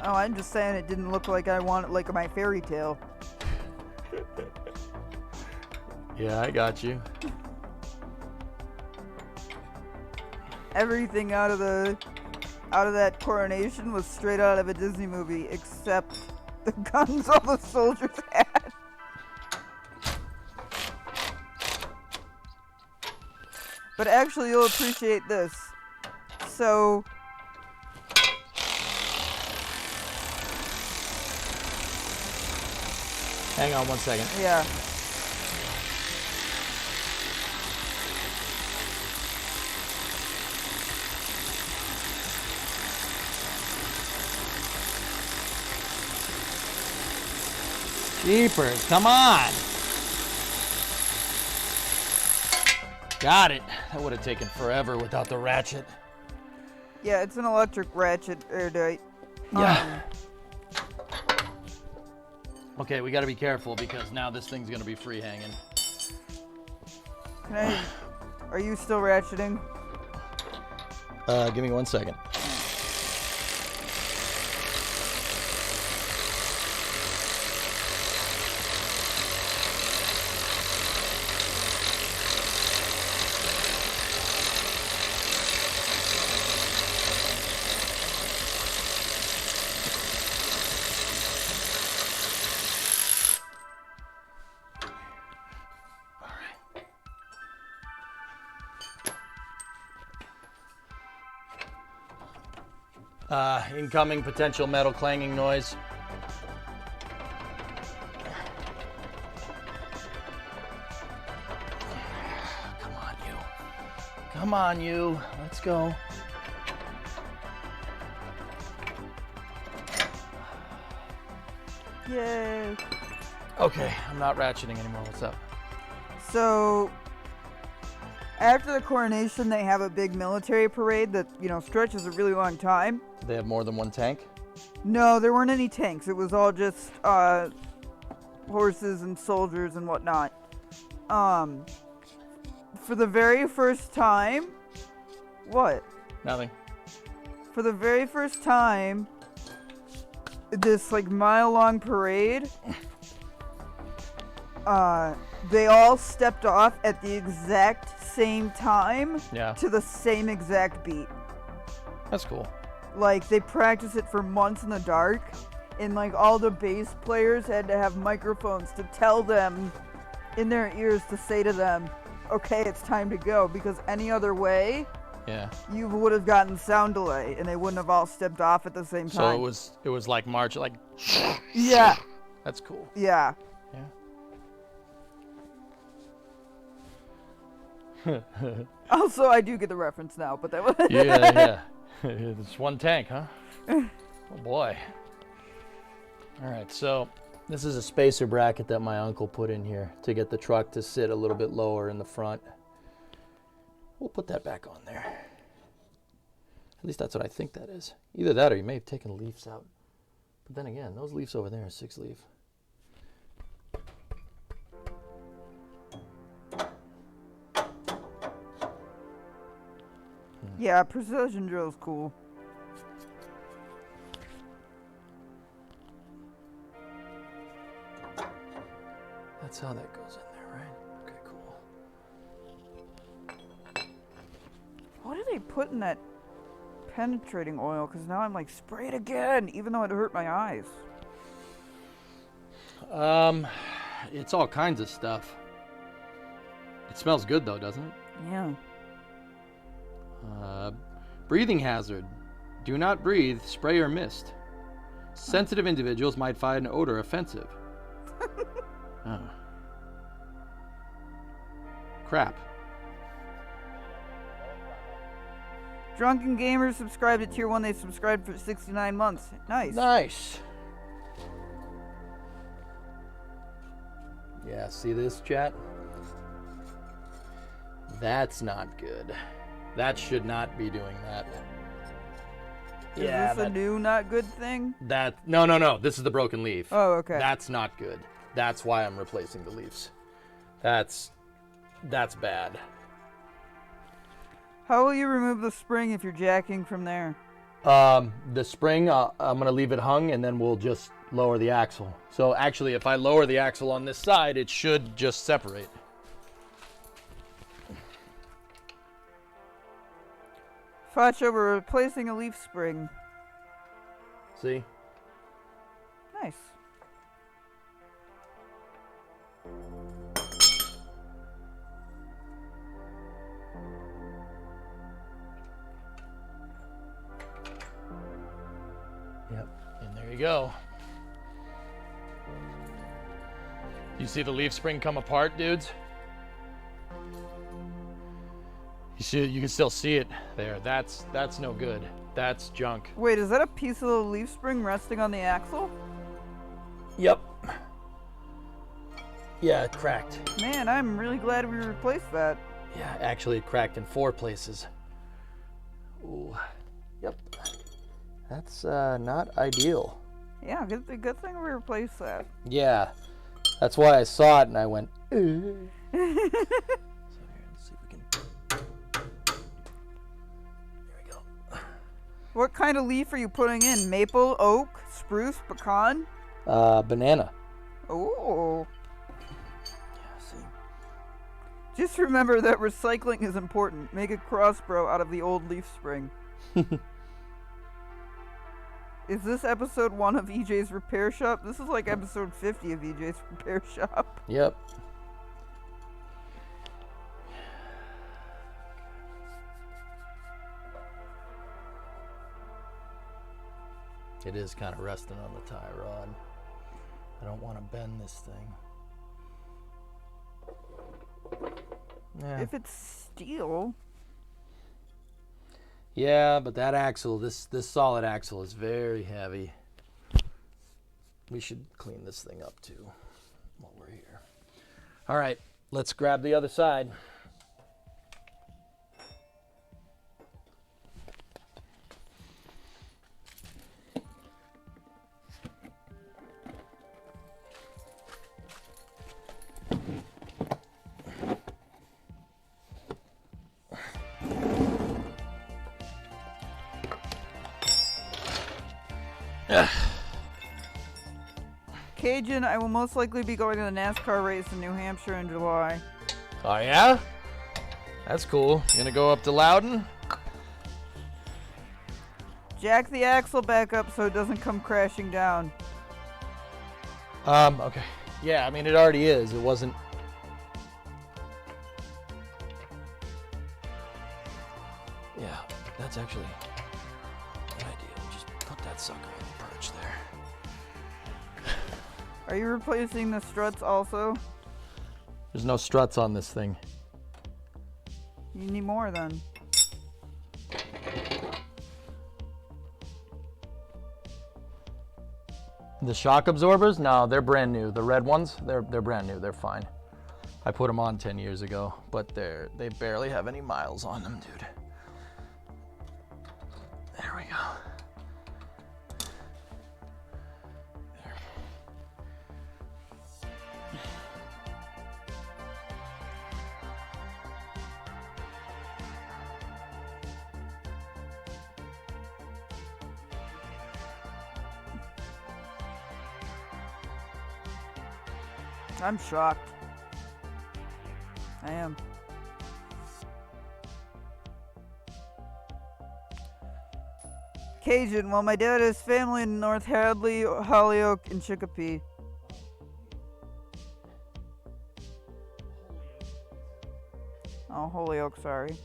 Oh, I'm just saying it didn't look like I wanted, like my fairy tale. Yeah, I got you. Everything out of that coronation was straight out of a Disney movie, except the guns all the soldiers had. But actually, you'll appreciate this. So... Hang on one second. yeah. Jeepers, come on. Got it. That would have taken forever without the ratchet. Yeah, it's an electric ratchet airtight. Yeah. Okay, we got to be careful because now this thing's going to be free hanging. Are you still ratcheting? Give me 1 second. Incoming potential metal clanging noise. Come on, you. Come on, you. Let's go. Yay. Okay, I'm not ratcheting anymore. What's up? So, after the coronation, they have a big military parade that, stretches a really long time. They have more than one tank? No, there weren't any tanks. It was all just horses and soldiers and whatnot. For the very first time... What? Nothing. For the very first time, this like mile-long parade. They all stepped off at the exact same time Yeah. to the same exact beat. That's cool. Like, they practiced it for months in the dark, and like all the bass players had to have microphones to tell them in their ears to say to them, okay, it's time to go, because any other way, Yeah. you would have gotten sound delay, and they wouldn't have all stepped off at the same time. So it was like March, like. Yeah. That's cool. Yeah. Yeah. Also, I do get the reference now, but that was... Yeah. It's one tank, huh? Oh boy. All right, so this is a spacer bracket that my uncle put in here to get the truck to sit a little bit lower in the front. We'll put that back on there. At least that's what I think that is. Either that or you may have taken leaves out. But then again, those leaves over there are 6-leaf. Yeah, precision drill's cool. That's how that goes in there, right? Okay, cool. What do they put in that penetrating oil? Because now I'm like, spray it again, even though it hurt my eyes. It's all kinds of stuff. It smells good though, doesn't it? Yeah. Breathing hazard. Do not breathe, spray or mist. Sensitive individuals might find an odor offensive. Oh. Crap. Drunken Gamers subscribed to Tier 1. They subscribed for 69 months. Nice. Nice. Yeah, see this, chat? That's not good. That should not be doing that. Is this a new not good thing? No. This is the broken leaf. Oh, okay. That's not good. That's why I'm replacing the leaves. That's bad. How will you remove the spring if you're jacking from there? The spring, I'm going to leave it hung, and then we'll just lower the axle. So actually, if I lower the axle on this side, it should just separate. Facho, we're replacing a leaf spring. See? Nice. Yep. And there you go. You see the leaf spring come apart, dudes? You can still see it there. That's no good. That's junk. Wait, is that a piece of the leaf spring resting on the axle? Yep. Yeah, it cracked. Man, I'm really glad we replaced that. Yeah, actually it cracked in 4 places. Ooh. Yep. That's not ideal. Yeah, good thing we replaced that. Yeah. That's why I saw it and I went, So here, let's see if we can. There we go. What kind of leaf are you putting in? Maple, oak, spruce, pecan? Banana. Oh. Yeah, see. Just remember that recycling is important. Make a crossbow out of the old leaf spring. Is this episode 1 of EJ's Repair Shop? This is like episode 50 of EJ's Repair Shop. Yep. It is kind of resting on the tie rod. I don't want to bend this thing. Yeah. If it's steel. Yeah, but that axle, this solid axle is very heavy. We should clean this thing up too while we're here. All right, let's grab the other side. Cajun, I will most likely be going to the NASCAR race in New Hampshire in July. Oh, yeah? That's cool. You gonna go up to Loudon? Jack the axle back up so it doesn't come crashing down. Okay. Yeah, I mean, it already is. It wasn't... Yeah, that's actually a good idea. Just put that sucker on the perch there. Are you replacing the struts also? There's no struts on this thing. You need more then. The shock absorbers? No, they're brand new. The red ones, they're brand new. They're fine. I put them on 10 years ago, but they barely have any miles on them, dude. There we go. There. I'm shocked. I am. Cajun, well, my dad has family in North Hadley, Holyoke, and Chicopee. Oh, Holyoke, sorry.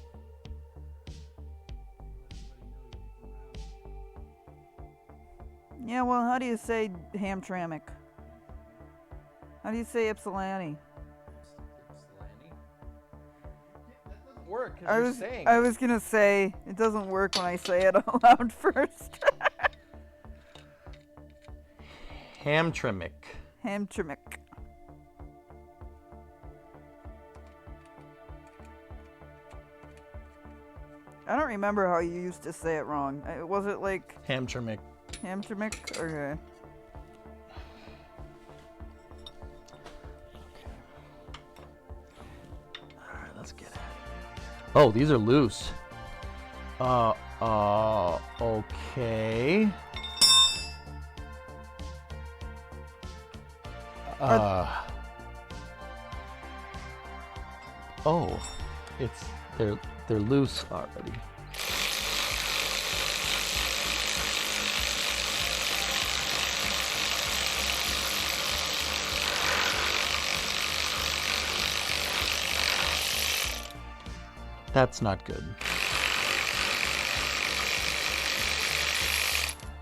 Yeah, well, how do you say Hamtramck? How do you say Ypsilanti? Work. I was gonna say it doesn't work when I say it out loud first. Hamtramck. Hamtramck. I don't remember how you used to say it wrong. Was it like Hamtramck. Hamtramck? Okay. Alright, let's get it. Oh, these are loose. Okay. Oh, they're loose already. That's not good.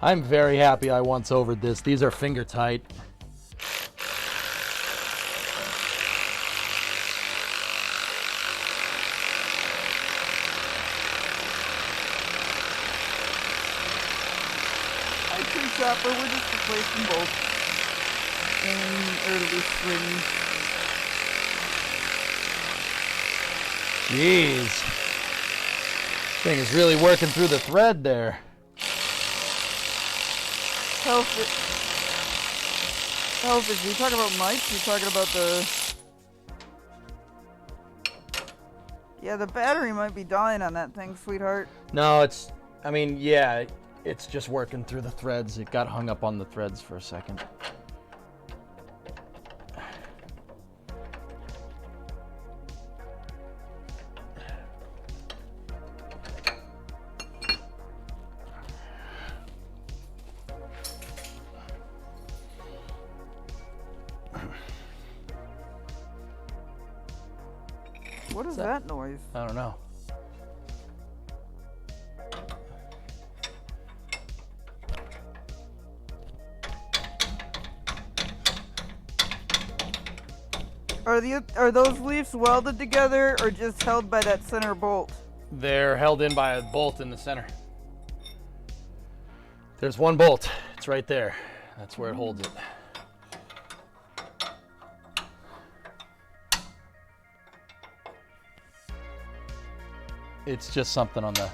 I'm very happy I once overed this. These are finger tight. Hi, Tree Shopper. We're just replacing bolts in early spring. Jeez. Thing is really working through the thread there. Hellfish, you talking about mics? You talking about the... Yeah, the battery might be dying on that thing, sweetheart. No, it's just working through the threads. It got hung up on the threads for a second. What is that noise? I don't know. Are those leaves welded together or just held by that center bolt? They're held in by a bolt in the center. There's one bolt. It's right there. That's where it holds it. It's just something on the...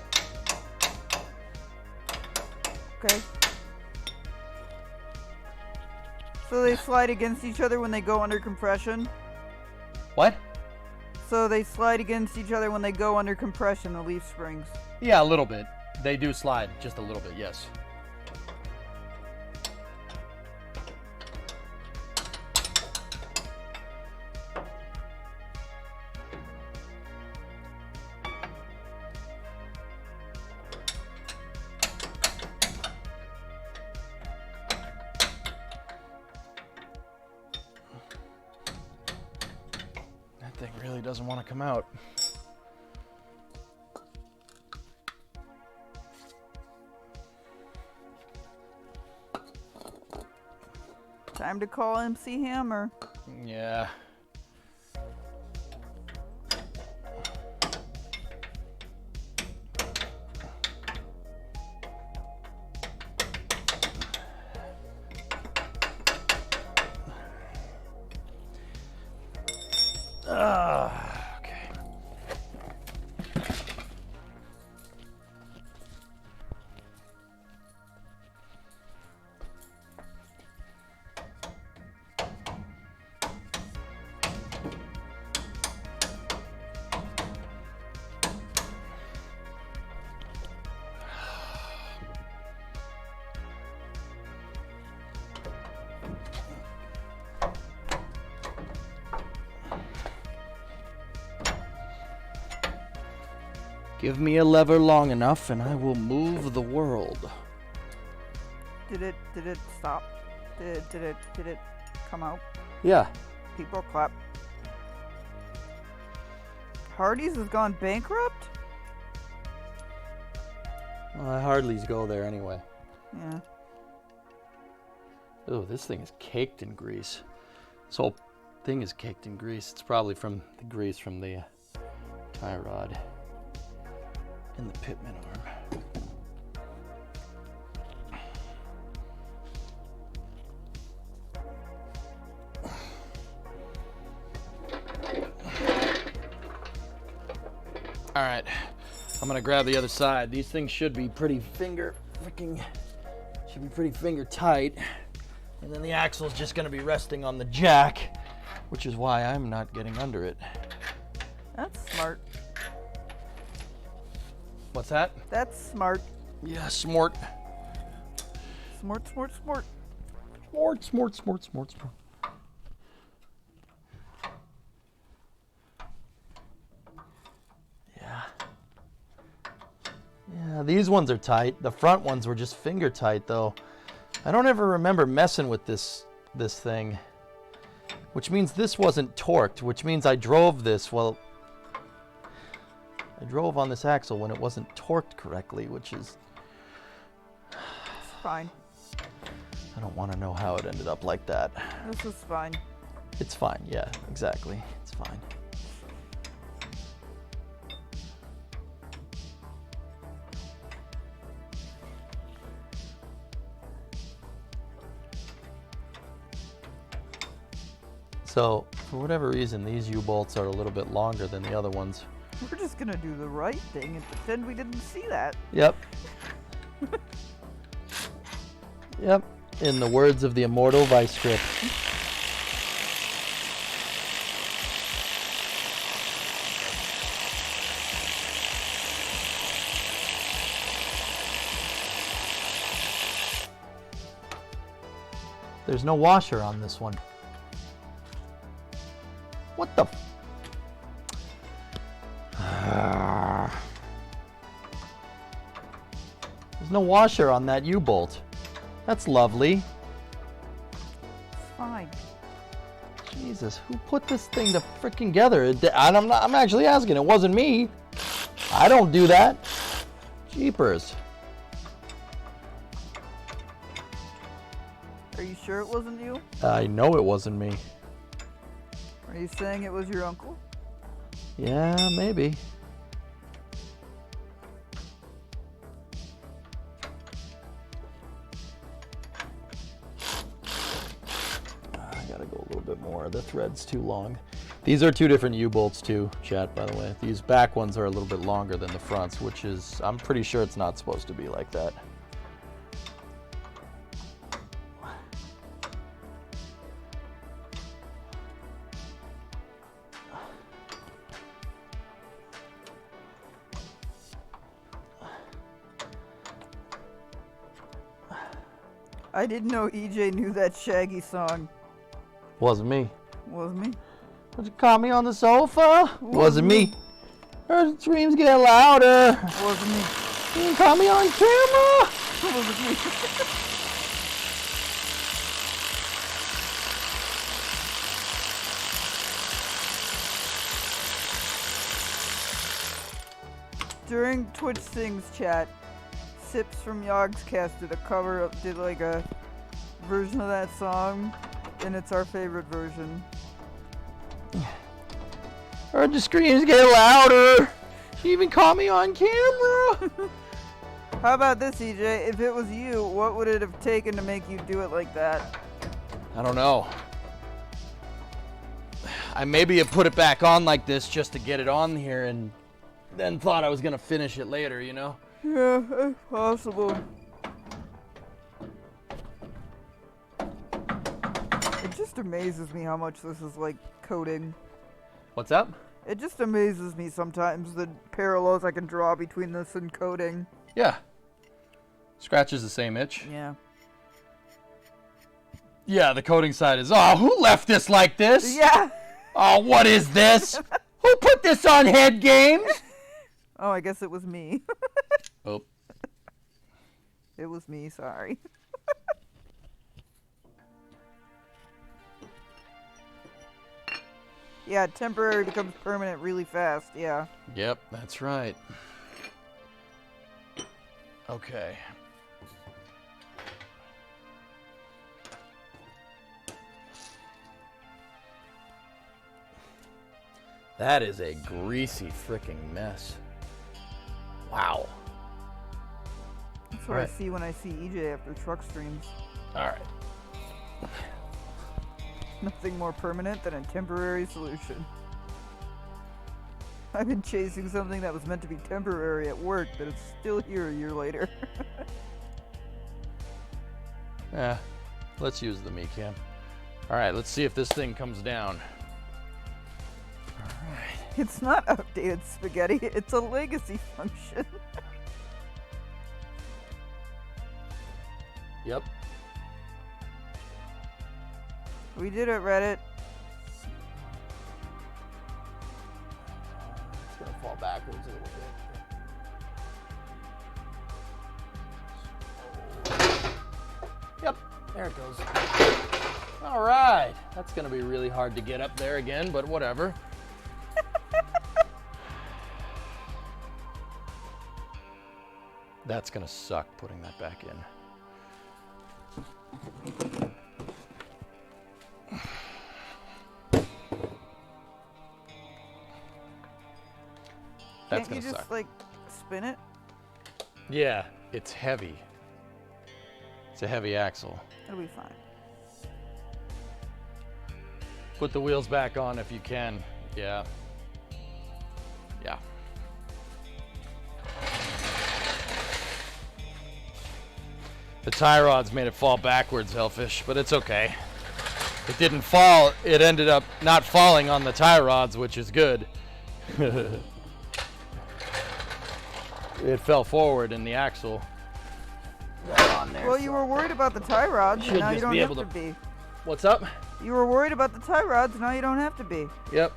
Okay. So they slide against each other when they go under compression? What? So they slide against each other when they go under compression, the leaf springs. Yeah, a little bit. They do slide just a little bit, yes. thing really doesn't want to come out. Time to call MC Hammer. Yeah. Okay. Give me a lever long enough and I will move the world. Did it stop? Did it come out? Yeah. People clap. Hardee's has gone bankrupt? Well, Hardly's go there anyway. Yeah. Oh, this thing is caked in grease. This whole thing is caked in grease. It's probably from the grease from the tie rod and the pitman arm. All right, I'm gonna grab the other side. These things should be pretty finger tight. And then the axle's just gonna be resting on the jack, which is why I'm not getting under it. That's smart. What's that? That's smart. Yeah, smart. Smart. Smart. Yeah, these ones are tight. The front ones were just finger tight though. I don't ever remember messing with this thing. Which means this wasn't torqued, which means I drove this, well, I drove on this axle when it wasn't torqued correctly, which is... It's fine. I don't want to know how it ended up like that. This is fine. It's fine, yeah, exactly. It's fine. So, for whatever reason, these U-bolts are a little bit longer than the other ones. We're just gonna do the right thing and pretend we didn't see that. Yep. Yep. In the words of the immortal Vice Grip. There's no washer on this one. What the? There's no washer on that U-bolt. That's lovely. It's fine. Jesus, who put this thing to frickin' together? I'm actually asking. It wasn't me. I don't do that. Jeepers. Are you sure it wasn't you? I know it wasn't me. Are you saying it was your uncle? Yeah, maybe. I gotta go a little bit more. The thread's too long. These are two different U-bolts too, chat, by the way. These back ones are a little bit longer than the fronts, which is, I'm pretty sure it's not supposed to be like that. I didn't know EJ knew that Shaggy song. Wasn't me. Was me? Did you call me on the sofa? Wasn't me. Her screams get louder. Wasn't me. You didn't call me on camera. Wasn't me. During Twitch Sings chat, Sips from Yogscast did like a version of that song, and it's our favorite version. Heard the screams get louder. She even caught me on camera. How about this, EJ? If it was you, what would it have taken to make you do it like that? I don't know. I maybe have put it back on like this just to get it on here and then thought I was going to finish it later, you know? Yeah, it's possible. It just amazes me how much this is like coding. What's up? It just amazes me sometimes the parallels I can draw between this and coding. Yeah. Scratches the same itch. Yeah. Yeah, the coding side is, oh, who left this like this? Yeah. Oh, what is this? Who put this on Head Games? Oh, I guess it was me. Oh. It was me, sorry. Yeah, temporary becomes permanent really fast, yeah. Yep, that's right. Okay. That is a greasy freaking mess. Wow. That's what Right. I see when I see EJ after truck streams. All right. Nothing more permanent than a temporary solution. I've been chasing something that was meant to be temporary at work, but it's still here a year later. Yeah, let's use the cam. All right, let's see if this thing comes down. All right. It's not updated spaghetti, it's a legacy function. Yep. We did it, Reddit. It's gonna fall backwards a little bit. Yep, there it goes. All right, that's gonna be really hard to get up there again, but whatever. That's gonna suck putting that back in. That's Can't you gonna just, suck. like, spin it? Yeah, it's heavy. It's a heavy axle. It'll be fine. Put the wheels back on if you can. Yeah. Yeah. The tie rods made it fall backwards, Hellfish, but it's okay. It didn't fall. It ended up not falling on the tie rods, which is good. It fell forward in the axle. On there, Well, you were worried about the tie rods, Should and now you just don't be have able to to- be. What's up? You were worried about the tie rods, now you don't have to be. Yep.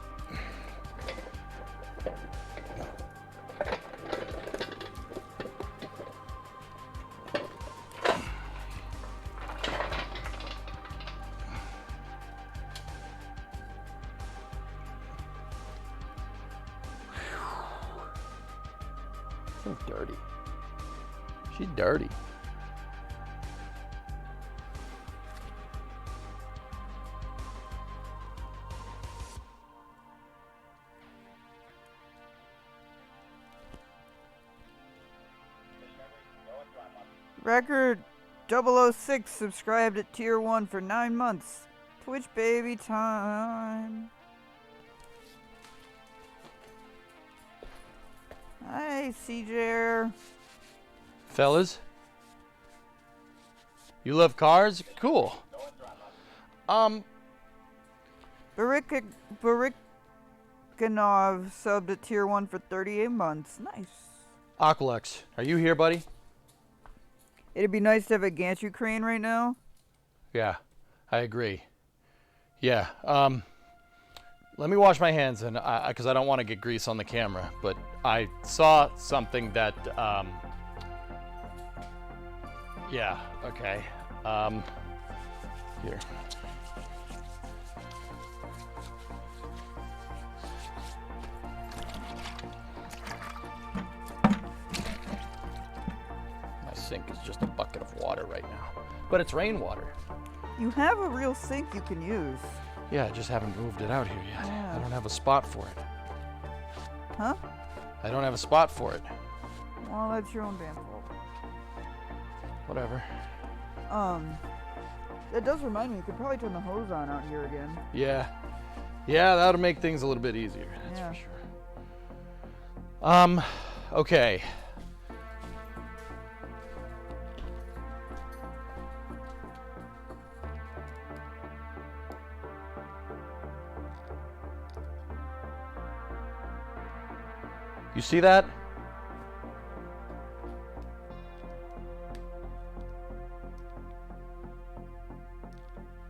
So dirty. She's dirty. Record 006 subscribed at tier 1 for 9 months. Twitch baby time. Hi, CJ. Fellas, you love cars? Cool. Barikanov subbed at tier 1 for 38 months. Nice. Aqualex, are you here, buddy? It'd be nice to have a gantry crane right now. Yeah, I agree. Yeah, let me wash my hands, and because I don't want to get grease on the camera, but I saw something that, yeah, okay. Here. sink is just a bucket of water right now. But it's rainwater. You have a real sink you can use. Yeah, I just haven't moved it out here yet. Yeah. I don't have a spot for it. Huh? I don't have a spot for it. Well, that's your own damn fault. Whatever. That does remind me, you could probably turn the hose on out here again. Yeah. Yeah, that'll make things a little bit easier. That's Yeah. for sure. Okay. You see that?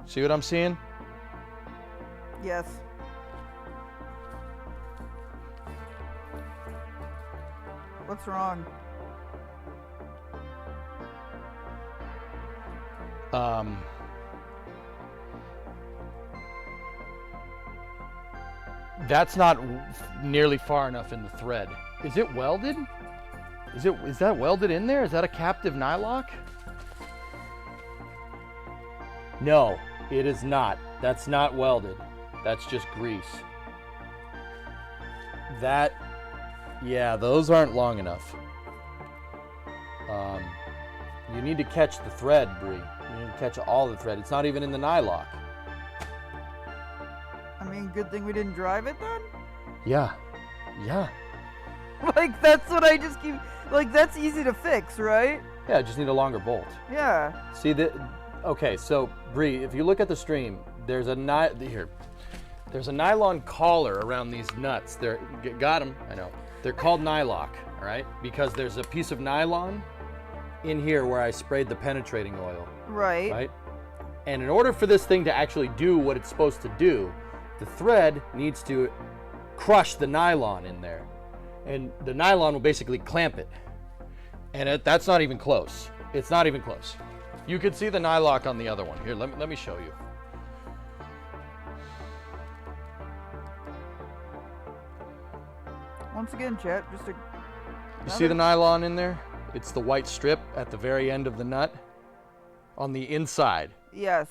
See what I'm seeing? Yes. What's wrong? That's not nearly far enough in the thread. Is it welded? Is that welded in there? Is that a captive nylock? No, it is not. That's not welded. That's just grease. Yeah, those aren't long enough. You need to catch the thread, Bree. You need to catch all the thread. It's not even in the nylock. I mean, good thing we didn't drive it then? Yeah. Like, that's what I just keep... Like, that's easy to fix, right? Yeah, I just need a longer bolt. Yeah. See that? Okay, so Bree, if you look at the stream, there's a nylon collar around these nuts. Got them. I know. They're called nylock, all right? Because there's a piece of nylon in here where I sprayed the penetrating oil. Right. Right? And in order for this thing to actually do what it's supposed to do, the thread needs to crush the nylon in there. And the nylon will basically clamp it. And that's not even close. It's not even close. You could see the nylock on the other one. Here, let me show you. Once again, chat, just a... You see the nylon in there? It's the white strip at the very end of the nut on the inside. Yes.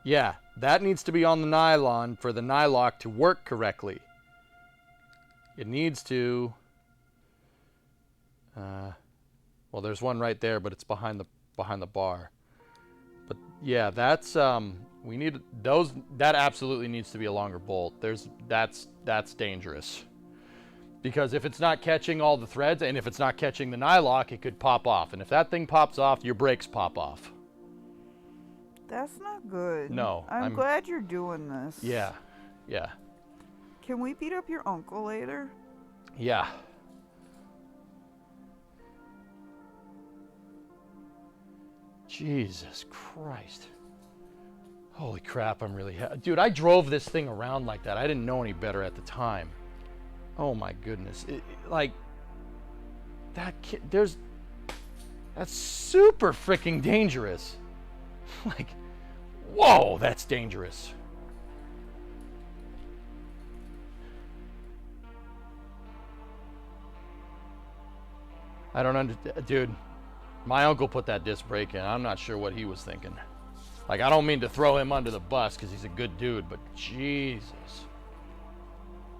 Yeah, that needs to be on the nylon for the nylock to work correctly. It needs to... well, there's one right there, but it's behind the bar. But yeah, that's we need those. That absolutely needs to be a longer bolt. That's dangerous, because if it's not catching all the threads and if it's not catching the nylock, it could pop off. And if that thing pops off, your brakes pop off. That's not good. No, I'm glad you're doing this. Yeah. Can we beat up your uncle later? Yeah. Jesus Christ. Holy crap, I'm really... Dude, I drove this thing around like that. I didn't know any better at the time. Oh my goodness. Like, that kid... That's super freaking dangerous. Like, whoa, that's dangerous. I don't understand. Dude, my uncle put that disc brake in. I'm not sure what he was thinking. Like, I don't mean to throw him under the bus because he's a good dude, but Jesus.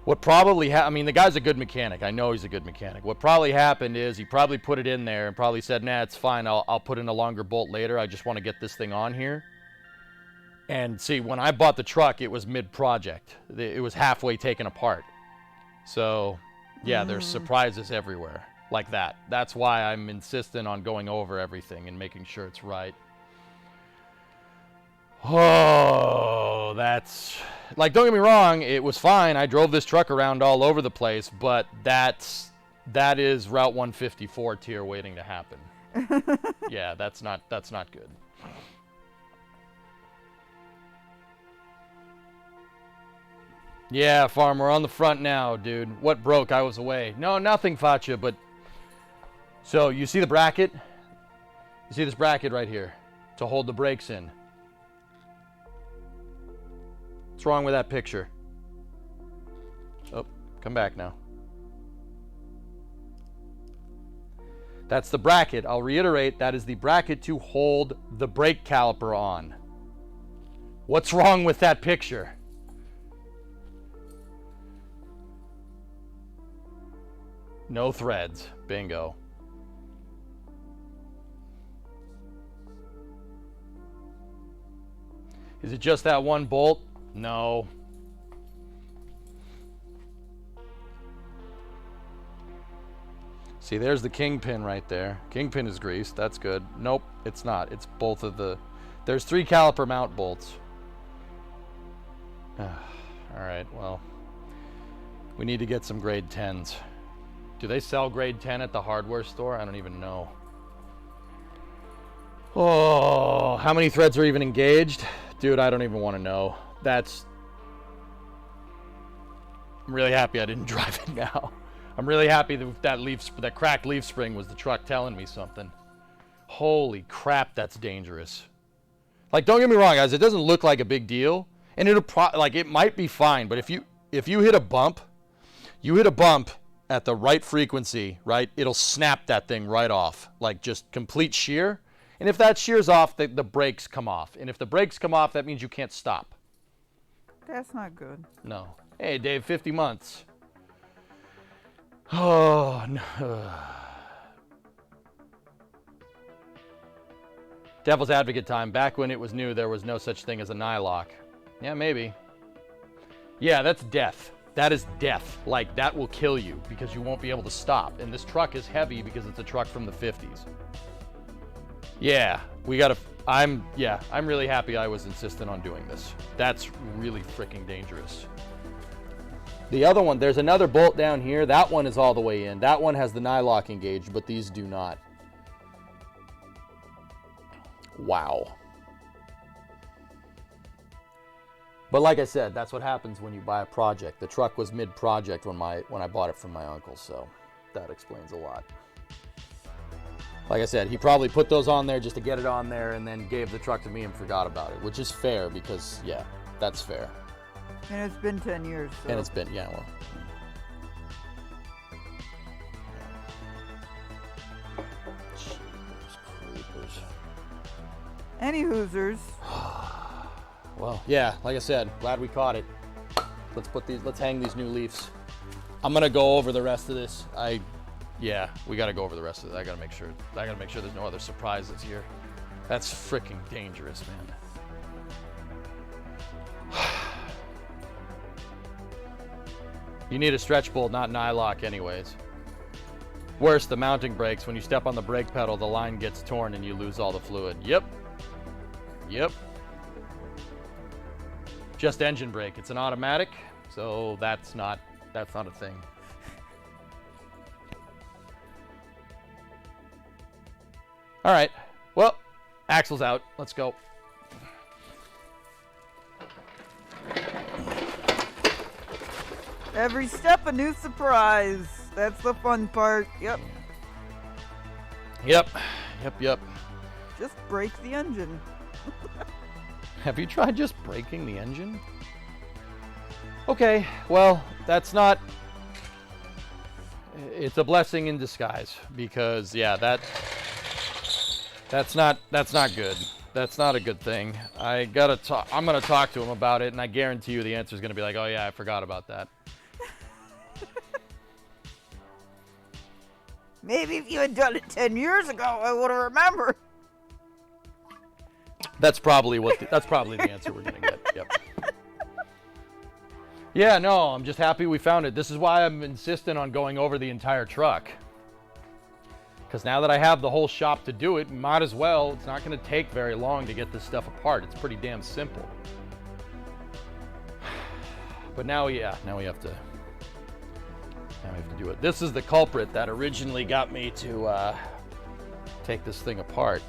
What probably happened, I mean, the guy's a good mechanic. I know he's a good mechanic. What probably happened is he probably put it in there and probably said, nah, it's fine. I'll put in a longer bolt later. I just want to get this thing on here. And see, when I bought the truck, it was mid-project. It was halfway taken apart. So, yeah, there's surprises everywhere like that. That's why I'm insistent on going over everything and making sure it's right. Oh, that's... Like, don't get me wrong, it was fine. I drove this truck around all over the place, but that is Route 154 tier waiting to happen. Yeah, that's not good. Yeah, Farm, we're on the front now, dude. What broke? I was away. No, nothing, Facha, but... So, you see the bracket? You see this bracket right here to hold the brakes in. What's wrong with that picture? Oh, come back now. That's the bracket. I'll reiterate, that is the bracket to hold the brake caliper on. What's wrong with that picture? No threads. Bingo. Is it just that one bolt? No. See, there's the kingpin right there. Kingpin is greased. That's good. Nope, it's not. It's both of the... There's 3 caliper mount bolts. All right, well, we need to get some grade 10s. Do they sell grade 10 at the hardware store? I don't even know. Oh, how many threads are even engaged? Dude, I don't even want to know. I'm really happy I didn't drive it now. I'm really happy that cracked leaf spring was the truck telling me something. Holy crap, that's dangerous. Like, don't get me wrong, guys. It doesn't look like a big deal, and it might be fine. But if you hit a bump, at the right frequency, right? It'll snap that thing right off, like just complete shear. And if that shears off, the brakes come off. And if the brakes come off, that means you can't stop. That's not good. No. Hey, Dave, 50 months. Oh, no. Devil's advocate time. Back when it was new, there was no such thing as a nylock. Yeah, maybe. Yeah, that's death. That is death. Like, that will kill you because you won't be able to stop. And this truck is heavy because it's a truck from the 50s. Yeah, I'm really happy I was insistent on doing this. That's really freaking dangerous. The other one, there's another bolt down here. That one is all the way in. That one has the nylock engaged, but these do not. Wow. But like I said, that's what happens when you buy a project. The truck was mid-project when I bought it from my uncle, so that explains a lot. Like I said, he probably put those on there just to get it on there and then gave the truck to me and forgot about it, which is fair because, yeah, that's fair. And it's been 10 years. So. And it's been, yeah, well. Any hoosers. Well, yeah, like I said, glad we caught it. Let's hang these new leaves. I'm gonna go over the rest of this. Yeah, we gotta go over the rest of it. I gotta make sure there's no other surprises here. That's freaking dangerous, man. You need a stretch bolt, not nylock anyways. Worse, the mounting brakes. When you step on the brake pedal, the line gets torn and you lose all the fluid. Yep. Just engine brake. It's an automatic, so that's not a thing. All right. Well, axle's out. Let's go. Every step a new surprise. That's the fun part. Yep. Yep. Just break the engine. Have you tried just braking the engine? Okay, well, that's not... It's a blessing in disguise because, yeah, that's not good. That's not a good thing. I'm gonna talk to him about it, and I guarantee you the answer is gonna be like, oh yeah, I forgot about that. Maybe if you had done it 10 years ago, I would have remembered. That's probably the answer we're gonna get. Yep. Yeah, no, I'm just happy we found it. This is why I'm insistent on going over the entire truck. Because now that I have the whole shop to do it, might as well. It's not going to take very long to get this stuff apart. It's pretty damn simple. But now we have to do it. This is the culprit that originally got me to take this thing apart.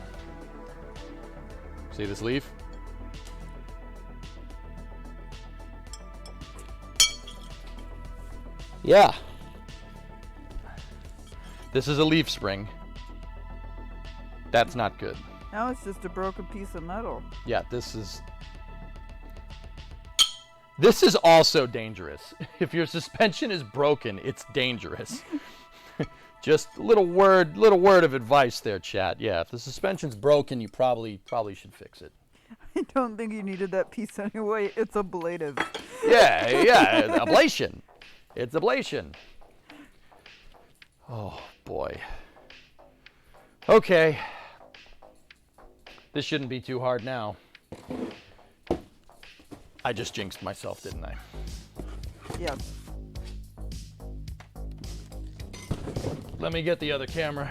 See this leaf? Yeah. This is a leaf spring. That's not good. Now it's just a broken piece of metal. Yeah, this is also dangerous. If your suspension is broken, it's dangerous. Just a little word of advice there, chat. Yeah, if the suspension's broken, you probably should fix it. I don't think you needed that piece anyway. It's ablative. Yeah, ablation. It's ablation. Oh, boy. Okay. This shouldn't be too hard now. I just jinxed myself, didn't I? Yeah. Let me get the other camera.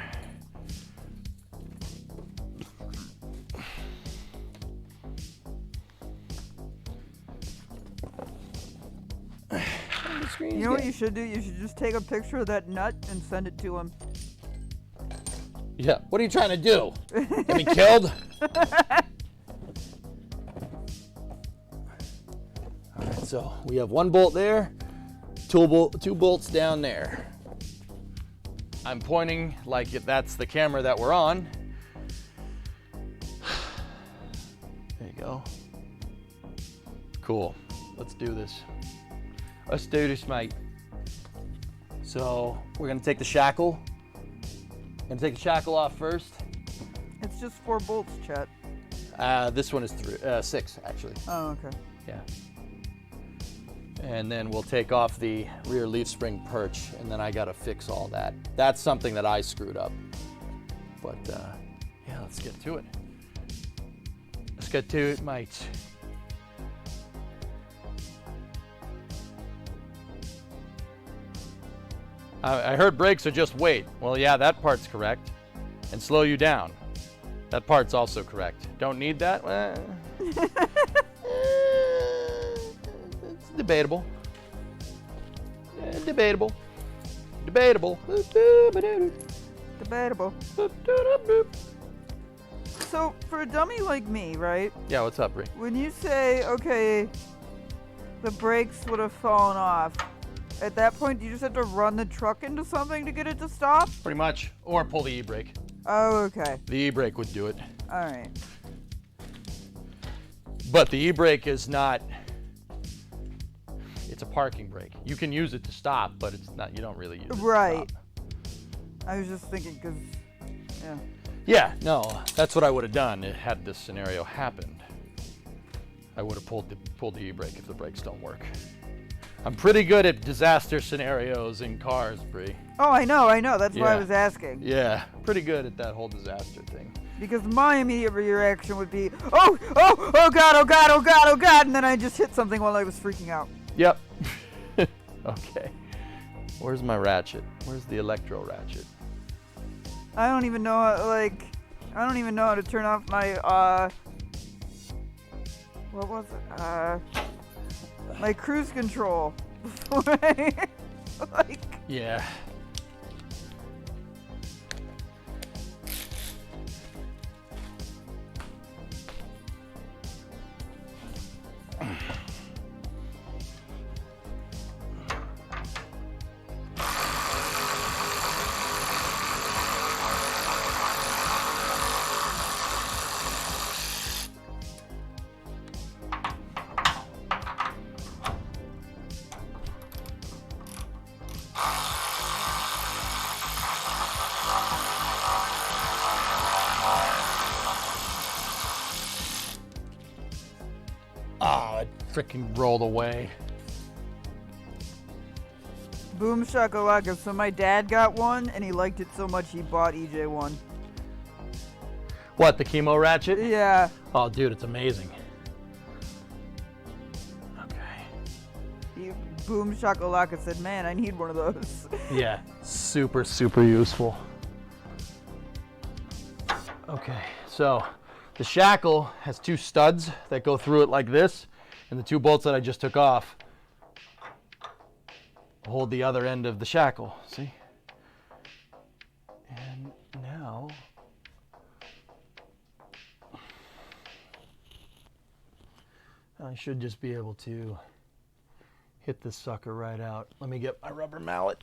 You know what you should do? You should just take a picture of that nut and send it to him. Yeah. What are you trying to do? Get me killed? All right, so we have one bolt there, two bolts down there. I'm pointing like if that's the camera that we're on. There you go. Cool. Let's do this. Let's do this, mate. So we're gonna take the shackle. Gonna take the shackle off first. It's just 4 bolts, Chet. This one is 6, actually. Oh, okay. Yeah. And then we'll take off the rear leaf spring perch, and then I gotta fix all that. That's something that I screwed up. But yeah, let's get to it. Let's get to it, mates. I heard brakes are just weight. Well, yeah, that part's correct. And slow you down. That part's also correct. Don't need that? It's debatable. Debatable. Debatable. Debatable. So, for a dummy like me, right? Yeah, what's up, Bree? When you say, okay, the brakes would have fallen off, at that point, you just have to run the truck into something to get it to stop? Pretty much. Or pull the e-brake. Oh, okay. The e-brake would do it. All right. But the e-brake is not... It's a parking brake. You can use it to stop, but it's not. You don't really use it right. to stop. I was just thinking, because, yeah. Yeah, no, that's what I would have done had this scenario happened. I would have pulled the e-brake if the brakes don't work. I'm pretty good at disaster scenarios in cars, Bree. Oh, I know. That's why I Yeah. was asking. Yeah, pretty good at that whole disaster thing. Because my immediate reaction would be, oh God, and then I just hit something while I was freaking out. Yep. Okay. Where's my ratchet? Where's the electro ratchet? I don't even know how to turn off my, what was it? My cruise control. Like, Yeah. Oh, it freaking rolled away. boom shakalaka. So my dad got one, and he liked it so much he bought EJ one. What, the chemo ratchet? Yeah. Oh, dude, it's amazing. Okay. He, boom shakalaka said, man, I need one of those. Yeah, super, super useful. Okay, so the shackle has 2 studs that go through it like this, and the 2 bolts that I just took off hold the other end of the shackle, see? And now, I should just be able to hit this sucker right out. Let me get my rubber mallet.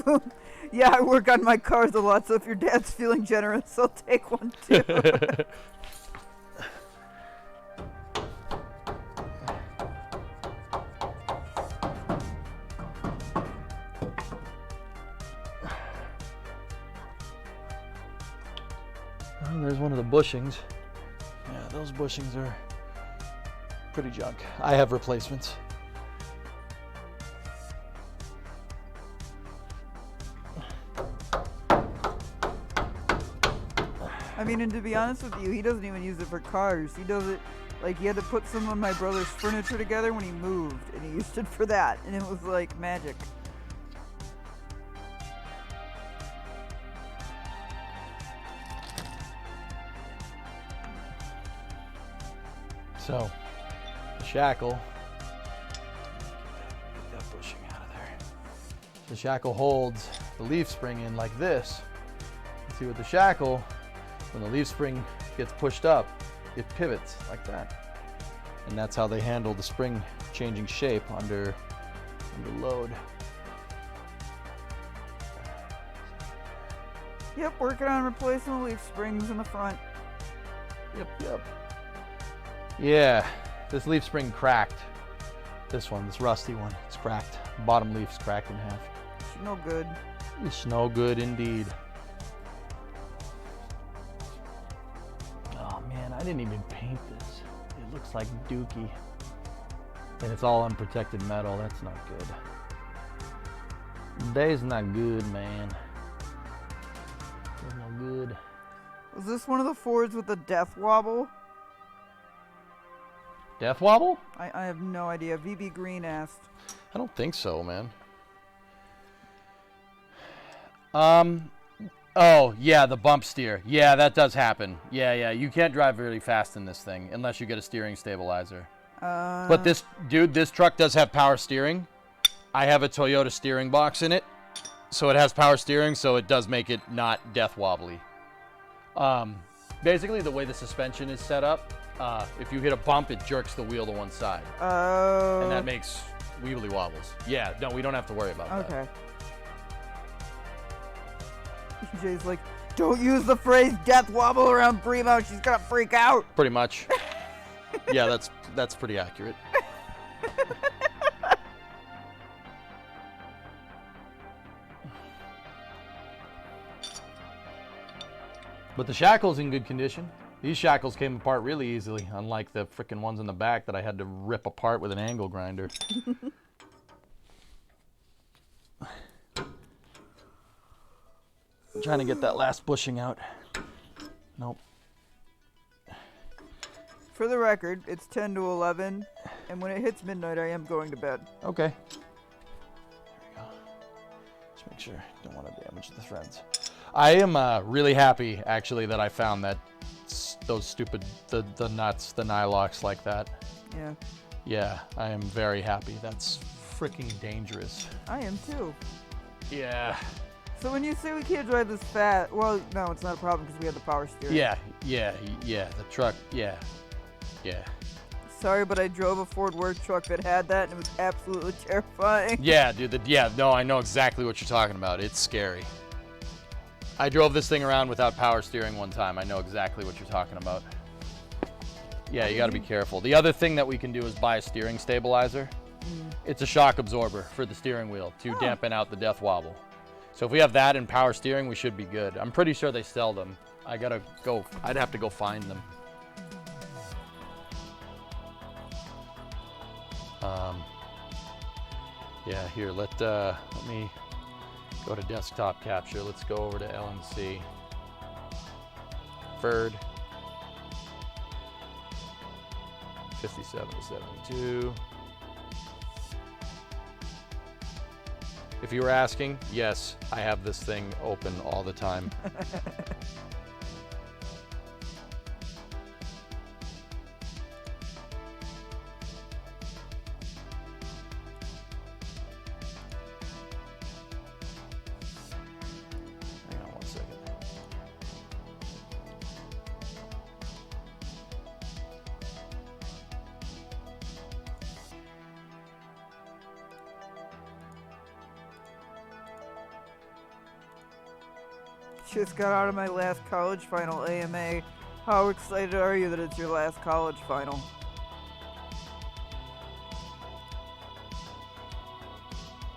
Boom. Yeah, I work on my cars a lot, so if your dad's feeling generous, I'll take one too. Oh, there's one of the bushings. Yeah, those bushings are pretty junk. I have replacements. I mean, and to be honest with you, he doesn't even use it for cars. He does it, like, he had to put some of my brother's furniture together when he moved, and he used it for that, and it was like magic. So, the shackle, get that bushing out of there. The shackle holds the leaf spring in like this. See, with the shackle, when the leaf spring gets pushed up, it pivots like that. And that's how they handle the spring changing shape under load. Yep, working on replacing the leaf springs in the front. Yep. Yeah, this leaf spring cracked. This one, this rusty one, it's cracked. Bottom leaf's cracked in half. It's no good. It's no good indeed. Oh man, I didn't even paint this. It looks like dookie. And it's all unprotected metal. That's not good. Day's not good, man. It's no good. Was this one of the Fords with the death wobble? Death wobble? I have no idea. VB Green asked. I don't think so, man. Oh, yeah, the bump steer. Yeah, that does happen. Yeah, you can't drive really fast in this thing unless you get a steering stabilizer. But this truck does have power steering. I have a Toyota steering box in it, so it has power steering, so it does make it not death wobbly. Basically, the way the suspension is set up, if you hit a bump, it jerks the wheel to one side. Oh. And that makes wibbly wobbles. Yeah, no, we don't have to worry about that. Okay. EJ's like, don't use the phrase death wobble around Primo. She's gonna freak out. Pretty much. Yeah, that's pretty accurate. But the shackle's in good condition. These shackles came apart really easily, unlike the frickin' ones in the back that I had to rip apart with an angle grinder. I'm trying to get that last bushing out. Nope. For the record, it's 10 to 11, and when it hits midnight, I am going to bed. Okay. There we go. Just make sure. Don't want to damage the threads. I am really happy, actually, that I found those stupid the nuts, the nylocks like that. Yeah. Yeah, I am very happy. That's freaking dangerous. I am too. Yeah. So when you say we can't drive this fast, well, no, it's not a problem because we have the power steering. Yeah. The truck. Yeah. Sorry, but I drove a Ford work truck that had that, and it was absolutely terrifying. Yeah, dude. No, I know exactly what you're talking about. It's scary. I drove this thing around without power steering one time. I know exactly what you're talking about. Yeah, you got to be careful. The other thing that we can do is buy a steering stabilizer. It's a shock absorber for the steering wheel to dampen out the death wobble. So if we have that and power steering, we should be good. I'm pretty sure they sell them. I'd have to go find them. Yeah, here, let me go to desktop capture. Let's go over to LNC. Ford 57 to 72. If you were asking, yes, I have this thing open all the time. Hang on 1 second. Just got out of my last college final AMA. How excited are you that it's your last college final?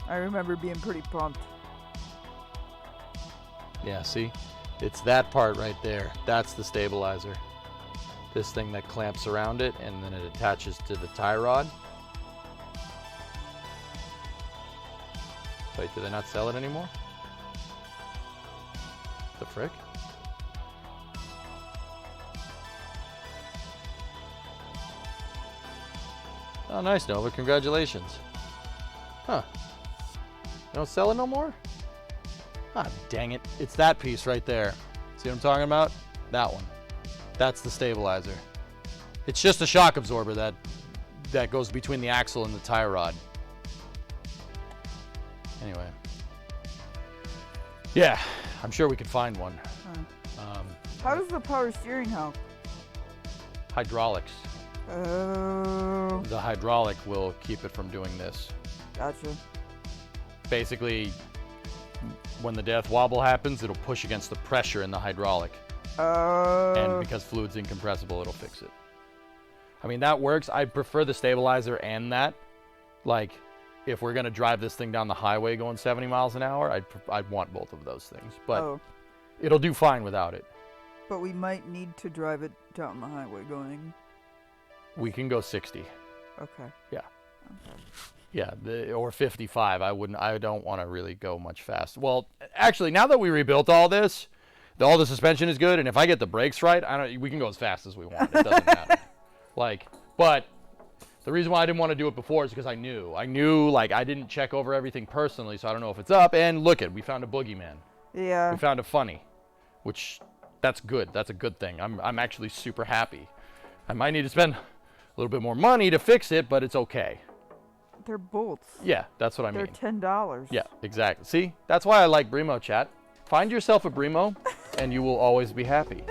I remember being pretty pumped. Yeah, see? It's that part right there. That's the stabilizer. This thing that clamps around it and then it attaches to the tie rod. Wait, do they not sell it anymore? The frick? Oh, nice, Nova. Congratulations. Huh. They don't sell it no more? Ah, dang it. It's that piece right there. See what I'm talking about? That one. That's the stabilizer. It's just a shock absorber that goes between the axle and the tie rod. Anyway. Yeah, I'm sure we could find one. How does the power steering help? Hydraulics. Oh. The hydraulic will keep it from doing this. Gotcha. Basically, when the death wobble happens, it'll push against the pressure in the hydraulic. And because fluid's incompressible, it'll fix it. I mean, that works. I prefer the stabilizer and that. Like, if we're going to drive this thing down the highway going 70 miles an hour, I'd want both of those things. But it'll do fine without it. But we might need to drive it down the highway going... We can go 60. Okay. Yeah. Okay. Yeah, or 55. I don't want to really go much fast. Well, actually, now that we rebuilt all this, all the suspension is good, and if I get the brakes right, we can go as fast as we want. It doesn't matter. But the reason why I didn't want to do it before is because I knew, like, I didn't check over everything personally, so I don't know if it's up. And look we found a boogeyman. Yeah. We found a funny, which that's good. That's a good thing. I'm actually super happy. I might need to spend a little bit more money to fix it, but it's okay. They're bolts. Yeah, that's what I mean. They're $10. Yeah, exactly. See, that's why I like Bremo, chat. Find yourself a Bremo, and you will always be happy.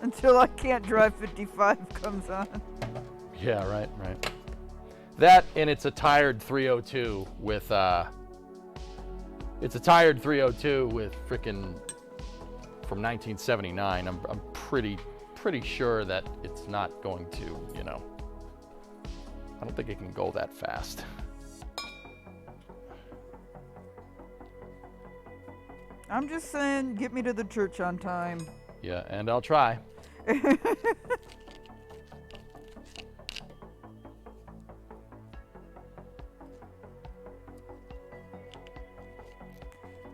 Until I can't drive 55 comes on. Yeah, right. That, and it's a tired 302 with, frickin' from 1979. I'm pretty sure that it's not going to, I don't think it can go that fast. I'm just saying, get me to the church on time. Yeah, and I'll try.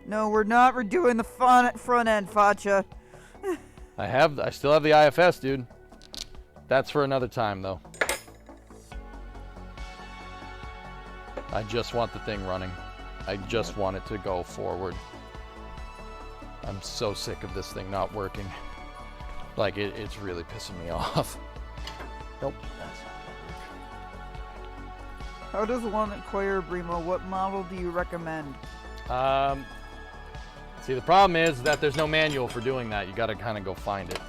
No, we're not redoing the front end, Facha. I still have the IFS, dude. That's for another time, though. I just want the thing running. I just want it to go forward. I'm so sick of this thing not working. Like, it's really pissing me off. Nope. How does one acquire Bremo? What model do you recommend? See, the problem is that there's no manual for doing that. You got to kind of go find it.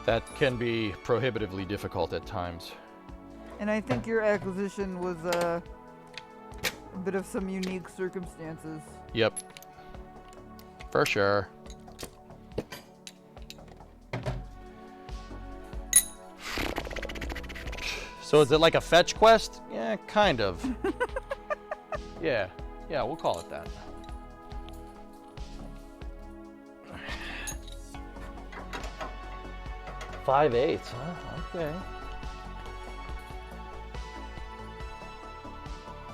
That can be prohibitively difficult at times. And I think your acquisition was a bit of some unique circumstances. Yep. For sure. So is it like a fetch quest? Yeah, kind of. Yeah, we'll call it that. $5.8, huh? Okay.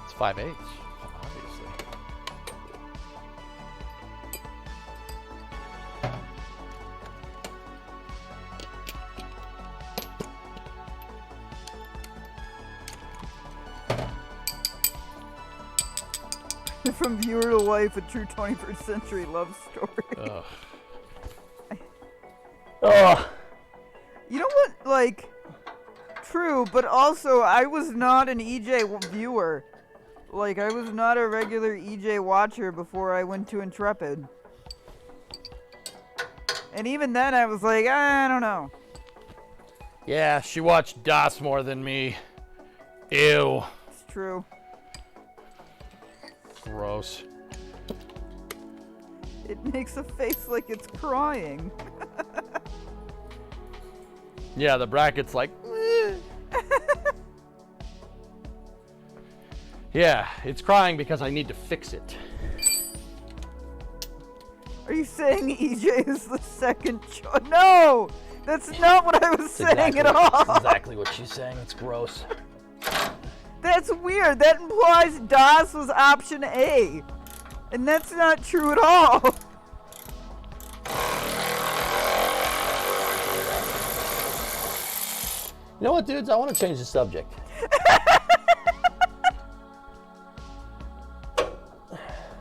It's 5/8, obviously. From viewer to wife, a true 21st century love story. Ugh. You know what? Like, true, but also I was not an EJ viewer. Like, I was not a regular EJ watcher before I went to Intrepid. And even then I was like, I don't know. Yeah, she watched DOS more than me. Ew. It's true. Gross. It makes a face like it's crying. Yeah, the bracket's like... Yeah, it's crying because I need to fix it. Are you saying EJ is the second choice? No! That's not what I was saying at all! That's exactly what she's saying. It's gross. That's weird. That implies Das was option A. And that's not true at all. You know what, dudes? I want to change the subject.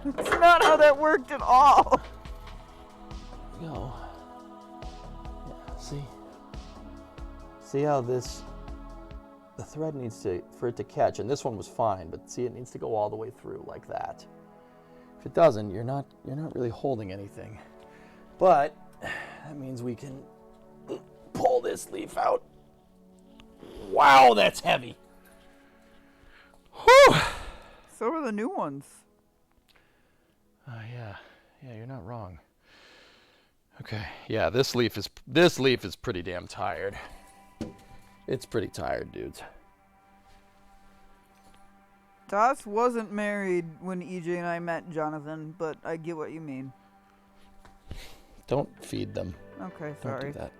That's not how that worked at all. Go. Yeah, see how the thread needs for it to catch, and this one was fine, but see, it needs to go all the way through like that. If it doesn't, you're not really holding anything. But that means we can pull this leaf out. Wow, that's heavy. Whew. So are the new ones. Yeah, you're not wrong. Okay, yeah, this leaf is pretty damn tired. It's pretty tired, dudes. Das wasn't married when EJ and I met Jonathan, but I get what you mean. Don't feed them. Okay, sorry. Don't do that.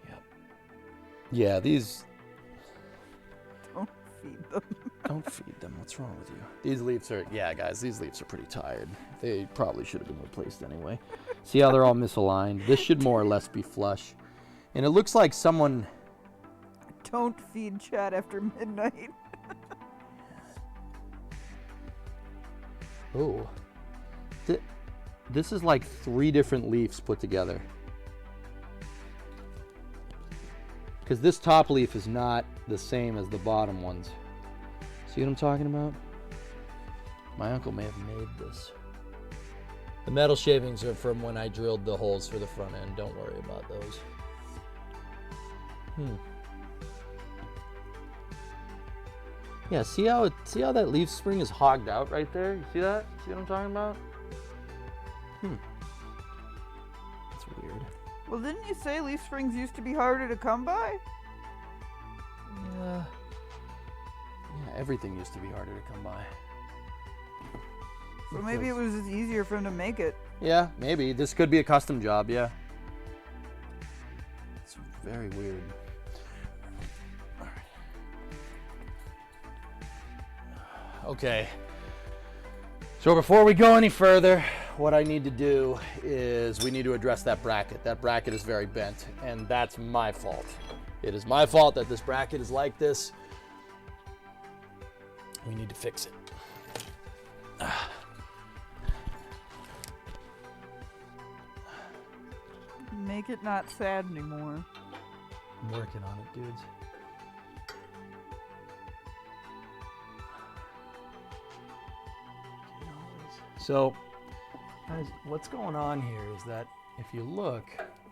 Yep. Yeah, these... Don't feed them. Don't feed them. What's wrong with you? These leaves are... Yeah, guys, these leaves are pretty tired. They probably should have been replaced anyway. See how they're all misaligned? This should more or less be flush. And it looks like someone... Don't feed Chad after midnight. Oh. This is like 3 different leaves put together. Because this top leaf is not the same as the bottom ones. See what I'm talking about? My uncle may have made this. The metal shavings are from when I drilled the holes for the front end. Don't worry about those. Yeah, see how that leaf spring is hogged out right there? You see that? See what I'm talking about? That's weird. Well, didn't you say leaf springs used to be harder to come by? Yeah, everything used to be harder to come by. So maybe it was just easier for him to make it. Yeah, maybe. This could be a custom job, yeah. It's very weird. Okay. So before we go any further, what I need to do is we need to address that bracket. That bracket is very bent, and that's my fault. It is my fault that this bracket is like this. We need to fix it. Make it not sad anymore. I'm working on it, dudes. So, guys, what's going on here is that if you look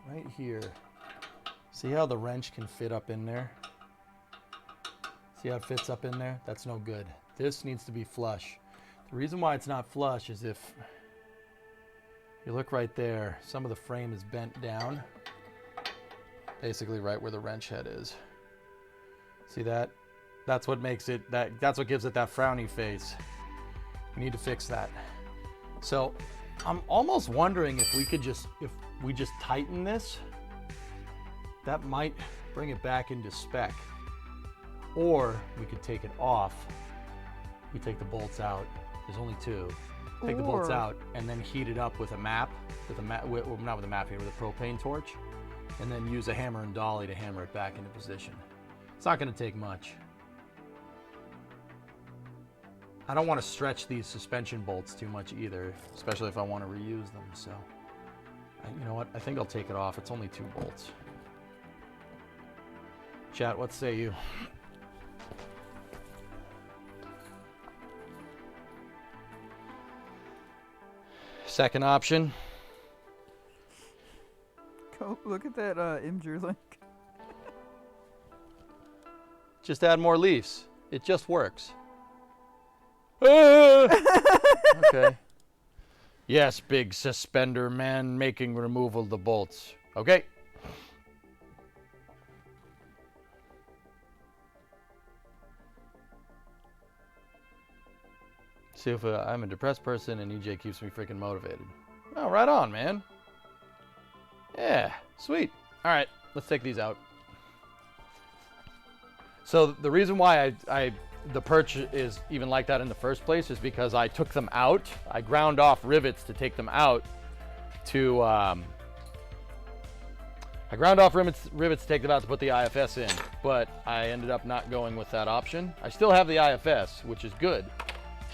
right here, see how the wrench can fit up in there? See how it fits up in there? That's no good. This needs to be flush. The reason why it's not flush is if you look right there, some of the frame is bent down, basically right where the wrench head is. See that? That's what makes it, that's what gives it that frowny face. We need to fix that. So I'm almost wondering if we just tighten this, that might bring it back into spec. Or we could take it off. We take the bolts out. There's only 2. Take the bolts out and then heat it up with a map, not with a map here, with a propane torch, and then use a hammer and dolly to hammer it back into position. It's not going to take much. I don't want to stretch these suspension bolts too much either, especially if I want to reuse them. So, you know what? I think I'll take it off. It's only 2 bolts. Chat, what say you? Second option. Go look at that Imgur link. Just add more leaves. It just works. Okay. Yes, big suspender man making removal of the bolts. Okay. See if I'm a depressed person and EJ keeps me freaking motivated. Oh, right on, man. Yeah, sweet. All right, let's take these out. So the reason why the perch is even like that in the first place is because I took them out. I ground off rivets to take them out to, I ground off rivets to take them out to put the IFS in, but I ended up not going with that option. I still have the IFS, which is good,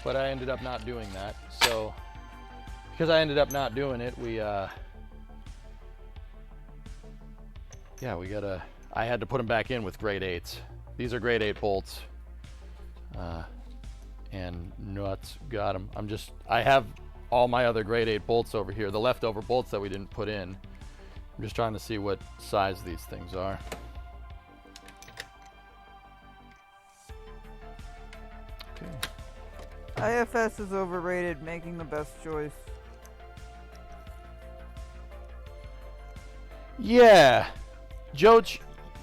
but I ended up not doing that. So because I ended up not doing it, I had to put them back in with grade 8s. These are grade 8 bolts. And nuts, got them. I have all my other grade 8 bolts over here, the leftover bolts that we didn't put in. I'm just trying to see what size these things are. Okay. IFS is overrated, making the best choice. Yeah. Joach,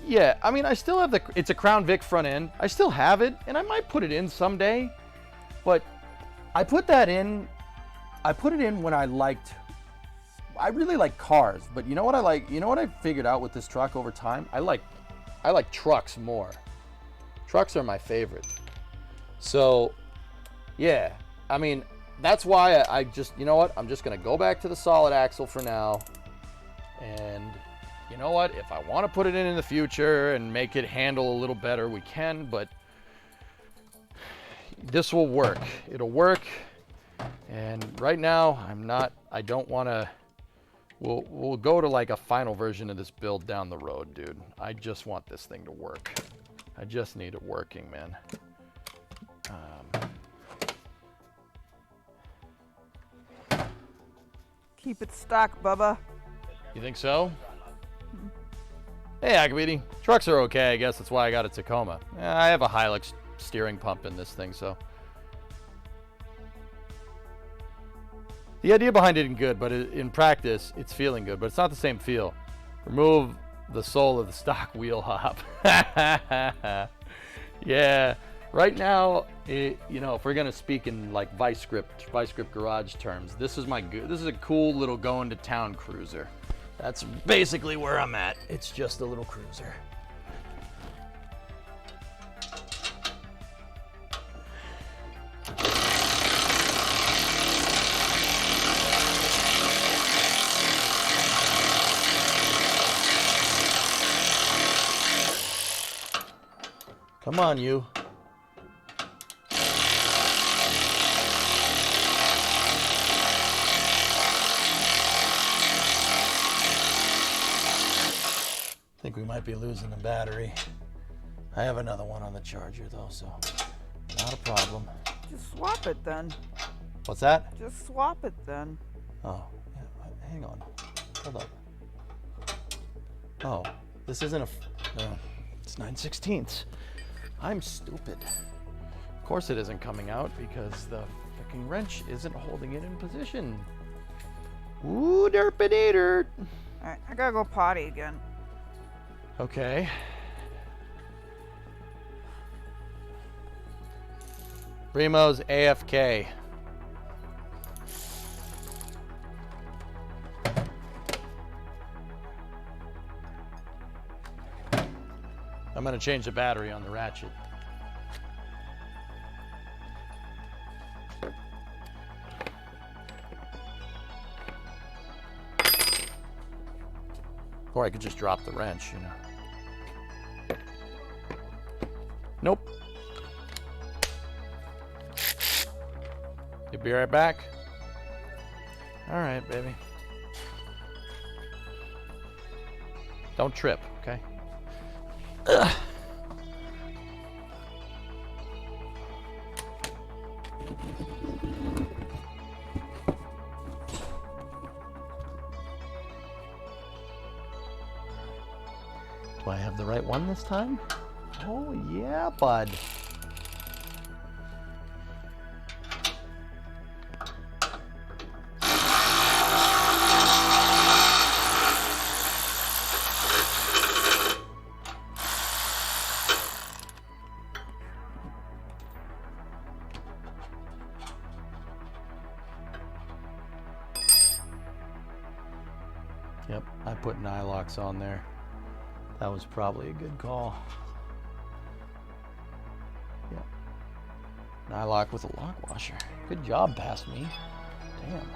yeah, I mean, I still have it's a Crown Vic front end. I still have it, and I might put it in someday, but I put it in when I really like cars, but you know what I figured out with this truck over time? I like trucks more. Trucks are my favorite. So, yeah, I mean, that's why I just, you know what? I'm just going to go back to the solid axle for now, and you know what? If I want to put it in the future and make it handle a little better, we can, but this will work. It'll work. And right now, I don't want to, we'll go to like a final version of this build down the road, dude. I just want this thing to work. I just need it working, man. Keep it stock, Bubba. You think so? Hey, Akabidi. Trucks are okay, I guess. That's why I got a Tacoma. I have a Hilux steering pump in this thing, so. The idea behind it isn't good, but in practice, it's feeling good. But it's not the same feel. Remove the sole of the stock wheel hop. Yeah. Right now, you know, if we're gonna speak in like vice grip garage terms, this is a cool little going to town cruiser. That's basically where I'm at. It's just a little cruiser. Come on, you. I think we might be losing the battery. I have another one on the charger though, so not a problem. Just swap it then. What's that? Just swap it then. Oh, yeah, hang on. Hold up. Oh, this isn't it's 9/16. I'm stupid. Of course it isn't coming out because the freaking wrench isn't holding it in position. Ooh, derpinator. Alright, I gotta go potty again. Okay. Primo's AFK. I'm going to change the battery on the ratchet. Or I could just drop the wrench, you know. Nope. You'll be right back. All right, baby. Don't trip, okay? Ugh. Do I have the right one this time? Oh, yeah, bud. Yep, I put nylocks on there. That was probably a good call. Yep. Nylock with a lock washer. Good job, past me. Damn.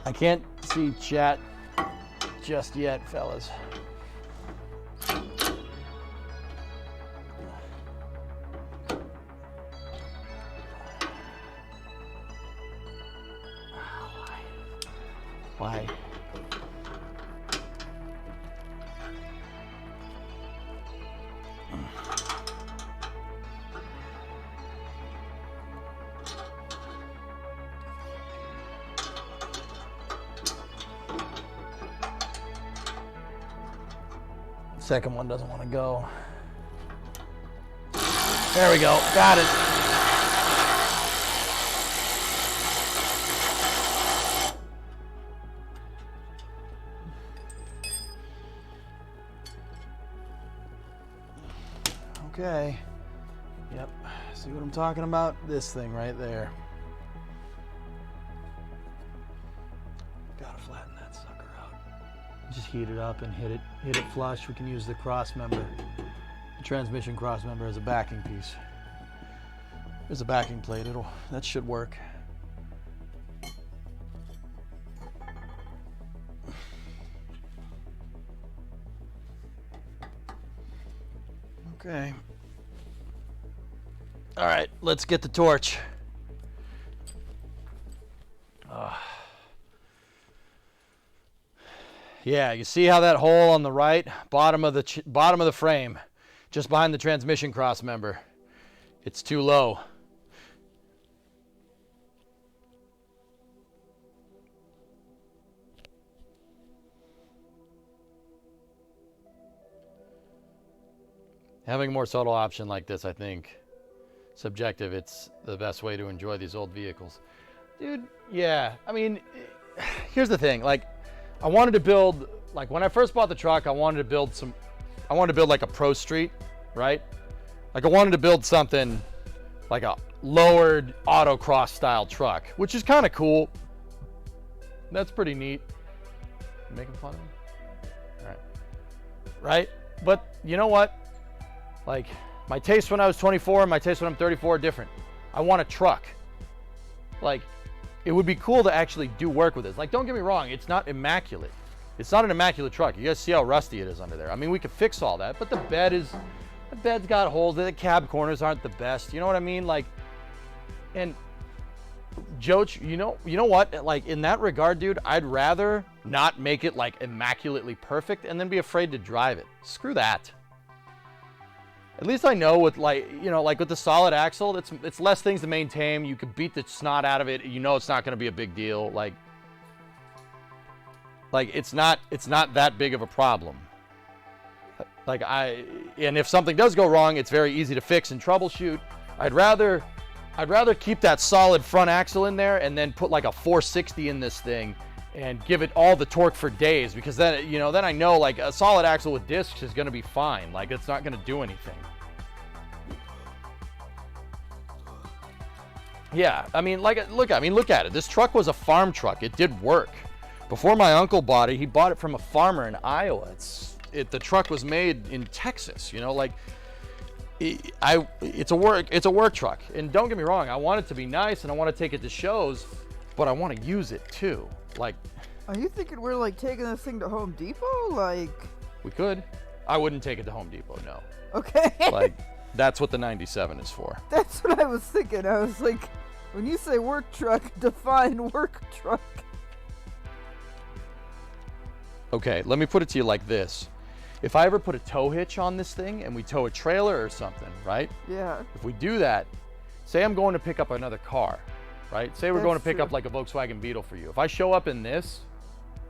I can't see chat just yet, fellas. Why? Second one doesn't want to go. There we go. Got it. Okay. Yep. See what I'm talking about? This thing right there. Gotta flatten that sucker out. Just heat it up and hit it flush. We can use the cross member, the transmission cross member, as a backing piece. There's a backing plate. That should work. Okay. All right, let's get the torch. Yeah, you see how that hole on the right, bottom of the frame, just behind the transmission cross member, it's too low. Having a more subtle option like this, I think, subjective, it's the best way to enjoy these old vehicles. Dude, yeah, I mean, here's the thing, like, I wanted to build, like, when I first bought the truck, I wanted to build like a Pro Street, right? Like, I wanted to build something like a lowered autocross style truck, which is kind of cool. That's pretty neat. You making fun of me? All right. Right? But you know what? Like, my taste when I was 24 and my taste when I'm 34 are different. I want a truck. Like, it would be cool to actually do work with this. Like, don't get me wrong, it's not immaculate. It's not an immaculate truck. You guys see how rusty it is under there. I mean, we could fix all that, but the bed's got holes. The cab corners aren't the best. You know what I mean? Like, and Joe, you know what? Like, in that regard, dude, I'd rather not make it like immaculately perfect and then be afraid to drive it. Screw that. At least I know with, like, you know, like with the solid axle, it's less things to maintain. You could beat the snot out of it. You know it's not going to be a big deal. Like it's not that big of a problem. Like, and if something does go wrong, it's very easy to fix and troubleshoot. I'd rather keep that solid front axle in there and then put like a 460 in this thing and give it all the torque for days, because then, you know, then I know like a solid axle with discs is going to be fine. Like, it's not going to do anything. Yeah, I mean, like, look at it. This truck was a farm truck. It did work. Before my uncle bought it, he bought it from a farmer in Iowa. The truck was made in Texas, you know, like, it's a work truck. And don't get me wrong, I want it to be nice and I want to take it to shows, but I want to use it too. Like, are you thinking we're like taking this thing to Home Depot? Like, we could. I wouldn't take it to Home Depot, no. Okay. Like, that's what the 97 is for. That's what I was thinking. I was like, when you say work truck, define work truck. Okay, let me put it to you like this. If I ever put a tow hitch on this thing and we tow a trailer or something, right? Yeah. If we do that, say I'm going to pick up another car, right? Say we're That's going to pick true. up like a Volkswagen Beetle for you. If I show up in this,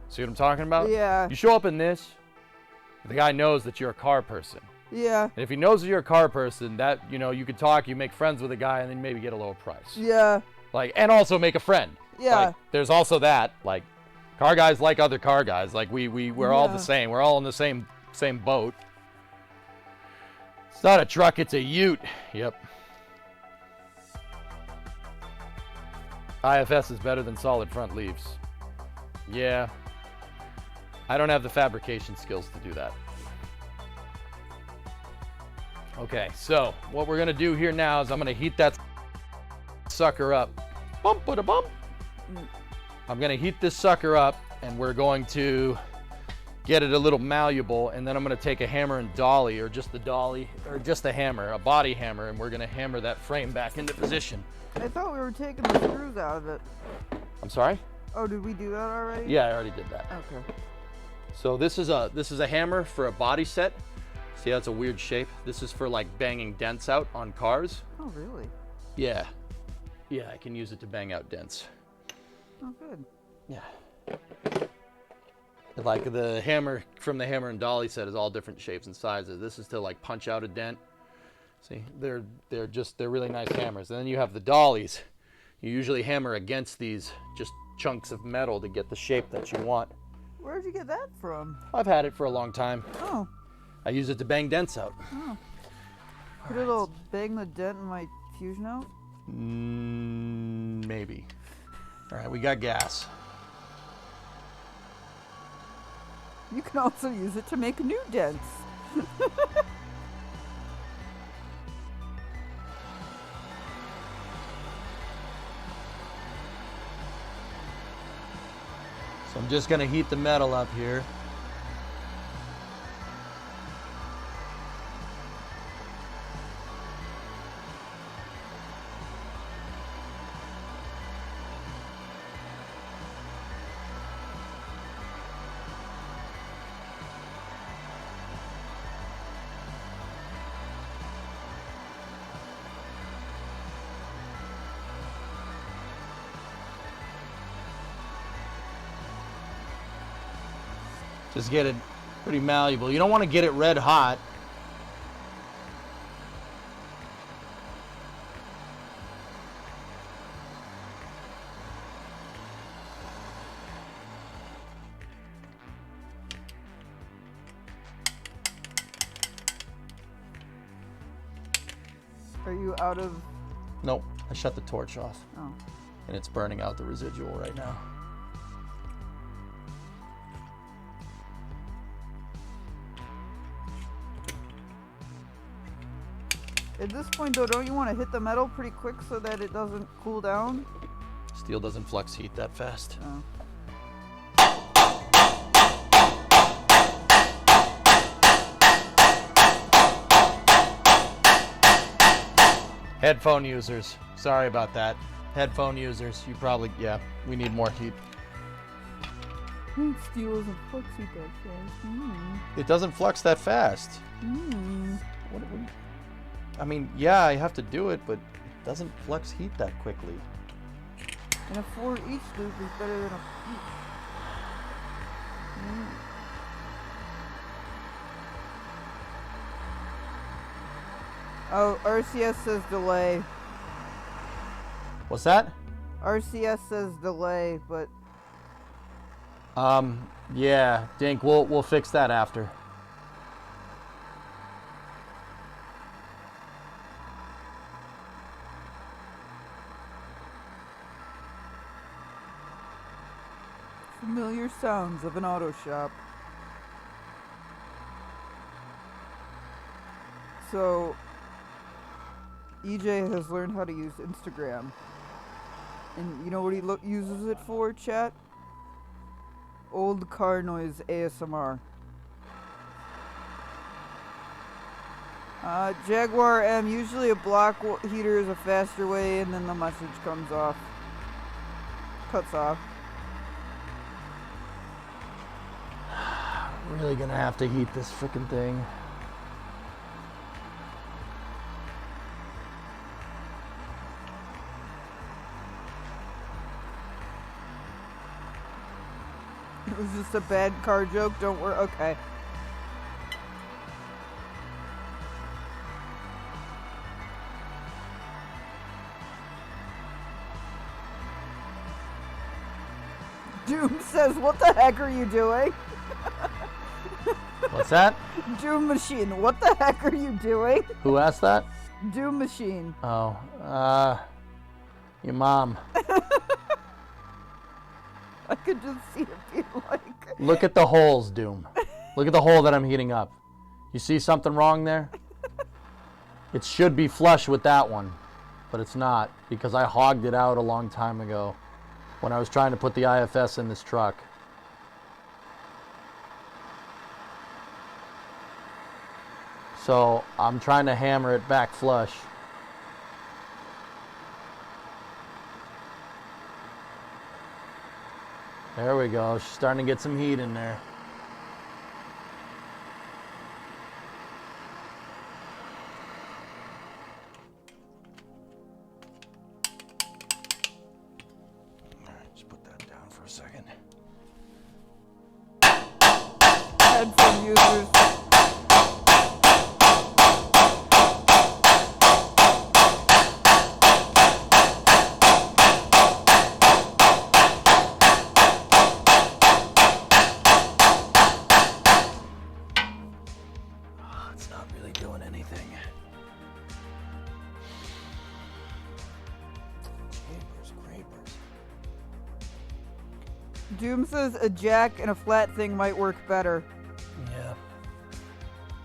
see what I'm talking about? Yeah. You show up in this, the guy knows that you're a car person. Yeah. And if he knows that you're a car person, that, you know, you can talk, you make friends with a guy, and then maybe get a lower price. Yeah. Like, and also make a friend. Yeah. Like, there's also that, like, car guys like other car guys. Like, we're all the same. We're all in the same boat. It's not a truck, it's a ute. Yep. IFS is better than solid front leaves. Yeah. I don't have the fabrication skills to do that. Okay, so what we're gonna do here now is I'm gonna heat that sucker up. Bump, put a bump. I'm gonna heat this sucker up, and we're going to get it a little malleable, and then I'm gonna take a hammer and dolly, or just the hammer, a body hammer, and we're gonna hammer that frame back into position. I thought we were taking the screws out of it. I'm sorry? Oh, did we do that already? Yeah, I already did that. Okay. So this is a hammer for a body set. See how it's a weird shape? This is for like banging dents out on cars. Oh, really? Yeah. Yeah, I can use it to bang out dents. Oh, good. Yeah. Like the hammer from the hammer and dolly set is all different shapes and sizes. This is to like punch out a dent. See, they're really nice hammers. And then you have the dollies. You usually hammer against these just chunks of metal to get the shape that you want. Where'd you get that from? I've had it for a long time. Oh. I use it to bang dents out. Oh. Could it'll bang the dent in my fusion out? Maybe. All right, we got gas. You can also use it to make new dents. So I'm just gonna heat the metal up here. Just get it pretty malleable. You don't want to get it red hot. Are you out of... Nope, I shut the torch off. Oh. And it's burning out the residual right now. At this point, though, don't you want to hit the metal pretty quick so that it doesn't cool down? Steel doesn't flux heat that fast. Oh. Headphone users, sorry about that. Headphone users, you probably, yeah, we need more heat. Steel doesn't flux heat that fast. It doesn't flux that fast. What, I mean, yeah, I have to do it, but it doesn't flux heat that quickly. And a 4 each loop is better than a each. Oh, RCS says delay. What's that? RCS says delay, but yeah, Dink, we'll fix that after. familiar sounds of an auto shop. So, EJ has learned how to use Instagram. And you know what he uses it for, chat? Old car noise ASMR. Jaguar M, usually a block heater is a faster way, and then the message comes off. Cuts off. Really gonna have to heat this frickin' thing. It was just a bad car joke, don't worry. Okay. Doom says, what the heck are you doing? What's that? Doom Machine, what the heck are you doing? Who asked that? Doom Machine. Oh, your mom. I could just see it being like, Look at the holes, Doom. Look at the hole that I'm heating up. You see something wrong there? It should be flush with that one, but it's not because I hogged it out a long time ago when I was trying to put the IFS in this truck. So I'm trying to hammer it back flush. There we go. She's starting to get some heat in there. All right, just put that down for a second. Headphone users. It's not really doing anything. Creepers. Doom says a jack and a flat thing might work better. Yeah.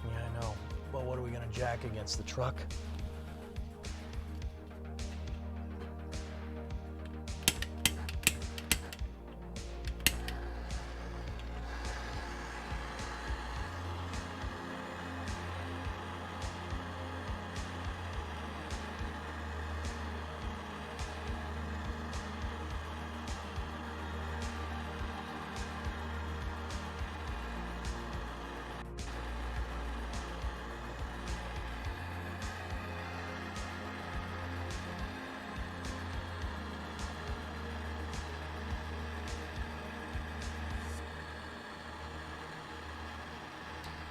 Yeah, I know. But what are we gonna jack against the truck?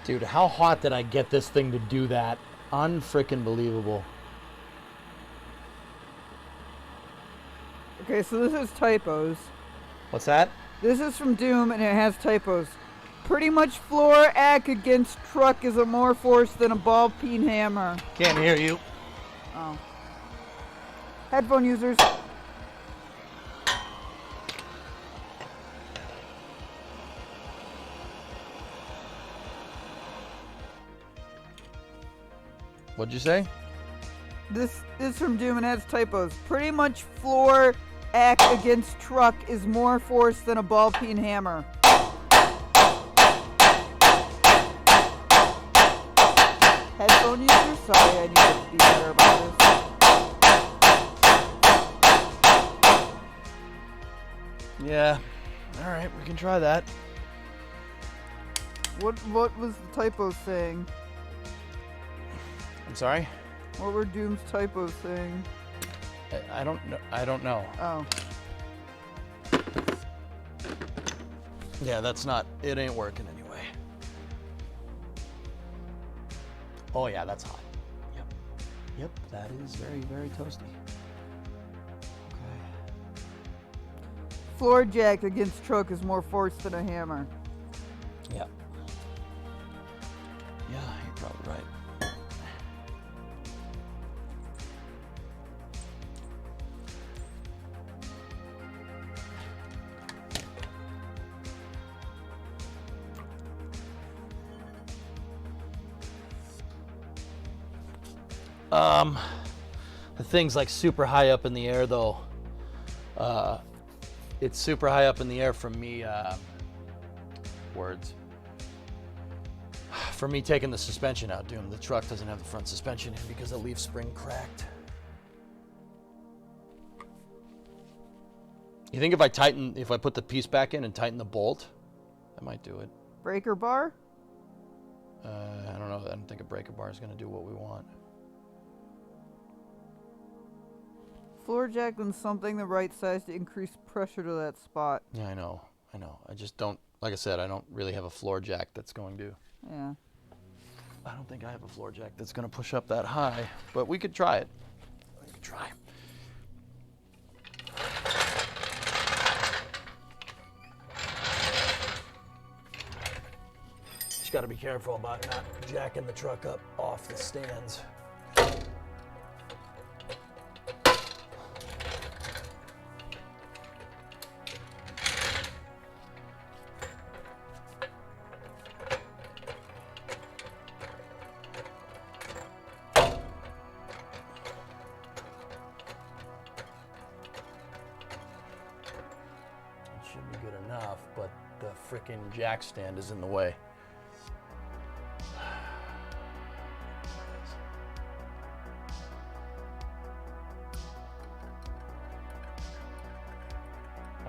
Dude, how hot did I get this thing to do that? Unfreaking believable. Okay, so this is typos. What's that? This is from Doom and it has typos. Pretty much floor ack against truck is a more force than a ball peen hammer. Can't hear you. Oh. Headphone users. What'd you say? This is from Doom and has typos. Pretty much floor ack against truck is more force than a ball peen hammer. Headphone users? Sorry, I need to be better about this. Yeah. All right, we can try that. What was the typos saying? I'm sorry? What were Doom's typos saying? I don't know. I don't know. Oh. Yeah, that's not. It ain't working anyway. Oh yeah, that's hot. Yep. Yep, that is very, very toasty. Okay. Floor jack against truck is more force than a hammer. Yeah. Yeah, you're probably right. The thing's like super high up in the air though. It's super high up in the air from me, for me taking the suspension out, Doom. The truck doesn't have the front suspension in because the leaf spring cracked. You think if I put the piece back in and tighten the bolt, that might do it. Breaker bar? I don't know. I don't think a breaker bar is going to do what we want. Floor jack and something the right size to increase pressure to that spot. Yeah, I know. I just don't, like I said, I don't really have a floor jack that's going to. Yeah. I don't think I have a floor jack that's going to push up that high, but we could try it. We could try. Just got to be careful about not jacking the truck up off the stands. should be good enough, but the frickin' jack stand is in the way.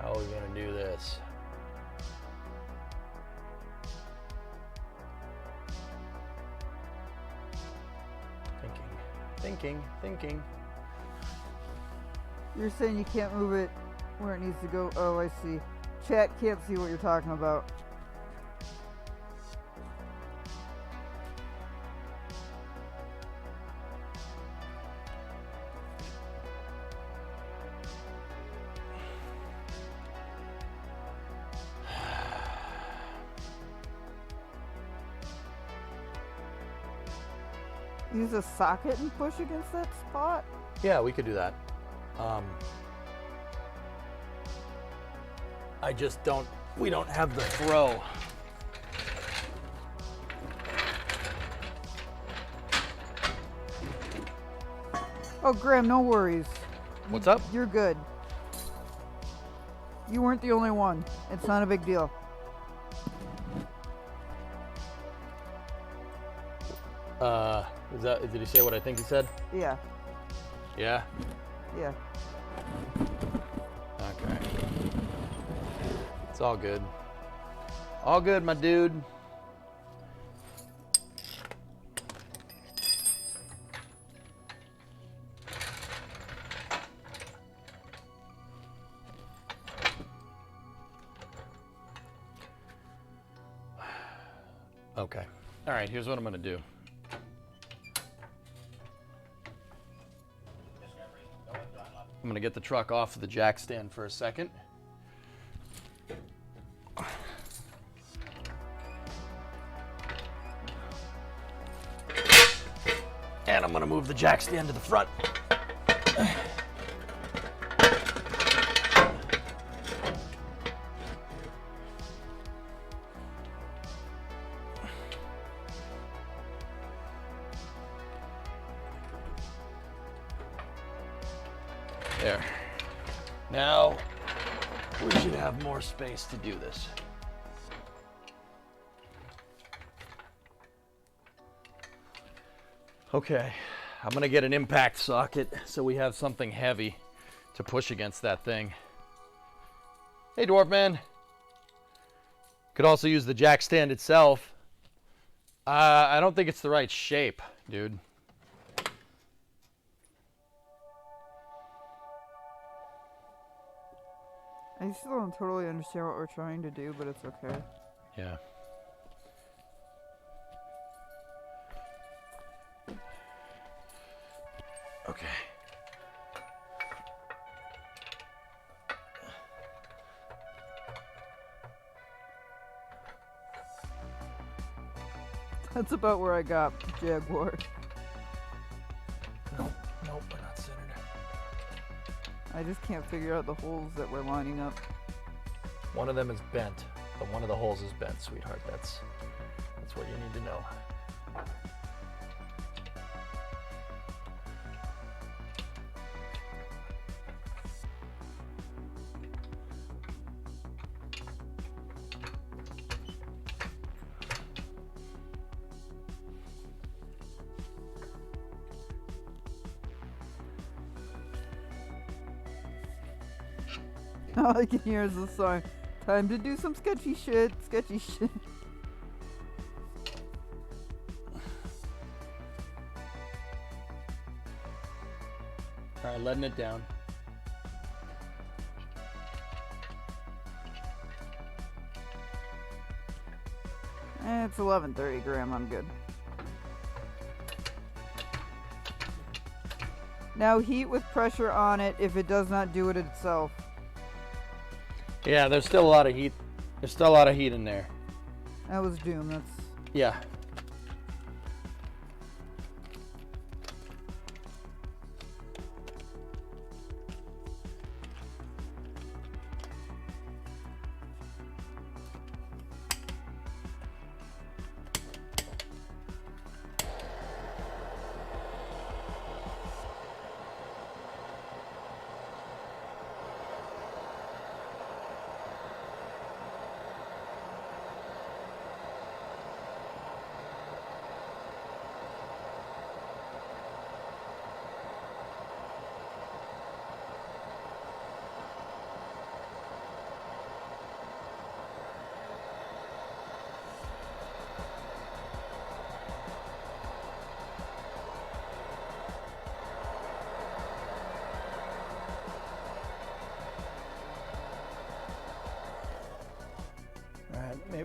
How are we gonna do this? Thinking. You're saying you can't move it where it needs to go. Oh, I see. Chat can't see what you're talking about. Use a socket and push against that spot? Yeah, we could do that. I just we don't have the throw. Oh, Graham, no worries. What's up? You're good. You weren't the only one. It's not a big deal. Did he say what I think he said? Yeah. Yeah? Yeah. Okay. It's all good. All good, my dude. Okay. All right, here's what I'm going to do. I'm going to get the truck off of the jack stand for a second. And I'm going to move the jack stand to the front. There. Now, we should have more space to do this. Okay, I'm gonna get an impact socket so we have something heavy to push against that thing. Hey, Dwarf Man. Could also use the jack stand itself. I don't think it's the right shape, dude. I still don't totally understand what we're trying to do, but it's okay. Yeah. Okay. That's about where I got Jaguar. Nope, we're not centered. I just can't figure out the holes that we're lining up. One of them is bent, but one of the holes is bent, sweetheart. That's what you need to know. All I can hear is the song. Time to do some sketchy shit. Sketchy shit. All right, letting it down. It's 11:30, Graham. I'm good. Now heat with pressure on it if it does not do it itself. Yeah, there's still a lot of heat. There's still a lot of heat in there. That was Doom. That's Yeah.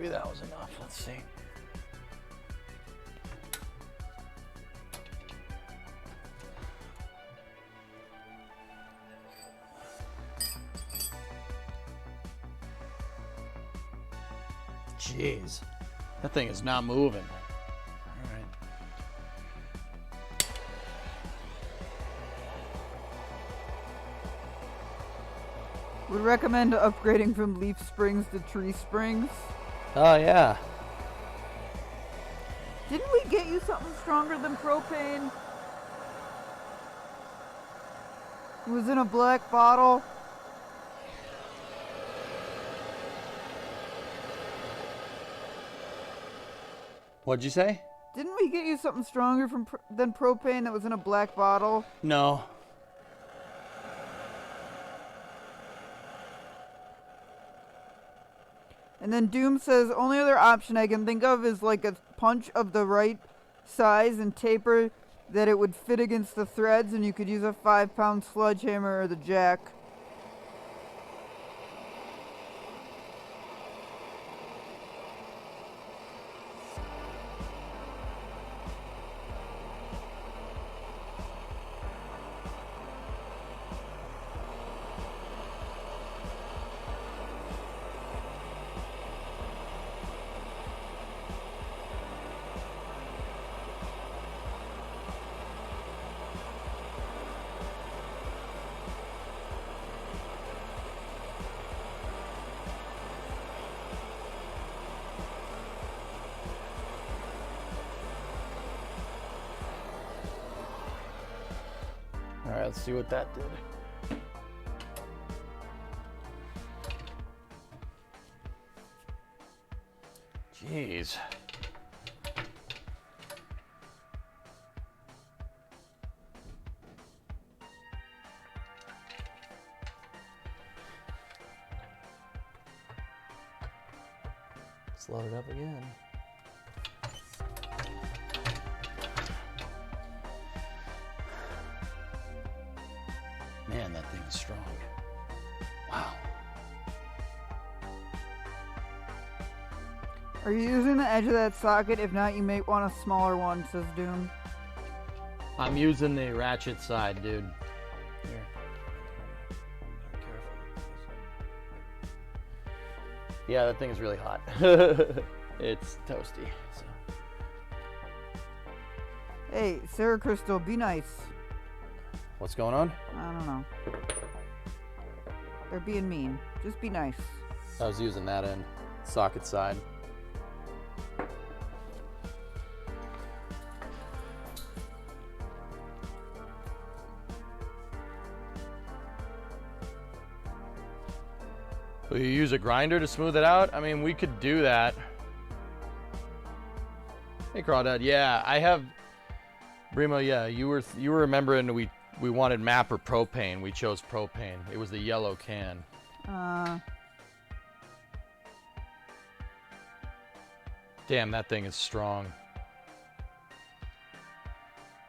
maybe that was enough. Let's see. Jeez, that thing is not moving. All right. Would recommend upgrading from leaf springs to tree springs. Oh, yeah. Didn't we get you something stronger than propane? It was in a black bottle. What'd you say? Didn't we get you something stronger than propane that was in a black bottle? No. And then Doom says, only other option I can think of is like a punch of the right size and taper that it would fit against the threads, and you could use a 5-pound sledgehammer or the jack. All right, let's see what that did. Jeez. Let's load it up again. Man, that thing is strong. Wow. Are you using the edge of that socket? If not, you may want a smaller one, says Doom. I'm using the ratchet side, dude. Here. Yeah, that thing is really hot. It's toasty. So. Hey, Sarah Crystal, be nice. What's going on? I don't know. They're being mean. Just be nice. I was using that end, socket side. Will you use a grinder to smooth it out? I mean, we could do that. Hey, Crawdad. Yeah, I have. Brimo, yeah, you were remembering we wanted MAP or propane. We chose propane. It was the yellow can. Damn, that thing is strong.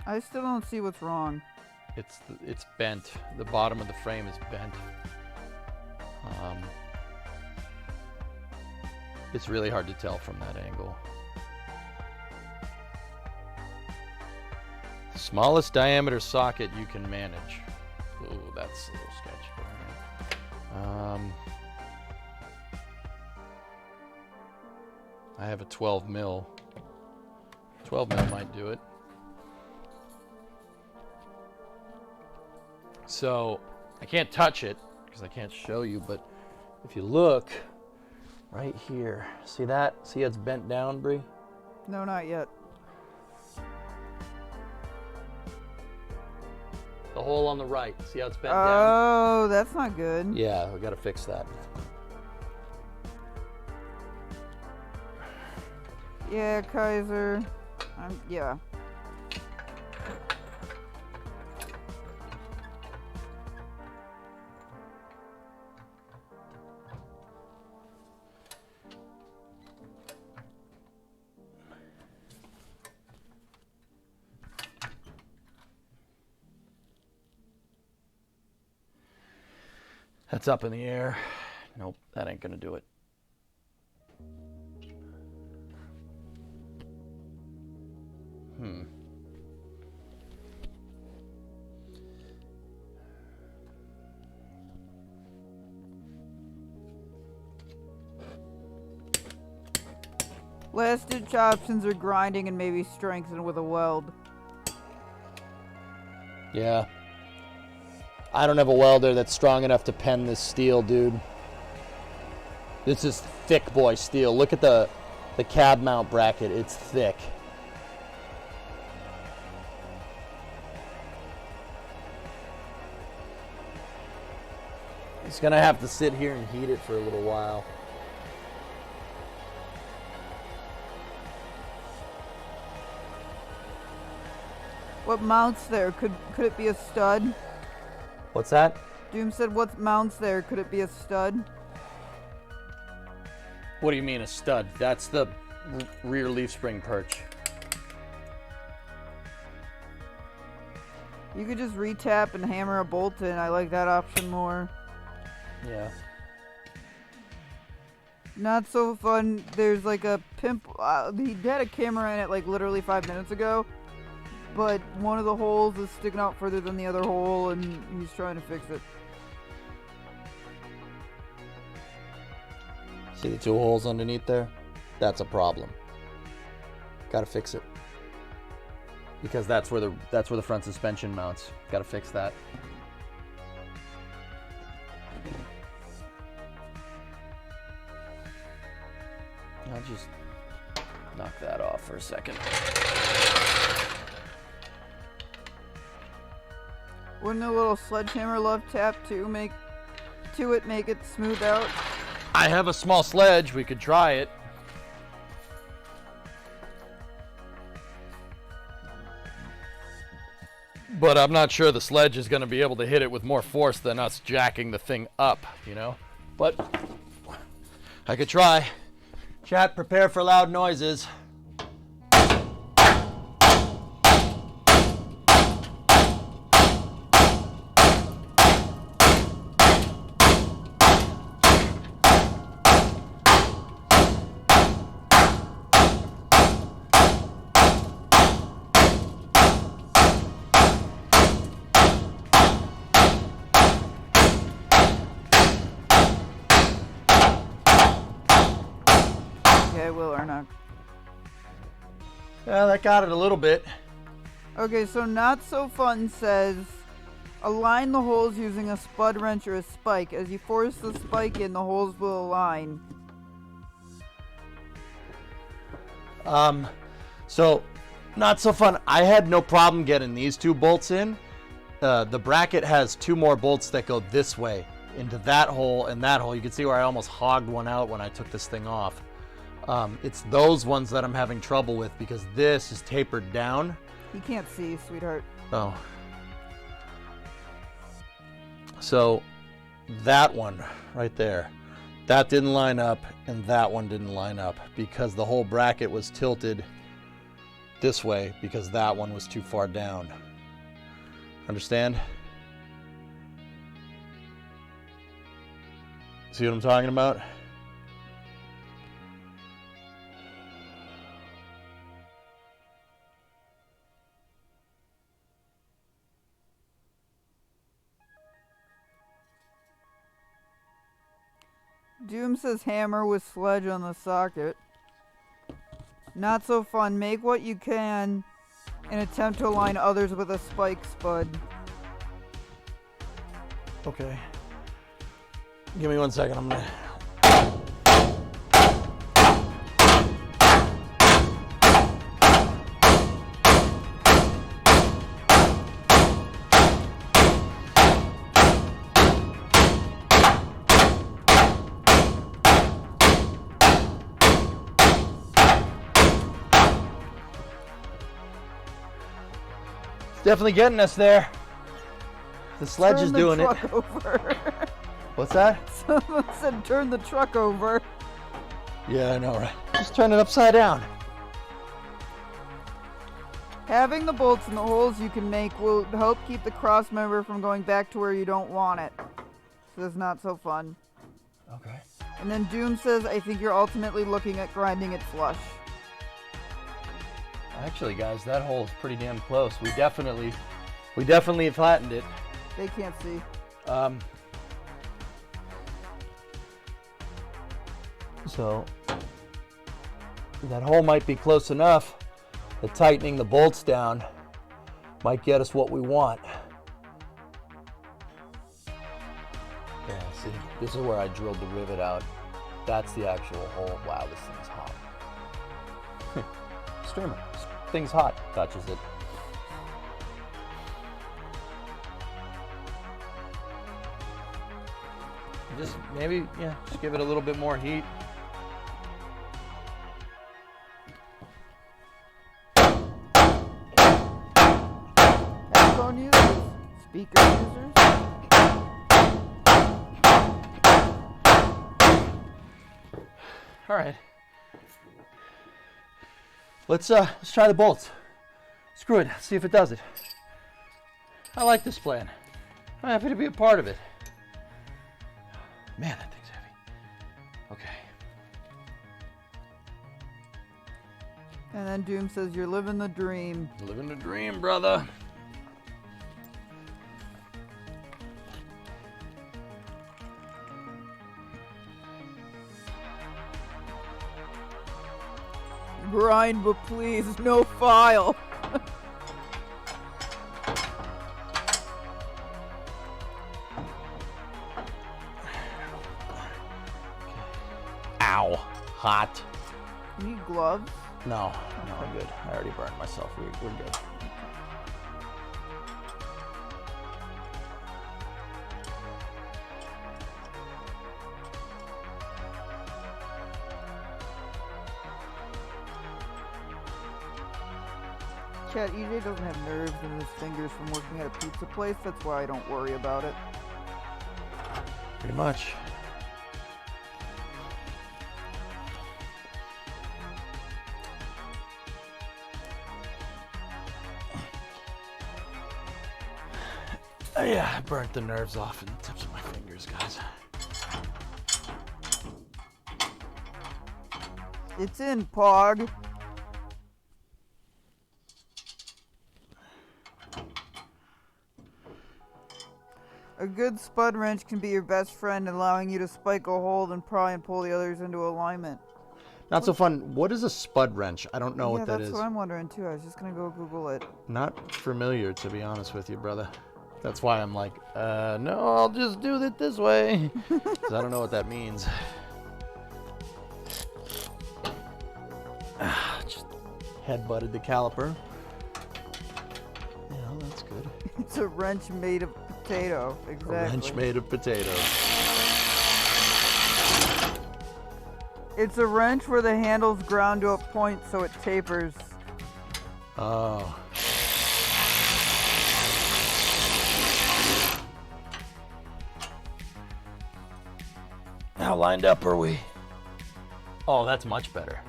I still don't see what's wrong. It's bent. The bottom of the frame is bent. It's really hard to tell from that angle. The smallest diameter socket you can manage. Ooh, that's a little sketchy. I have a 12 mil. 12 mil might do it. So I can't touch it because I can't show you, but if you look right here, see that? See how it's bent down, Bree? No, not yet. The hole on the right, see how it's bent down? Oh, that's not good. Yeah, we gotta fix that. Yeah, Kaiser. Yeah. That's up in the air. Nope, that ain't gonna do it. Last ditch options are grinding and maybe strengthen with a weld. Yeah. I don't have a welder that's strong enough to pen this steel, dude. This is thick boy steel. Look at the cab mount bracket. It's thick. It's gonna have to sit here and heat it for a little while. What mounts there? Could it be a stud? What's that? Doom said, what mounts there? Could it be a stud? What do you mean a stud? That's the rear leaf spring perch. You could just retap and hammer a bolt in. I like that option more. Yeah. Not so fun. There's like a pimp. He had a camera in it like literally 5 minutes ago. But one of the holes is sticking out further than the other hole, and he's trying to fix it. See the 2 holes underneath there? That's a problem. Gotta fix it. Because that's where the front suspension mounts. Gotta fix that. I'll just knock that off for a second. Wouldn't a little sledgehammer love tap make it smooth out? I have a small sledge. We could try it. But I'm not sure the sledge is going to be able to hit it with more force than us jacking the thing up, you know? But I could try. Chat, prepare for loud noises. Yeah, that got it a little bit. Okay, so Not So Fun says, align the holes using a spud wrench or a spike. As you force the spike in, the holes will align. So, Not So Fun. I had no problem getting these 2 bolts in. The bracket has 2 more bolts that go this way into that hole and that hole. You can see where I almost hogged one out when I took this thing off. It's those ones that I'm having trouble with because this is tapered down. He can't see, sweetheart. Oh. So that one right there, that didn't line up and that one didn't line up because the whole bracket was tilted this way because that one was too far down. Understand? See what I'm talking about? Doom says hammer with sledge on the socket. Not So Fun. Make what you can and attempt to align others with a spike spud. Okay. Give me 1 second. I'm gonna... Definitely getting us there. The sledge is doing it. Turn the truck over. What's that? Someone said turn the truck over. Yeah, I know, right? Just turn it upside down. Having the bolts in the holes you can make will help keep the cross member from going back to where you don't want it. So that's Not So Fun. Okay. And then Doom says, I think you're ultimately looking at grinding it flush. Actually, guys, that hole is pretty damn close. We definitely flattened it. They can't see. So that hole might be close enough that tightening the bolts down might get us what we want. Yeah, see, this is where I drilled the rivet out. That's the actual hole. Wow, this thing's hot. Streamer. This thing's hot. Touches it. Just maybe, yeah, just give it a little bit more heat. Headphone users, speaker users. All right. Let's try the bolts. Screw it. See if it does it. I like this plan. I'm happy to be a part of it. Man, that thing's heavy. Okay. And then Doom says, "You're living the dream." Living the dream, brother. Grind, but please, no file. Ow. Hot. You need gloves? No, I'm good. I already burned myself. We're good. Chat, EJ doesn't have nerves in his fingers from working at a pizza place. That's why I don't worry about it. Pretty much. Yeah, I burnt the nerves off in the tips of my fingers, guys. It's in, Pog. A good spud wrench can be your best friend, allowing you to spike a hole and pry and pull the others into alignment. Not so fun. What is a spud wrench? I don't know what that is. Yeah, that's what I'm wondering too. I was just gonna go Google it. Not familiar, to be honest with you, brother. That's why I'm like, no, I'll just do it this way. 'Cause I don't know what that means. Just headbutted the caliper. Yeah, that's good. It's a wrench made of potato. Exactly. A wrench made of potatoes. It's a wrench where the handle's ground to a point so it tapers. Oh. How lined up are we? Oh, that's much better.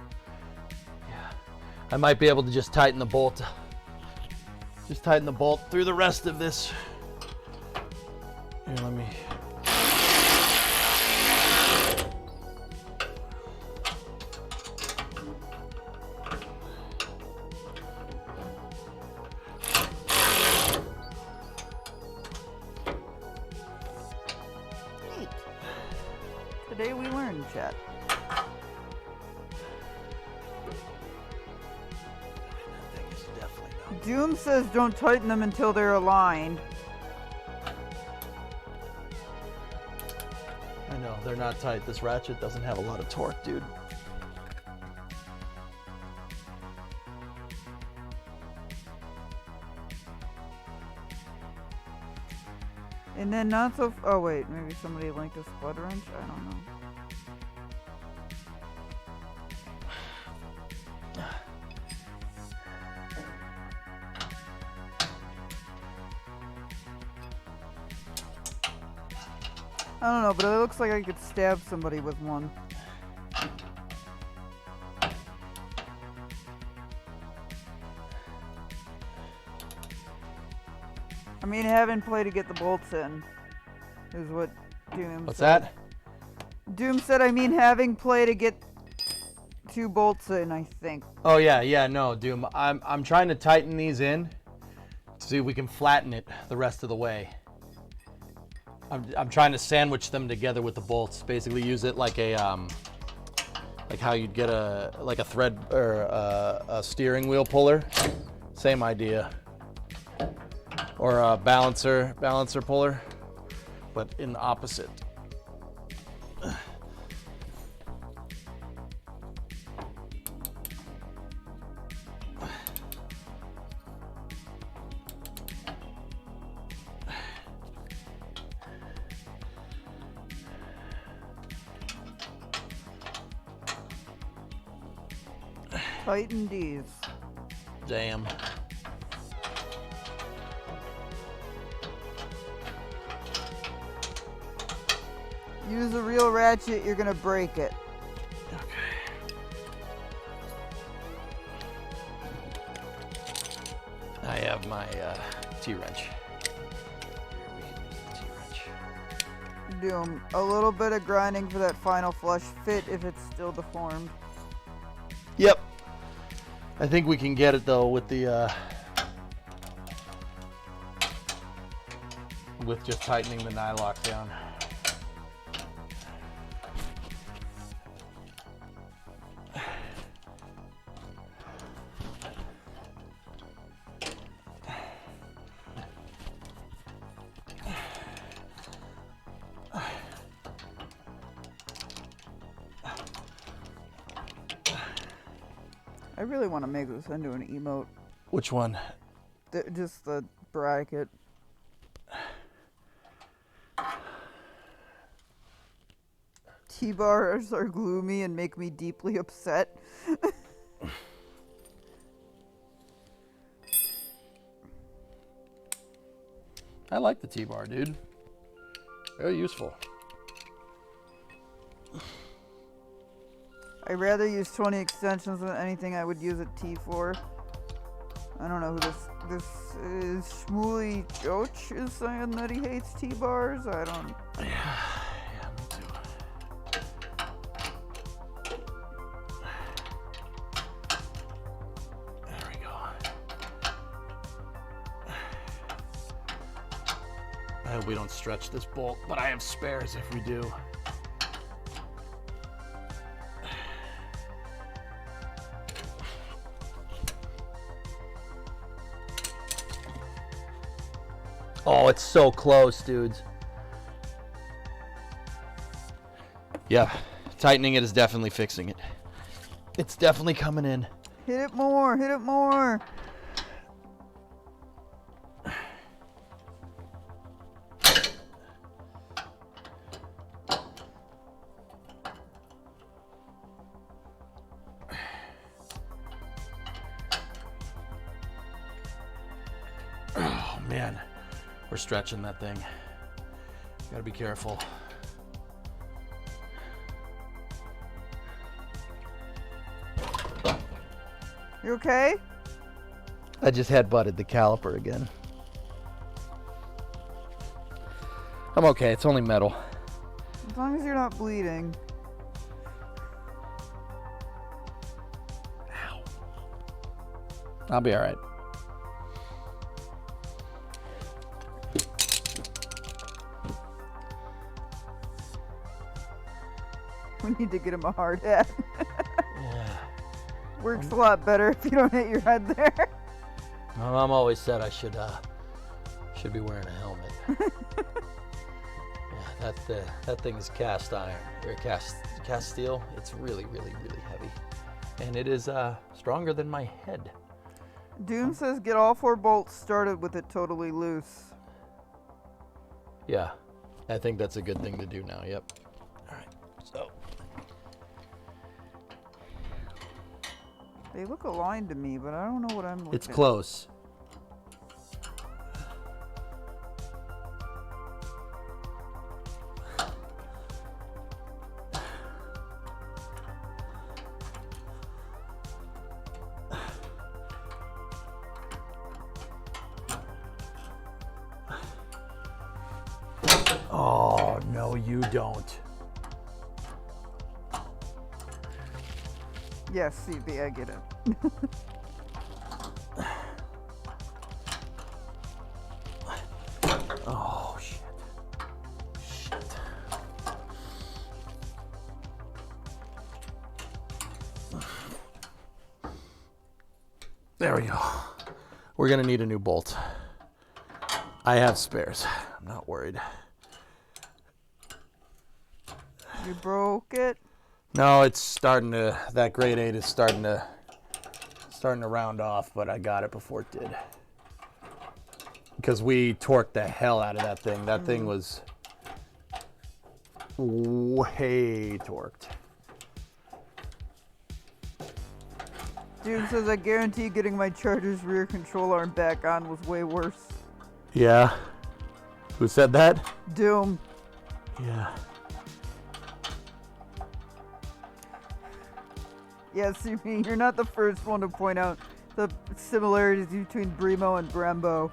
Yeah. I might be able to just tighten the bolt. Just tighten the bolt through the rest of this. Here, let me... Today we learned, chat. Doom says don't tighten them until they're aligned. I know, they're not tight. This ratchet doesn't have a lot of torque, dude. And then not so... Oh, wait. Maybe somebody linked a spud wrench? I don't know. I don't know, but it looks like I could stab somebody with one. I mean, having play to get the bolts in is what Doom What's said. that? Doom said, I mean, having play to get 2 bolts in, I think. Oh yeah, no, Doom. I'm trying to tighten these in to see if we can flatten it the rest of the way. I'm trying to sandwich them together with the bolts. Basically, use it like a like how you'd get a thread or a steering wheel puller. Same idea. Or a balancer puller, but in the opposite. Tighten these. Damn. Use a real ratchet, you're gonna break it. Okay. I have my T-wrench. Here we can use the T-wrench. Doom. A little bit of grinding for that final flush fit if it's still deformed. Yep. I think we can get it though with the with just tightening the nylock down. I really want to make this into an emote. Which one? Just the bracket. T-bars are gloomy and make me deeply upset. I like the T-bar, dude. Very useful. I'd rather use 20 extensions than anything I would use a T for. I don't know who this is. Shmooly Joch is saying that he hates T-bars. I don't. Yeah, me too. There we go. I hope we don't stretch this bolt, but I have spares if we do. Oh, it's so close, dudes. Yeah, tightening it is definitely fixing it. It's definitely coming in. Hit it more, hit it more. Oh, man. We're stretching that thing. Gotta be careful. You okay? I just headbutted the caliper again. I'm okay, it's only metal. As long as you're not bleeding. Ow. I'll be alright. We need to get him a hard hat. Yeah. Works a lot better if you don't hit your head there. My mom always said I should be wearing a helmet. Yeah, that thing is cast iron or cast steel. It's really, really, really heavy, and it is stronger than my head. Doom says get all 4 bolts started with it totally loose. Yeah, I think that's a good thing to do now. Yep. All right. So. They look aligned to me, but I don't know what I'm looking at. It's close. Oh, no, you don't. Yes, CB, I get it. Oh, shit. Shit. There we go. We're going to need a new bolt. I have spares. I'm not worried. You broke it? No, it's starting to, that grade 8 is starting to round off, but I got it before it did. Because we torqued the hell out of that thing. That thing was way torqued. Dude says, I guarantee getting my Charger's rear control arm back on was way worse. Yeah. Who said that? Doom. Yeah. Yeah, CB, you're not the first one to point out the similarities between Bremo and Brembo.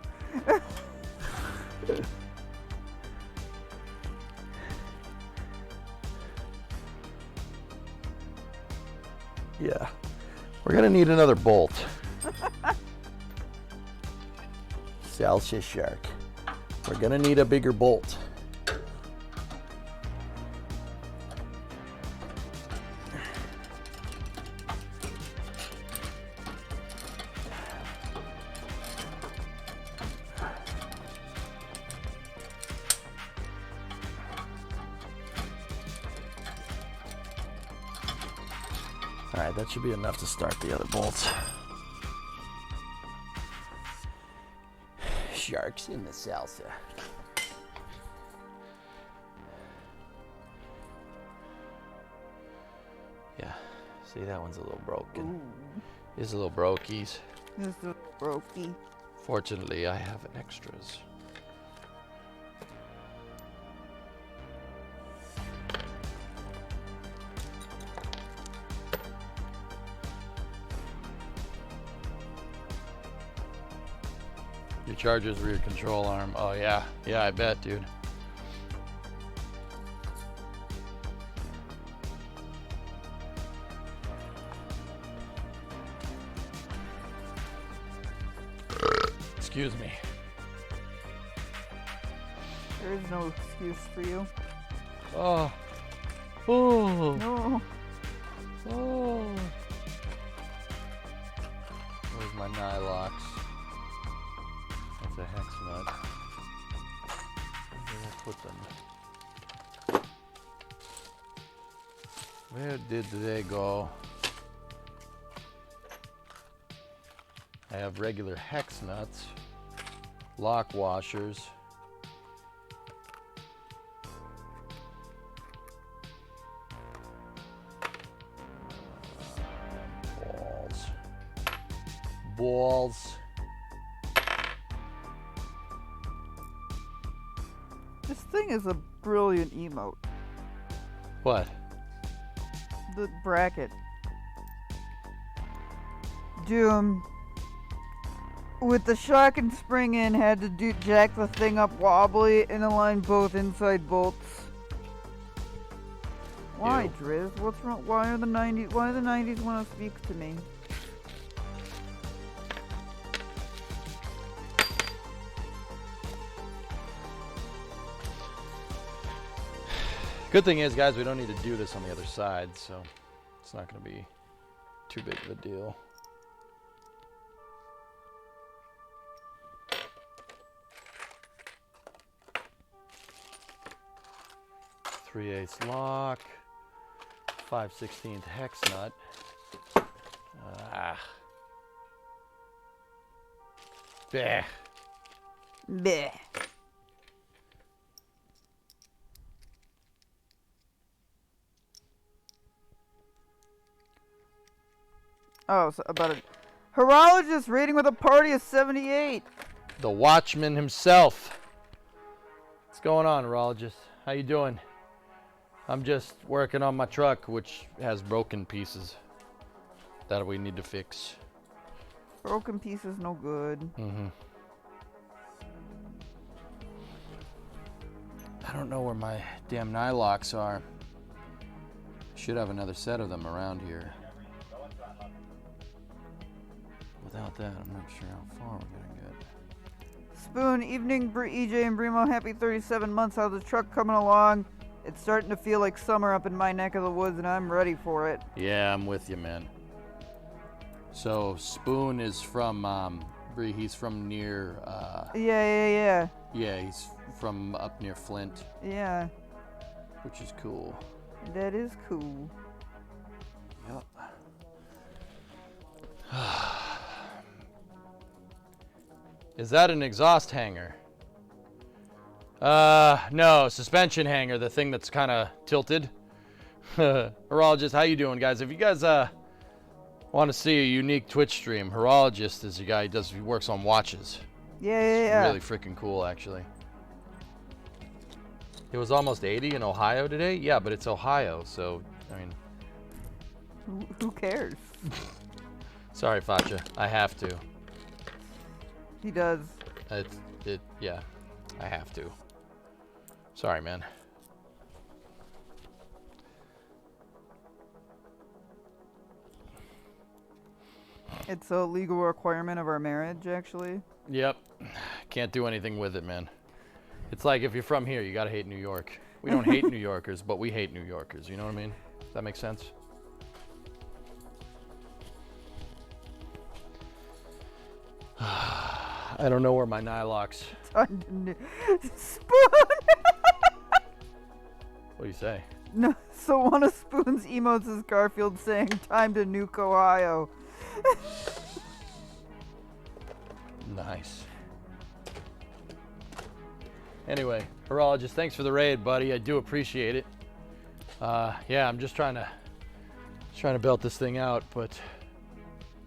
Yeah. We're going to need another bolt. Celsius Shark. We're going to need a bigger bolt. Alright, that should be enough to start the other bolts. Sharks in the salsa. Yeah, see, that one's a little broken. Ooh, It's a little brokies. this is brokey. Fortunately, I have an extras. Your Charger's rear control arm. Oh yeah, yeah, I bet, dude. Excuse me. There is no excuse for you. Oh. Oh. No. Oh. Where's my nylox? That's a hex nut. Where did I put them? Where did they go? I have regular hex nuts, lock washers. Balls. This thing is a brilliant emote. What? The bracket. Doom. With the shock and spring in, had to jack the thing up wobbly and align both inside bolts. Why, Ew. Driz? What's wrong? Why are the 90s? Why do the 90s want to speak to me? Good thing is, guys, we don't need to do this on the other side, so it's not going to be too big of a deal. Three-eighths lock, 5/16 hex nut. Bleh. Bleh. Oh, so about a horologist rating with a party of 78. The Watchman himself. What's going on, horologist? How you doing? I'm just working on my truck, which has broken pieces that we need to fix. Broken piece is no good. Mm-hmm. I don't know where my damn nylocks are. Should have another set of them around here. without that, I'm not sure how far we're gonna get. Spoon, evening, EJ and Brimo. Happy 37 months. How's the truck coming along? It's starting to feel like summer up in my neck of the woods, and I'm ready for it. Yeah, I'm with you, man. So Spoon is from he's from near Yeah. yeah, he's from up near Flint, Yeah, which is cool. that is cool. Yep. Is that an exhaust hanger? No, suspension hanger, the thing that's kind of tilted. Horologist, how you doing, guys? If you guys want to see a unique Twitch stream, Horologist is a guy he works on watches. Yeah. Really freaking cool, actually. It was almost 80 in Ohio today? Yeah, but it's Ohio, so, I mean... Who cares? Sorry, Facha. I have to. He does. Yeah, I have to. Sorry, man. It's a legal requirement of our marriage, actually. Yep. Can't do anything with it, man. It's like if you're from here, you gotta hate New York. We don't hate New Yorkers, but we hate New Yorkers. You know what I mean? Does that make sense? I don't know where my Nylox. Spoon! What do you say? No, so one of Spoon's emotes is Garfield saying, "Time to nuke Ohio." Nice. Anyway, Horologist, thanks for the raid, buddy. I do appreciate it. Yeah, I'm just trying to belt this thing out, but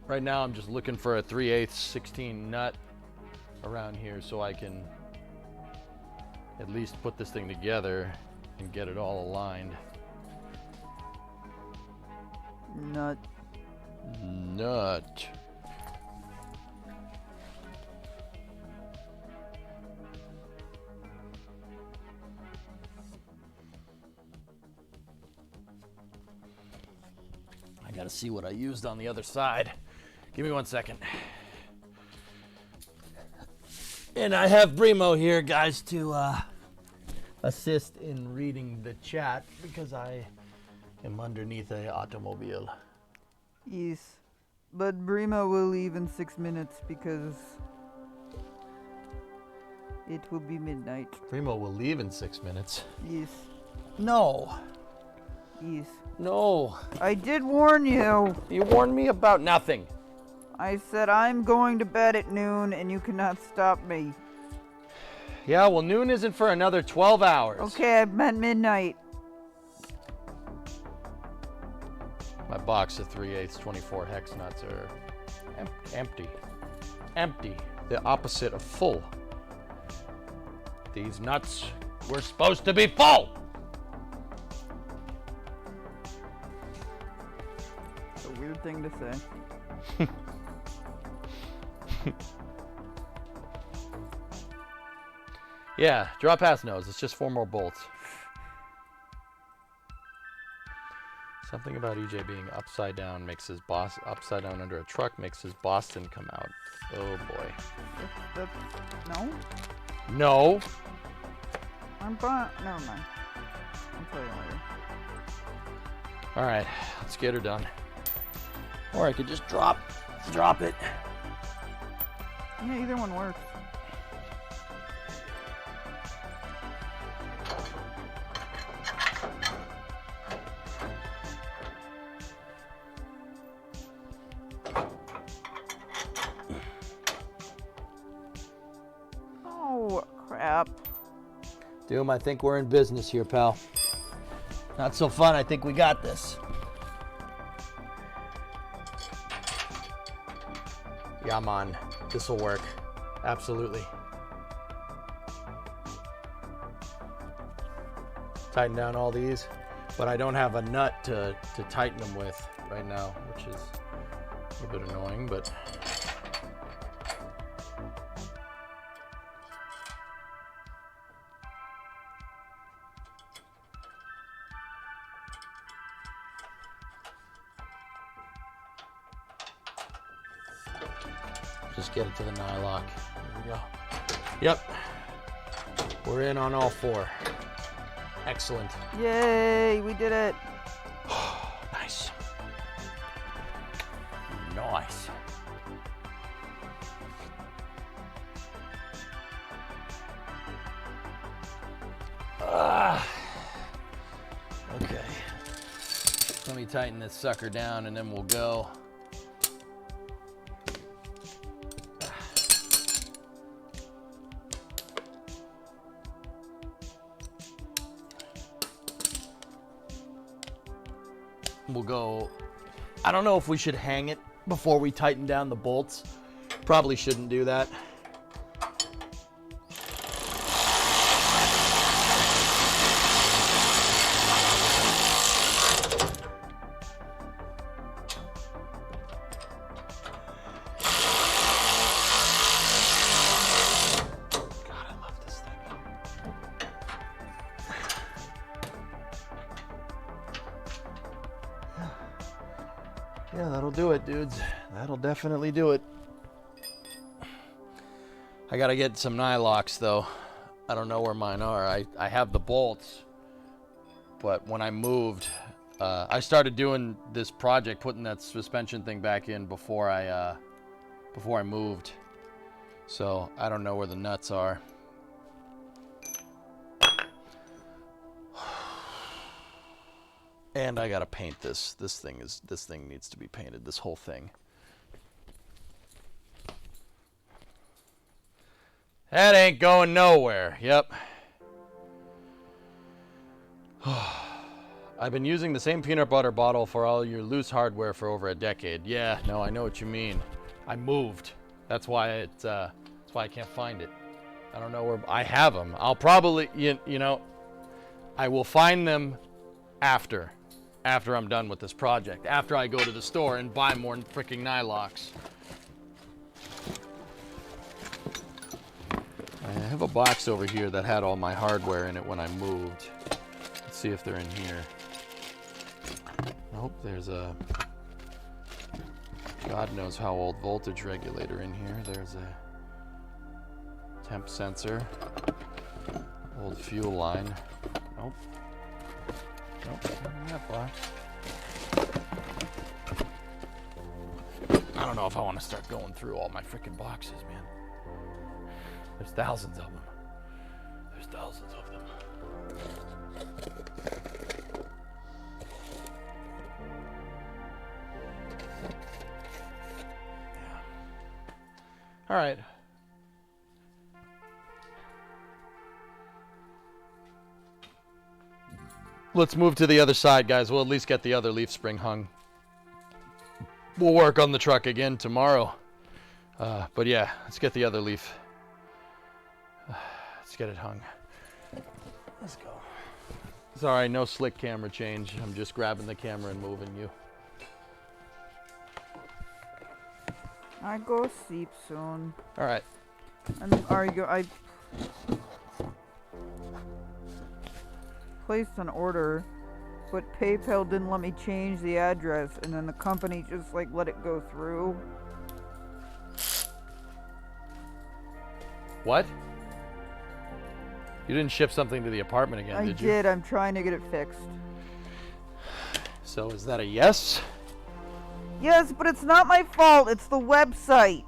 right now I'm just looking for a 3/8 16 nut around here so I can at least put this thing together and get it all aligned. Nut. Nut. I gotta see what I used on the other side. Give me 1 second. And I have Brimo here, guys, to assist in reading the chat because I am underneath a automobile. Yes. But Brimo will leave in 6 minutes because it will be midnight. Brimo will leave in 6 minutes. Yes. No. Yes. No. I did warn you. You warned me about nothing. I said I'm going to bed at noon and you cannot stop me. Yeah, well, noon isn't for another 12 hours. Okay, I meant midnight. My box of 3/8 24 hex nuts are empty. Empty. The opposite of full. These nuts were supposed to be full. It's a weird thing to say. Yeah, draw past nose. It's just 4 more bolts. Something about EJ being upside down makes his boss upside down under a truck makes his Boston come out. Oh boy. No? No. Never mind. I'll tell you later. All right, let's get her done. Or I could just drop it. Yeah, either one works. Oh, crap. Doom, I think we're in business here, pal. Not so fun. I think we got this. Yeah, man. This will work. Absolutely. Tighten down all these, but I don't have a nut to tighten them with right now, which is a bit annoying, but... Just get it to the nylock. Here we go. Yep. We're in on all 4. Excellent. Yay, we did it. Nice. Nice. Okay. Let me tighten this sucker down and then we'll go. We'll go. I don't know if we should hang it before we tighten down the bolts. Probably shouldn't do that. Yeah, that'll do it, dudes. That'll definitely do it. I gotta get some nylocks, though. I don't know where mine are. I have the bolts, but when I moved, I started doing this project, putting that suspension thing back in before I moved. So I don't know where the nuts are. And I gotta paint this. This thing needs to be painted. This whole thing. That ain't going nowhere. Yep. I've been using the same peanut butter bottle for all your loose hardware for over a decade. Yeah, no, I know what you mean. I moved. That's why I can't find it. I don't know where I have them. I'll probably, you know, I will find them after I'm done with this project, after I go to the store and buy more freaking nylocks. I have a box over here that had all my hardware in it when I moved. Let's see if they're in here. Nope, there's a God knows how old voltage regulator in here. There's a temp sensor, old fuel line. Nope. Nope, not in that box. I don't know if I want to start going through all my freaking boxes, man. There's thousands of them. There's thousands of them. Yeah. All right. Let's move to the other side, guys. We'll at least get the other leaf spring hung. We'll work on the truck again tomorrow. But yeah, let's get the other leaf. Let's get it hung. Let's go. Sorry, no slick camera change. I'm just grabbing the camera and moving you. I go sleep soon. All right. I placed an order, but PayPal didn't let me change the address, and then the company just like let it go through. What? You didn't ship something to the apartment again, did you? I did. I'm trying to get it fixed. So is that a yes? Yes, but it's not my fault. It's the website.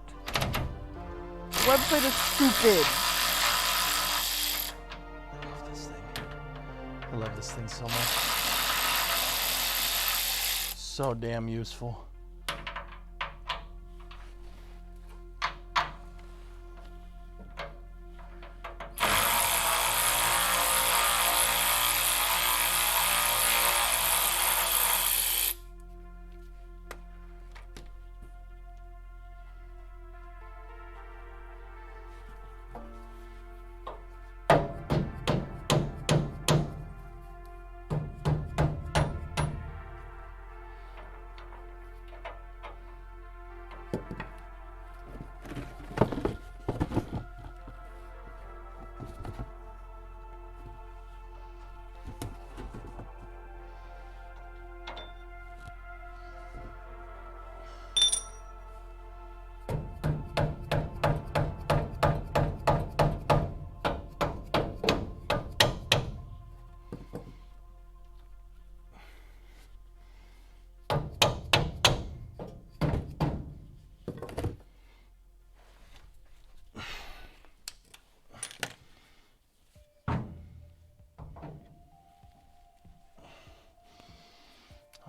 The website is stupid. I love this thing so much. So damn useful.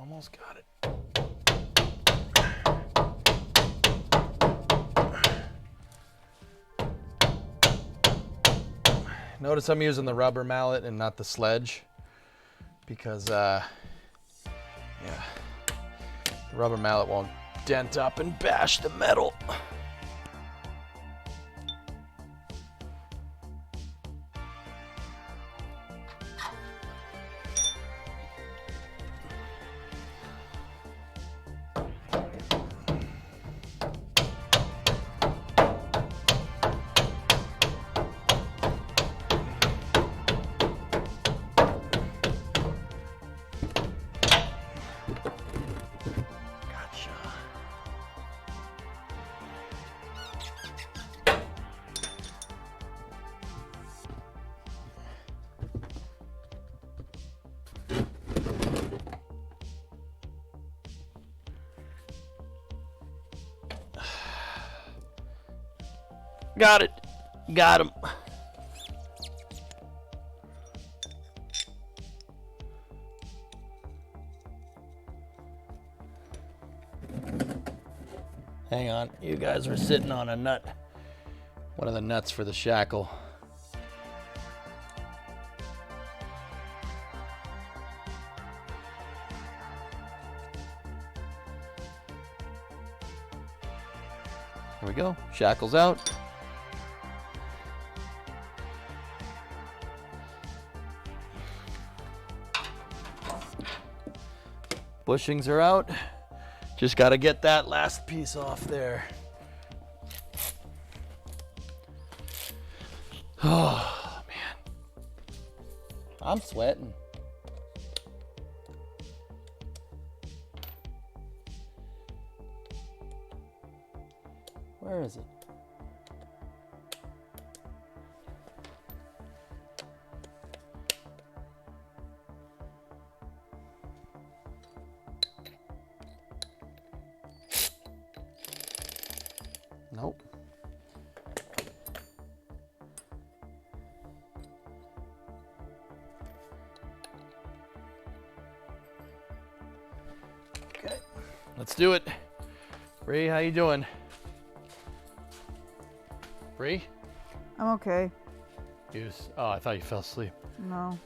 Almost got it. Notice I'm using the rubber mallet and not the sledge because, yeah, the rubber mallet won't dent up and bash the metal. Got it. Got him. Hang on. You guys were sitting on a nut. One of the nuts for the shackle. There we go. Shackle's out. Bushings are out. Just got to get that last piece off there. Oh, man. I'm sweating. Where is it? Nope. Okay, let's do it. Bree, how you doing? Bree? I'm okay. Oh, I thought you fell asleep. No.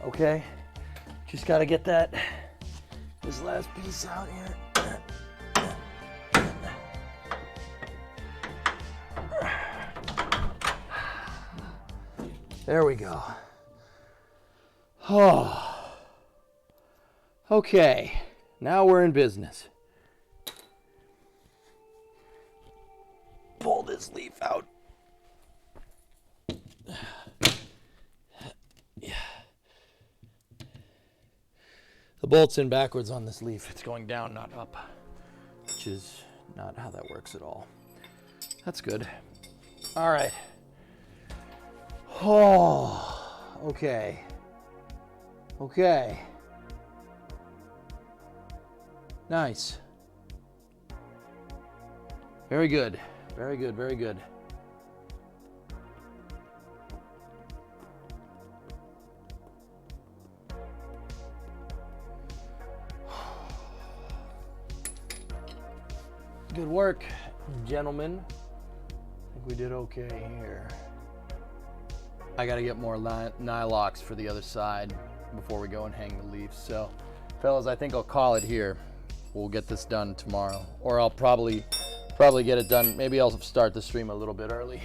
Okay, just gotta get this last piece out here. There we go. Oh. Okay, now we're in business. Pull this leaf out. Yeah. The bolt's in backwards on this leaf. It's going down, not up, which is not how that works at all. That's good. All right. Oh, okay. Okay. Nice. Very good. Very good, very good. Good work, gentlemen. I think we did okay here. I gotta get more nylocks for the other side before we go and hang the leaves. So, fellas, I think I'll call it here. We'll get this done tomorrow, or I'll probably get it done. Maybe I'll start the stream a little bit early.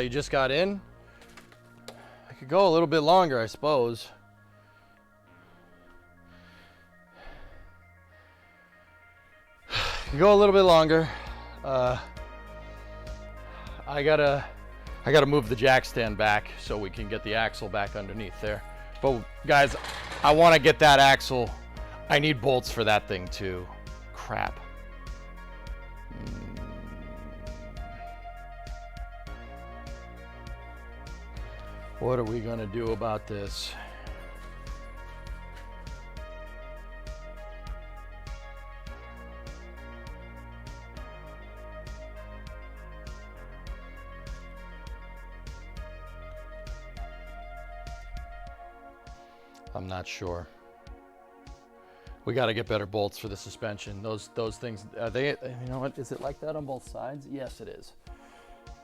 You just got in? I could go a little bit longer, I suppose. Could go a little bit longer. I gotta move the jack stand back so we can get the axle back underneath there. But guys, I want to get that axle. I need bolts for that thing too. Crap. What are we gonna do about this? I'm not sure. We got to get better bolts for the suspension. Those things, are they, you know what, is it like that on both sides? Yes, it is.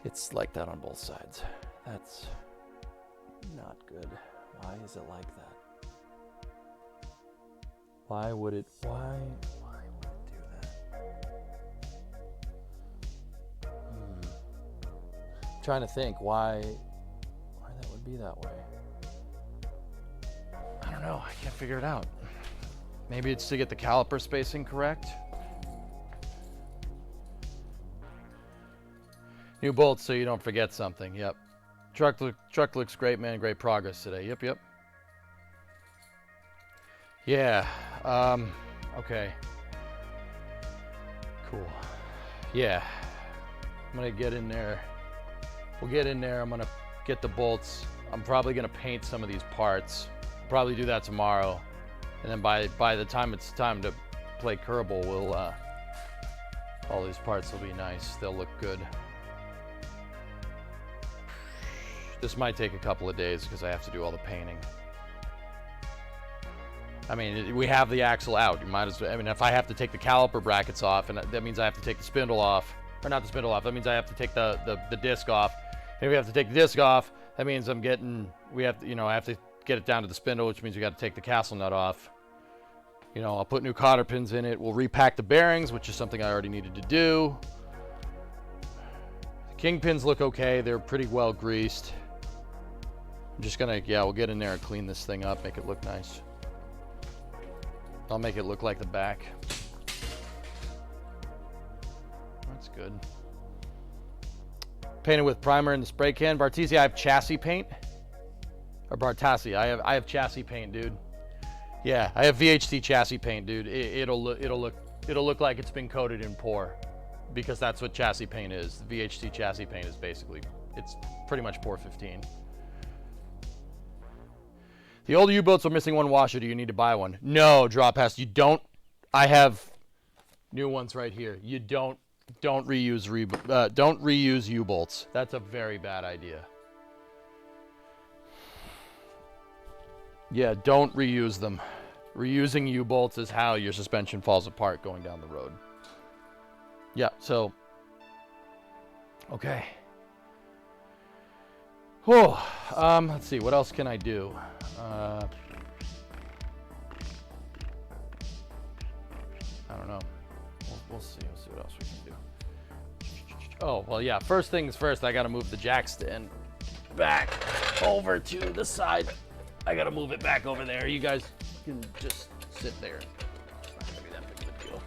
It's like that on both sides. That's not good. Why is it like that? Why would it do that? Trying to think why that would be that way. I don't know. I can't figure it out. Maybe it's to get the caliper spacing correct. New bolts so you don't forget something. Yep. Truck looks great, man. Great progress today. Yep. Yeah. Okay. Cool. Yeah. I'm gonna get in there. We'll get in there. I'm gonna get the bolts. I'm probably gonna paint some of these parts. Probably do that tomorrow. And then by the time it's time to play Kerbal, we'll all these parts will be nice. They'll look good. This might take a couple of days because I have to do all the painting. I mean, we have the axle out. You might as well. I mean, if I have to take the caliper brackets off, and that means I have to take the spindle off, or not the spindle off. That means I have to take the disc off. And if we have to take the disc off, that means I have to get it down to the spindle, which means we got to take the castle nut off. You know, I'll put new cotter pins in it. We'll repack the bearings, which is something I already needed to do. The kingpins look okay. They're pretty well greased. I'm just gonna, we'll get in there and clean this thing up, make it look nice. I'll make it look like the back. That's good. Painted with primer in the spray can. Bartesi, I have chassis paint. Or Bartasi, I have chassis paint, dude. Yeah, I have VHT chassis paint, dude. It'll look like it's been coated in pour, because that's what chassis paint is. The VHT chassis paint is basically, it's pretty much pour 15. The older U-boats are missing one washer. Do you need to buy one? No, Drop Pass, you don't. I have new ones right here. You don't reuse U-bolts. That's a very bad idea. Yeah, don't reuse them. Reusing U-bolts is how your suspension falls apart going down the road. Yeah, so. Okay. Whew. Let's see, what else can I do? I don't know. We'll see. We'll see what else we can do. Oh, well, yeah. First things first, I got to move the jack stand back over to the side. I got to move it back over there. You guys can just sit there. It's not going to be that big of a deal.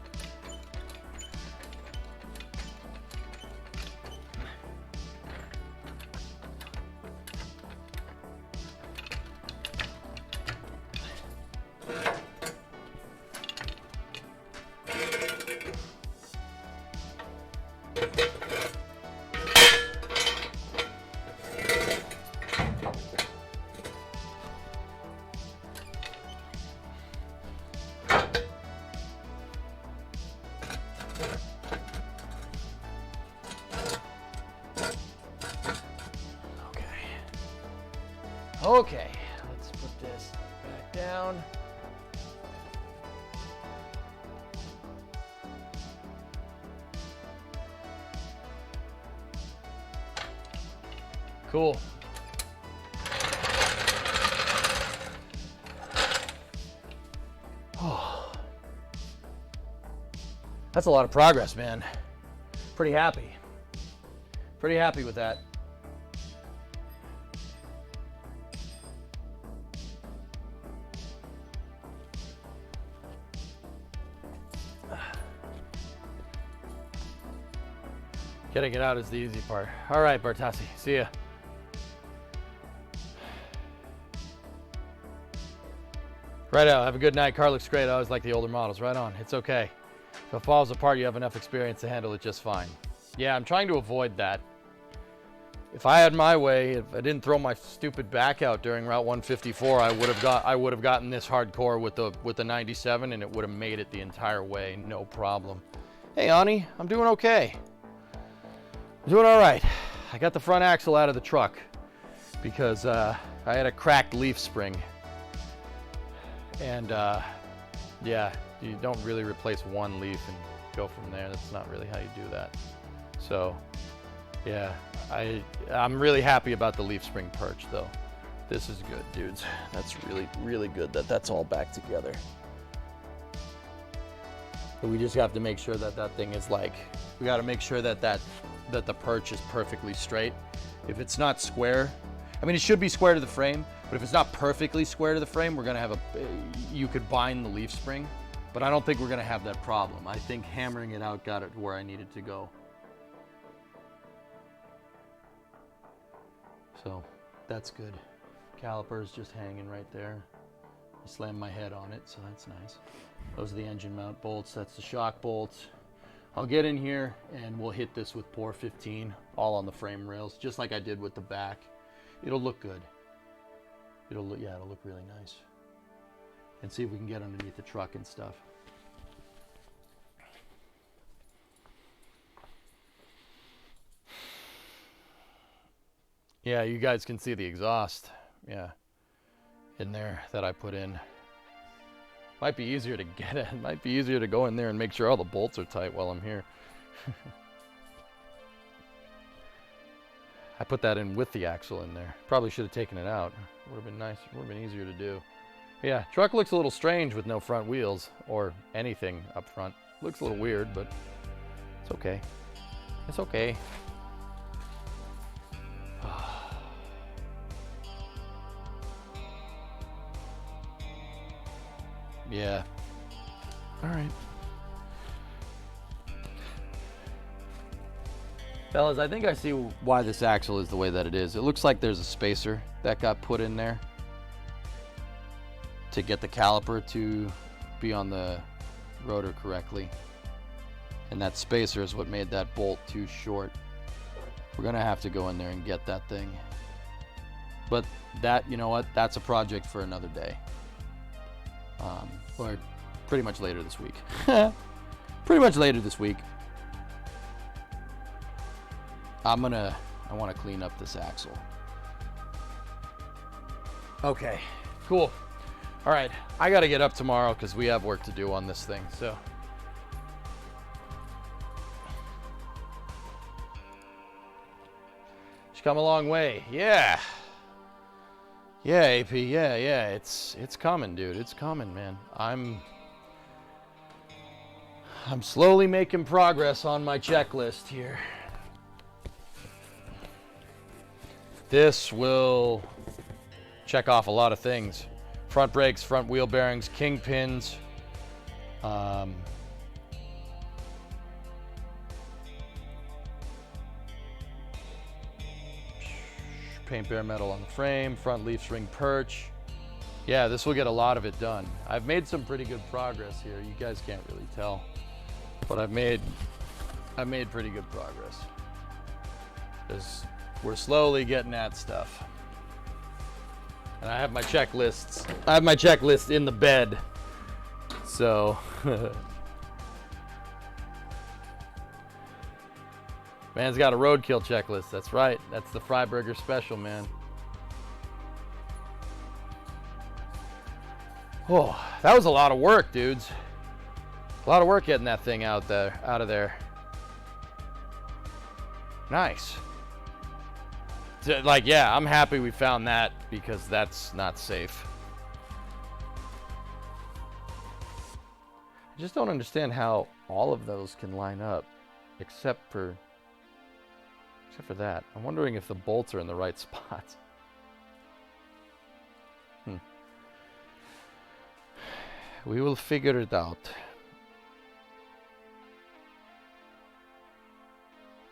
Okay, let's put this back down. Cool. Oh. That's a lot of progress, man. Pretty happy. Pretty happy with that. Getting it out is the easy part. All right, Bartassi. See ya. Right out. Have a good night. Car looks great. I always like the older models. Right on. It's okay. If it falls apart, you have enough experience to handle it just fine. Yeah, I'm trying to avoid that. If I had my way, if I didn't throw my stupid back out during Route 154, I would have gotten this hardcore with the 97, and it would have made it the entire way, no problem. Hey, Ani, I'm doing okay. I'm doing all right. I got the front axle out of the truck because I had a cracked leaf spring, and yeah, you don't really replace one leaf and go from there. That's not really how you do that. So, yeah. I'm really happy about the leaf spring perch though. This is good, dudes. That's really, really good that that's all back together. But we just have to make sure that that thing is like, we got to make sure that the perch is perfectly straight. If it's not square, I mean, it should be square to the frame, but if it's not perfectly square to the frame, we're gonna have you could bind the leaf spring, but I don't think we're gonna have that problem. I think hammering it out got it where I needed to go. So that's good. Caliper's just hanging right there. I slammed my head on it, so that's nice. Those are the engine mount bolts. That's the shock bolts. I'll get in here and we'll hit this with pour 15 all on the frame rails, just like I did with the back. It'll look good. It'll look really nice. And see if we can get underneath the truck and stuff. Yeah, you guys can see the exhaust, yeah, in there that I put in. Might be easier to get it. Might be easier to go in there and make sure all the bolts are tight while I'm here. I put that in with the axle in there. Probably should have taken it out. Would have been nice. Would have been easier to do. But yeah, truck looks a little strange with no front wheels or anything up front. Looks a little weird, but it's okay. It's okay. Yeah. All right. Fellas, I think I see why this axle is the way that it is. It looks like there's a spacer that got put in there to get the caliper to be on the rotor correctly. And that spacer is what made that bolt too short. We're gonna have to go in there and get that thing. But that, you know what? That's a project for another day. Or pretty much later this week. Pretty much later this week. I want to clean up this axle. Okay, cool. All right, I got to get up tomorrow because we have work to do on this thing, so. She's come a long way, yeah. Yeah, AP, yeah, it's coming, dude. It's coming, man. I'm slowly making progress on my checklist here. This will check off a lot of things. Front brakes, front wheel bearings, kingpins, paint bare metal on the frame, front leaf spring perch. Yeah, this will get a lot of it done. I've made some pretty good progress here. You guys can't really tell, but I've made pretty good progress. We're slowly getting at stuff. And I have my checklists. I have my checklist in the bed. So man's got a roadkill checklist. That's right. That's the Freiburger special, man. Oh, that was a lot of work, dudes. A lot of work getting that thing out of there. Nice. Like, yeah, I'm happy we found that because that's not safe. I just don't understand how all of those can line up except for that. I'm wondering if the bolts are in the right spots. We will figure it out.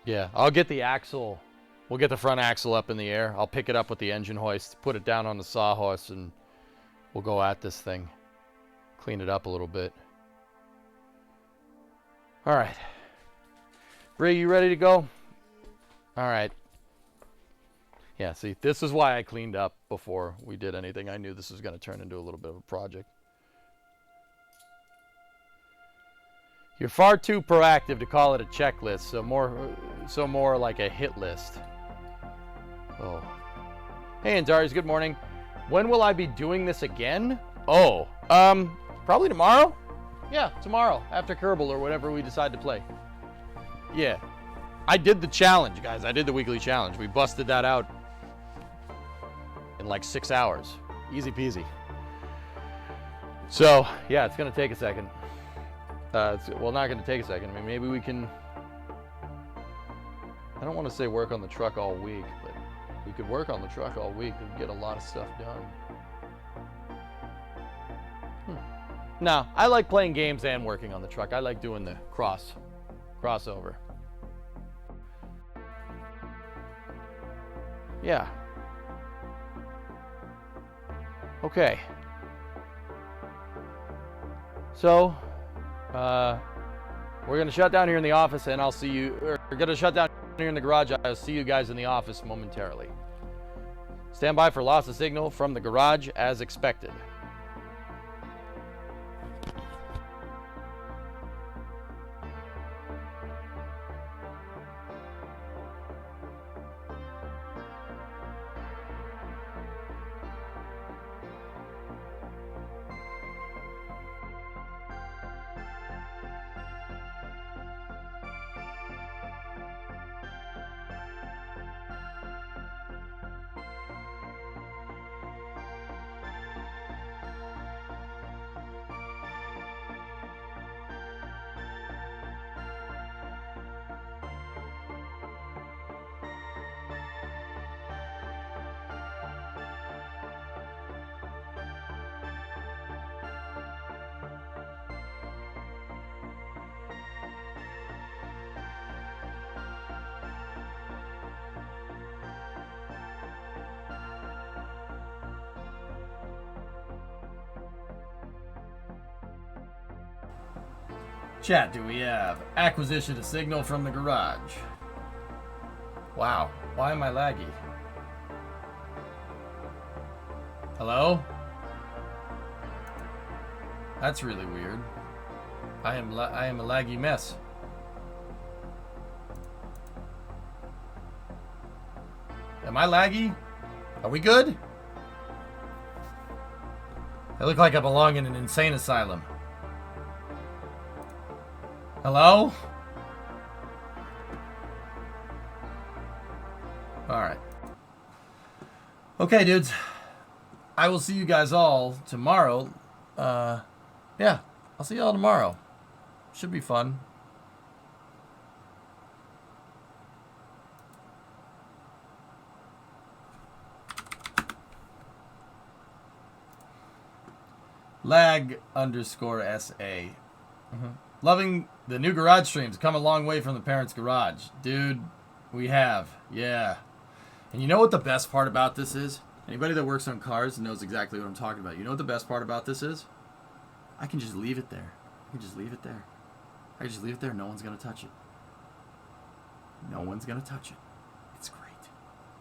Yeah, I'll get the axle. We'll get the front axle up in the air. I'll pick it up with the engine hoist, put it down on the sawhorse, and we'll go at this thing. Clean it up a little bit. All right. Ray, you ready to go? All right. Yeah, see, this is why I cleaned up before we did anything. I knew this was going to turn into a little bit of a project. You're far too proactive to call it a checklist, so more like a hit list. Oh. Hey, Antares, good morning. When will I be doing this again? Oh, probably tomorrow? Yeah, tomorrow, after Kerbal or whatever we decide to play. Yeah. I did the challenge, guys. I did the weekly challenge. We busted that out in like 6 hours. Easy peasy. So, yeah, it's going to take a second. Well, not going to take a second. I mean, maybe we can... I don't want to say work on the truck all week, but we could work on the truck all week and get a lot of stuff done. No, I like playing games and working on the truck. I like doing the crossover. Yeah. Okay. So, we're going to shut down here in the office, and I'll see you... We're going to shut down here in the garage. I'll see you guys in the office momentarily. Stand by for loss of signal from the garage as expected. Chat, do we have acquisition of signal from the garage? Wow, why am I laggy? Hello? That's really weird. I am a laggy mess. Am I laggy? Are we good? I look like I belong in an insane asylum. Hello? Alright. Okay, dudes. I will see you guys all tomorrow. Yeah, I'll see you all tomorrow. Should be fun. Lag _ SA. Loving the new garage streams. Come a long way from the parents' garage. Dude, we have. Yeah. And you know what the best part about this is? Anybody that works on cars knows exactly what I'm talking about. You know what the best part about this is? I can just leave it there. I can just leave it there. I can just leave it there. No one's going to touch it. No one's going to touch it. It's great.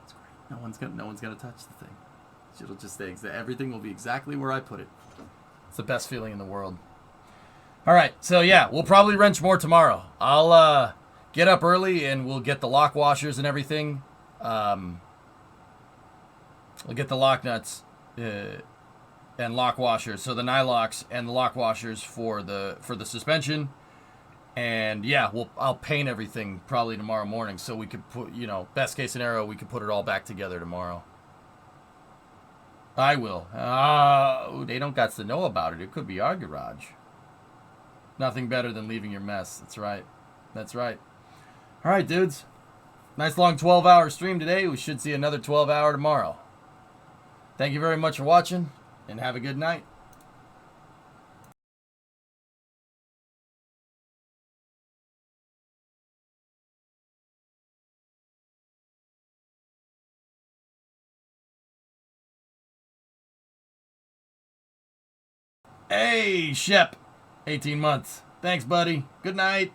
It's great. No one's going to touch the thing. It'll just stay. Everything will be exactly where I put it. It's the best feeling in the world. All right, so yeah, we'll probably wrench more tomorrow. I'll get up early and we'll get the lock washers and everything. We'll get the lock nuts and lock washers, so the nylocks and the lock washers for the suspension. And yeah, I'll paint everything probably tomorrow morning, so we could put, best case scenario, we could put it all back together tomorrow. I will. They don't got to know about it. It could be our garage. Nothing better than leaving your mess. That's right. That's right. All right, dudes. Nice long 12-hour stream today. We should see another 12-hour tomorrow. Thank you very much for watching, and have a good night. Hey, Shep. 18 months. Thanks, buddy. Good night.